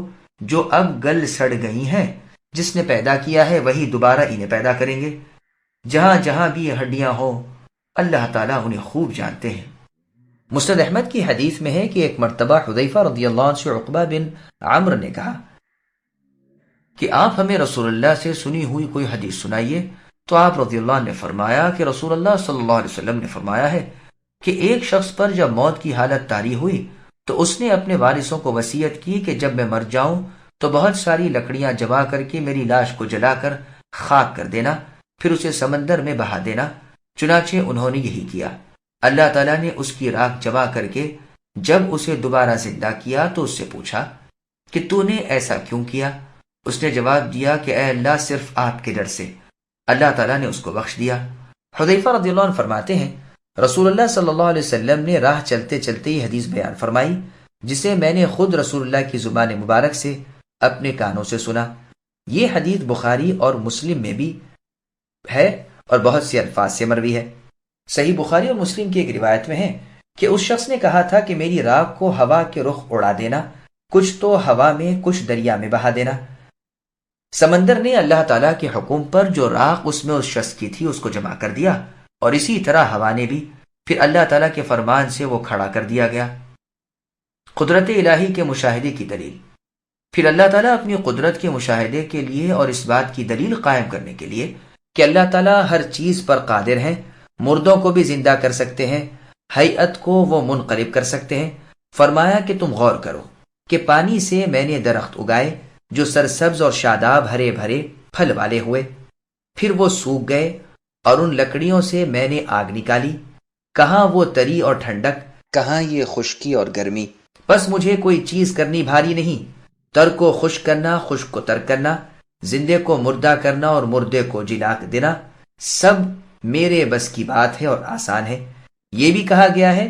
جو اب گل سڑ گئی ہیں جس نے پیدا کیا ہے وہی دوبارہ انہیں پیدا کریں گے۔ جہاں جہاں بھی یہ ہڈیاں ہوں اللہ تعالیٰ انہیں خوب جانتے ہیں۔ مسند احمد کی حدیث میں ہے کہ ایک مرتبہ حذیفہ رضی اللہ عنہ سے عقبہ بن عمرو نے کہا کہ آپ ہمیں رسول اللہ سے سنی ہوئی کوئی حدیث سنائیے، تو آپ رضی اللہ عنہ نے فرمایا کہ رسول اللہ صلی اللہ علیہ وسلم نے فرمایا ہے کہ ایک شخص پر جب موت کی حالت طاری ہوئی تو اس نے اپنے وارثوں کو وصیت کی کہ جب میں مر جاؤں تو بہت ساری لکڑیاں جمع کر کے میری لاش کو جلا کر خاک کر دینا، پھر اسے سمندر میں بہا دینا۔ چنانچہ انہوں نے یہی کیا۔ اللہ تعالیٰ نے اس کی راکھ جمع کر کے جب اسے دوبارہ زندہ کیا تو اس سے پوچھا کہ تو نے ایسا کیوں کیا؟ اس نے جواب دیا کہ اے اللہ صرف آپ کے ڈر سے۔ اللہ تعالیٰ نے اس کو بخش دیا۔ حذیفہ رضی اللہ عنہ فرماتے ہیں رسول اللہ صلی اللہ علیہ وسلم نے راہ چلتے چلتے یہ حدیث بیان فرمائی جسے میں نے خود رسول اللہ کی زبان مبارک سے اپنے کانوں سے سنا۔ یہ حدیث بخاری اور مسلم میں بھی ہے اور بہت سے الفاظ سے مروی ہے۔ صحیح بخاری اور مسلم کی ایک روایت میں ہے کہ اس شخص نے کہا تھا کہ میری راکھ کو ہوا کے رخ اڑا دینا، کچھ تو ہوا میں کچھ دریا میں بہا دینا۔ سمندر نے اللہ تعالیٰ کے حکم پر جو راکھ اس میں اس شخص کی تھی اس کو جمع کر دیا، اور اسی طرح ہوا نے بھی، پھر اللہ تعالیٰ کے فرمان سے وہ کھڑا کر دیا گیا۔ قدرت الہی کے مشاہدے کی دلیل۔ پھر اللہ تعالیٰ اپنی قدرت کے مشاہدے کے لیے اور اس بات کی دلیل قائم کرنے کے لیے کہ اللہ تعالیٰ ہر چیز پر قادر ہیں، مردوں کو بھی زندہ کر سکتے ہیں، ہیئت کو وہ منقلب کر سکتے ہیں، فرمایا کہ تم غور کرو کہ پانی سے میں نے درخت اگائے جو سرسبز اور شاداب ہرے بھرے پھل والے ہوئے، پھر وہ سوکھ گئے، اور ان لکڑیوں سے میں نے آگ نکالی، کہاں وہ تری اور ٹھنڈک، کہاں یہ خشکی اور گرمی۔ بس مجھے کوئی چیز کرنی بھاری نہیں، ترک کو خشک کرنا، خشک کو ترک کرنا، زندے کو مردہ کرنا اور مردے کو جلا دینا، سب میرے بس کی بات ہے اور آسان ہے۔ یہ بھی کہا گیا ہے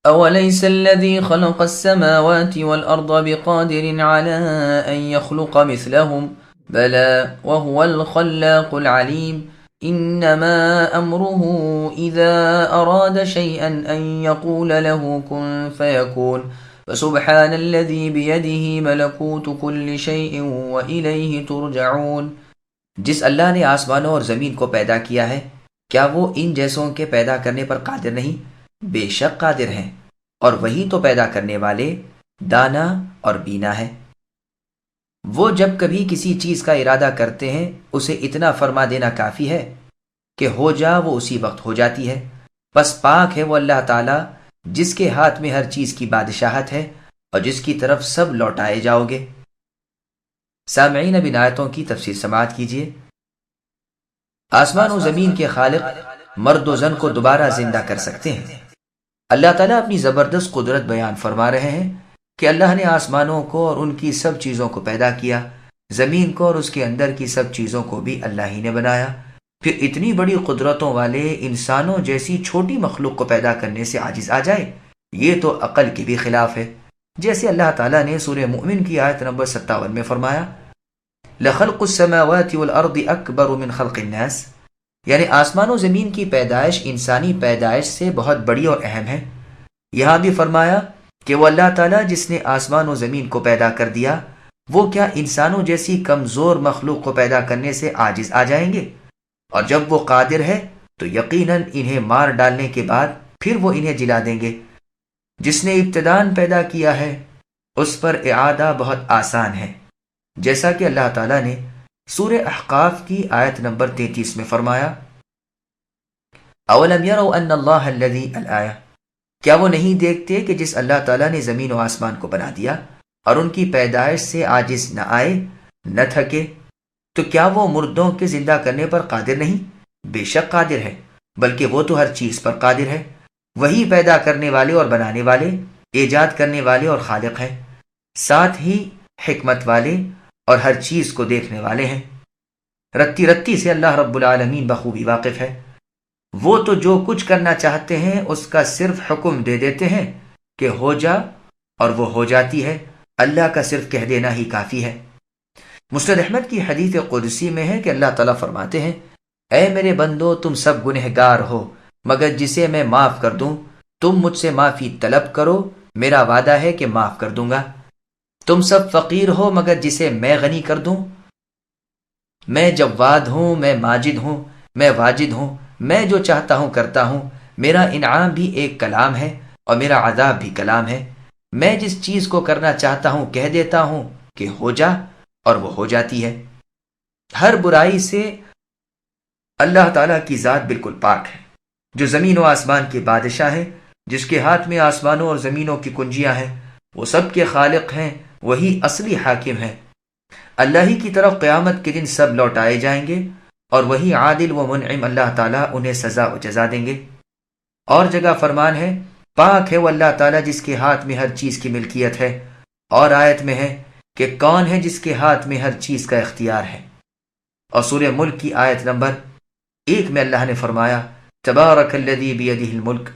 أوليس الذي خلق السماوات والأرض بقادر على أن يخلق مثلهم بلى وهو الخلاق العليم إنما أمره إذا أراد شيئا أن يقول له كن فيكون فسبحان الذي بيده ملكوت كل شيء وإليه ترجعون۔ جس اللہ نے آسمانوں اور زمین کو پیدا کیا ہے کیا وہ ان جیسوں کے پیدا کرنے پر قادر نہیں؟ بے شک قادر ہیں، اور وہی تو پیدا کرنے والے دانا اور بینا ہے۔ وہ جب کبھی کسی چیز کا ارادہ کرتے ہیں اسے اتنا فرما دینا کافی ہے کہ ہو جا، وہ اسی وقت ہو جاتی ہے۔ بس پاک ہے وہ اللہ تعالیٰ جس کے ہاتھ میں ہر چیز کی بادشاہت ہے اور جس کی طرف سب لوٹائے جاؤ گے۔ سامعین اب ان آیتوں کی تفسیر سماعت کیجیے۔ آسمان و زمین کے خالق مرد و زن کو دوبارہ زندہ کر سکتے ہیں۔ اللہ تعالیٰ اپنی زبردست قدرت بیان فرما رہے ہیں کہ اللہ نے آسمانوں کو اور ان کی سب چیزوں کو پیدا کیا، زمین کو اور اس کے اندر کی سب چیزوں کو بھی اللہ ہی نے بنایا، پھر اتنی بڑی قدرتوں والے انسانوں جیسی چھوٹی مخلوق کو پیدا کرنے سے عاجز آ جائے، یہ تو عقل کے بھی خلاف ہے۔ جیسے اللہ تعالیٰ نے سورہ مؤمن کی آیت نمبر 57 میں فرمایا لَخَلْقُ السَّمَاوَاتِ وَالْأَرْضِ أَكْبَرُ مِنْ خَلْقِ النَّاسِ، یعنی آسمان و زمین کی پیدائش انسانی پیدائش سے بہت بڑی اور اہم ہے۔ یہاں بھی فرمایا کہ وہ اللہ تعالیٰ جس نے آسمان و زمین کو پیدا کر دیا، وہ کیا انسانوں جیسی کمزور مخلوق کو پیدا کرنے سے عاجز آ جائیں گے؟ اور جب وہ قادر ہے تو یقیناً انہیں مار ڈالنے کے بعد پھر وہ انہیں جلا دیں گے۔ جس نے ابتداءً پیدا کیا ہے اس پر اعادہ بہت آسان ہے، جیسا کہ اللہ تعالیٰ نے سورہ احقاف کی آیت نمبر 33 میں فرمایا، اولم یروا ان اللہ الذی الآیہ، کیا وہ نہیں دیکھتے کہ جس اللہ تعالیٰ نے زمین و آسمان کو بنا دیا اور ان کی پیدائش سے عاجز نہ آئے نہ تھکے، تو کیا وہ مردوں کے زندہ کرنے پر قادر نہیں؟ بے شک قادر ہے، بلکہ وہ تو ہر چیز پر قادر ہے۔ وہی پیدا کرنے والے اور بنانے والے، ایجاد کرنے والے اور خالق ہیں، ساتھ ہی حکمت والے اور ہر چیز کو دیکھنے والے ہیں۔ رتی رتی سے اللہ رب العالمین بخوبی واقف ہے۔ وہ تو جو کچھ کرنا چاہتے ہیں اس کا صرف حکم دے دیتے ہیں کہ ہو جا، اور وہ ہو جاتی ہے۔ اللہ کا صرف کہہ دینا ہی کافی ہے۔ مسند احمد کی حدیث قدسی میں ہے کہ اللہ تعالیٰ فرماتے ہیں، اے میرے بندو، تم سب گنہگار ہو مگر جسے میں معاف کر دوں، تم مجھ سے معافی طلب کرو، میرا وعدہ ہے کہ معاف کر دوں گا۔ تم سب فقیر ہو مگر جسے میں غنی کر دوں، میں جواد ہوں، میں ماجد ہوں، میں واجد ہوں، میں جو چاہتا ہوں کرتا ہوں۔ میرا انعام بھی ایک کلام ہے اور میرا عذاب بھی کلام ہے۔ میں جس چیز کو کرنا چاہتا ہوں کہہ دیتا ہوں کہ ہو جا، اور وہ ہو جاتی ہے۔ ہر برائی سے اللہ تعالیٰ کی ذات بالکل پاک ہے، جو زمین و آسمان کے بادشاہ ہے، جس کے ہاتھ میں آسمانوں اور زمینوں کی کنجیاں ہیں، وہ سب کے خالق ہیں، وہی اصلی حاکم ہے۔ اللہ ہی کی طرف قیامت کے دن سب لوٹائے جائیں گے، اور وہی عادل و منعم اللہ تعالیٰ انہیں سزا و جزا دیں گے۔ اور جگہ فرمان ہے، پاک ہے وہ اللہ تعالیٰ جس کے ہاتھ میں ہر چیز کی ملکیت ہے، اور آیت میں ہے کہ کون ہے جس کے ہاتھ میں ہر چیز کا اختیار ہے۔ اور سورہ ملک کی آیت نمبر 1 میں اللہ نے فرمایا، تبارک الذی بیدہ الملک،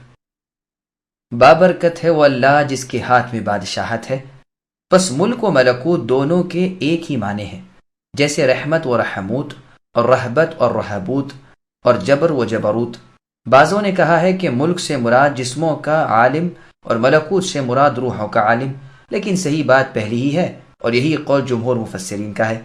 بابرکت ہے وہ اللہ جس کے ہاتھ میں بادشاہت ہے۔ پس ملک و ملکوت دونوں کے ایک ہی معنی ہیں، جیسے رحمت و رحموت، اور رہبت اور رہبوت، اور جبر و جبروت۔ بعضوں نے کہا ہے کہ ملک سے مراد جسموں کا عالم اور ملکوت سے مراد روحوں کا عالم، لیکن صحیح بات پہلی ہی ہے، اور یہی قول جمہور مفسرین کا ہے۔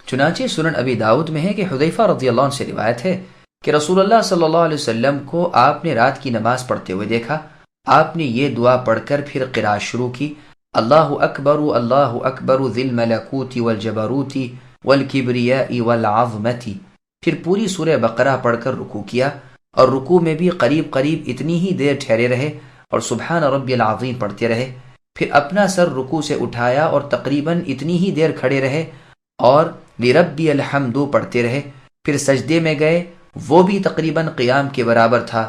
چنانچہ سنن ابی داؤد میں ہے کہ حذیفہ رضی اللہ عنہ سے روایت ہے کہ رسول اللہ صلی اللہ علیہ وسلم کو آپ نے رات کی نماز پڑھتے ہوئے دیکھا۔ آپ نے یہ دعا پڑھ کر پھر قراءت شروع کی، اللہ اکبر ذی الملکوت والجبروت والکبریاء والعظمت۔ پھر پوری سورہ بقرہ پڑھ کر رکوع کیا، اور رکوع میں بھی قریب قریب اتنی ہی دیر ٹھہرے رہے، اور سبحان ربی العظیم پڑھتے رہے۔ پھر اپنا سر رکوع سے اٹھایا اور تقریباً اتنی ہی دیر کھڑے رہے، اور لربی الحمد پڑھتے رہے۔ پھر سجدے میں گئے، وہ بھی تقریباً قیام کے برابر تھا،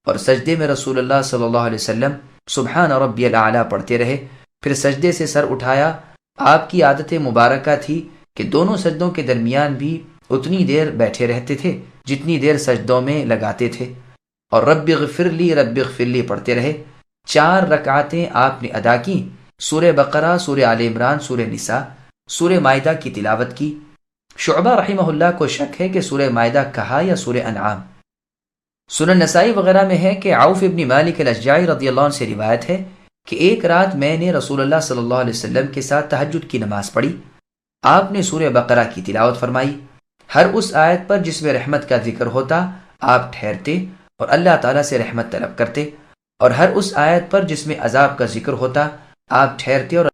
اور سجدے میں رسول اللہ صلی اللہ علیہ وسلم سبحان ربی الاعلیٰ پڑھتے رہے۔ پھر سجدے سے سر اٹھایا۔ آپ کی عادت مبارکہ تھی کہ دونوں سجدوں کے درمیان بھی اتنی دیر بیٹھے رہتے تھے جتنی دیر سجدوں میں لگاتے تھے، اور رب اغفر لی پڑھتے رہے۔ 4 رکعتیں آپ نے ادا کی، سورہ بقرہ، سورہ آل عمران، سورہ نساء، سورہ مائدہ کی تلاوت کی۔ شعبہ رحمہ اللہ کو شک ہے کہ سورہ مائدہ کہا یا سورہ انعام۔ سنن نسائی وغیرہ میں ہے کہ عوف ابن مالک الاشجعی رضی اللہ عنہ سے روایت ہے کہ ایک رات میں نے رسول اللہ صلی اللہ علیہ وسلم کے ساتھ تہجد کی نماز پڑھی۔ آپ نے سورہ بقرہ کی تلاوت فرمائی۔ ہر اس آیت پر جس میں رحمت کا ذکر ہوتا آپ ٹھہرتے اور اللہ تعالیٰ سے رحمت طلب کرتے، اور ہر اس آیت پر جس میں عذاب کا ذکر ہوتا آپ ٹھہرتے اور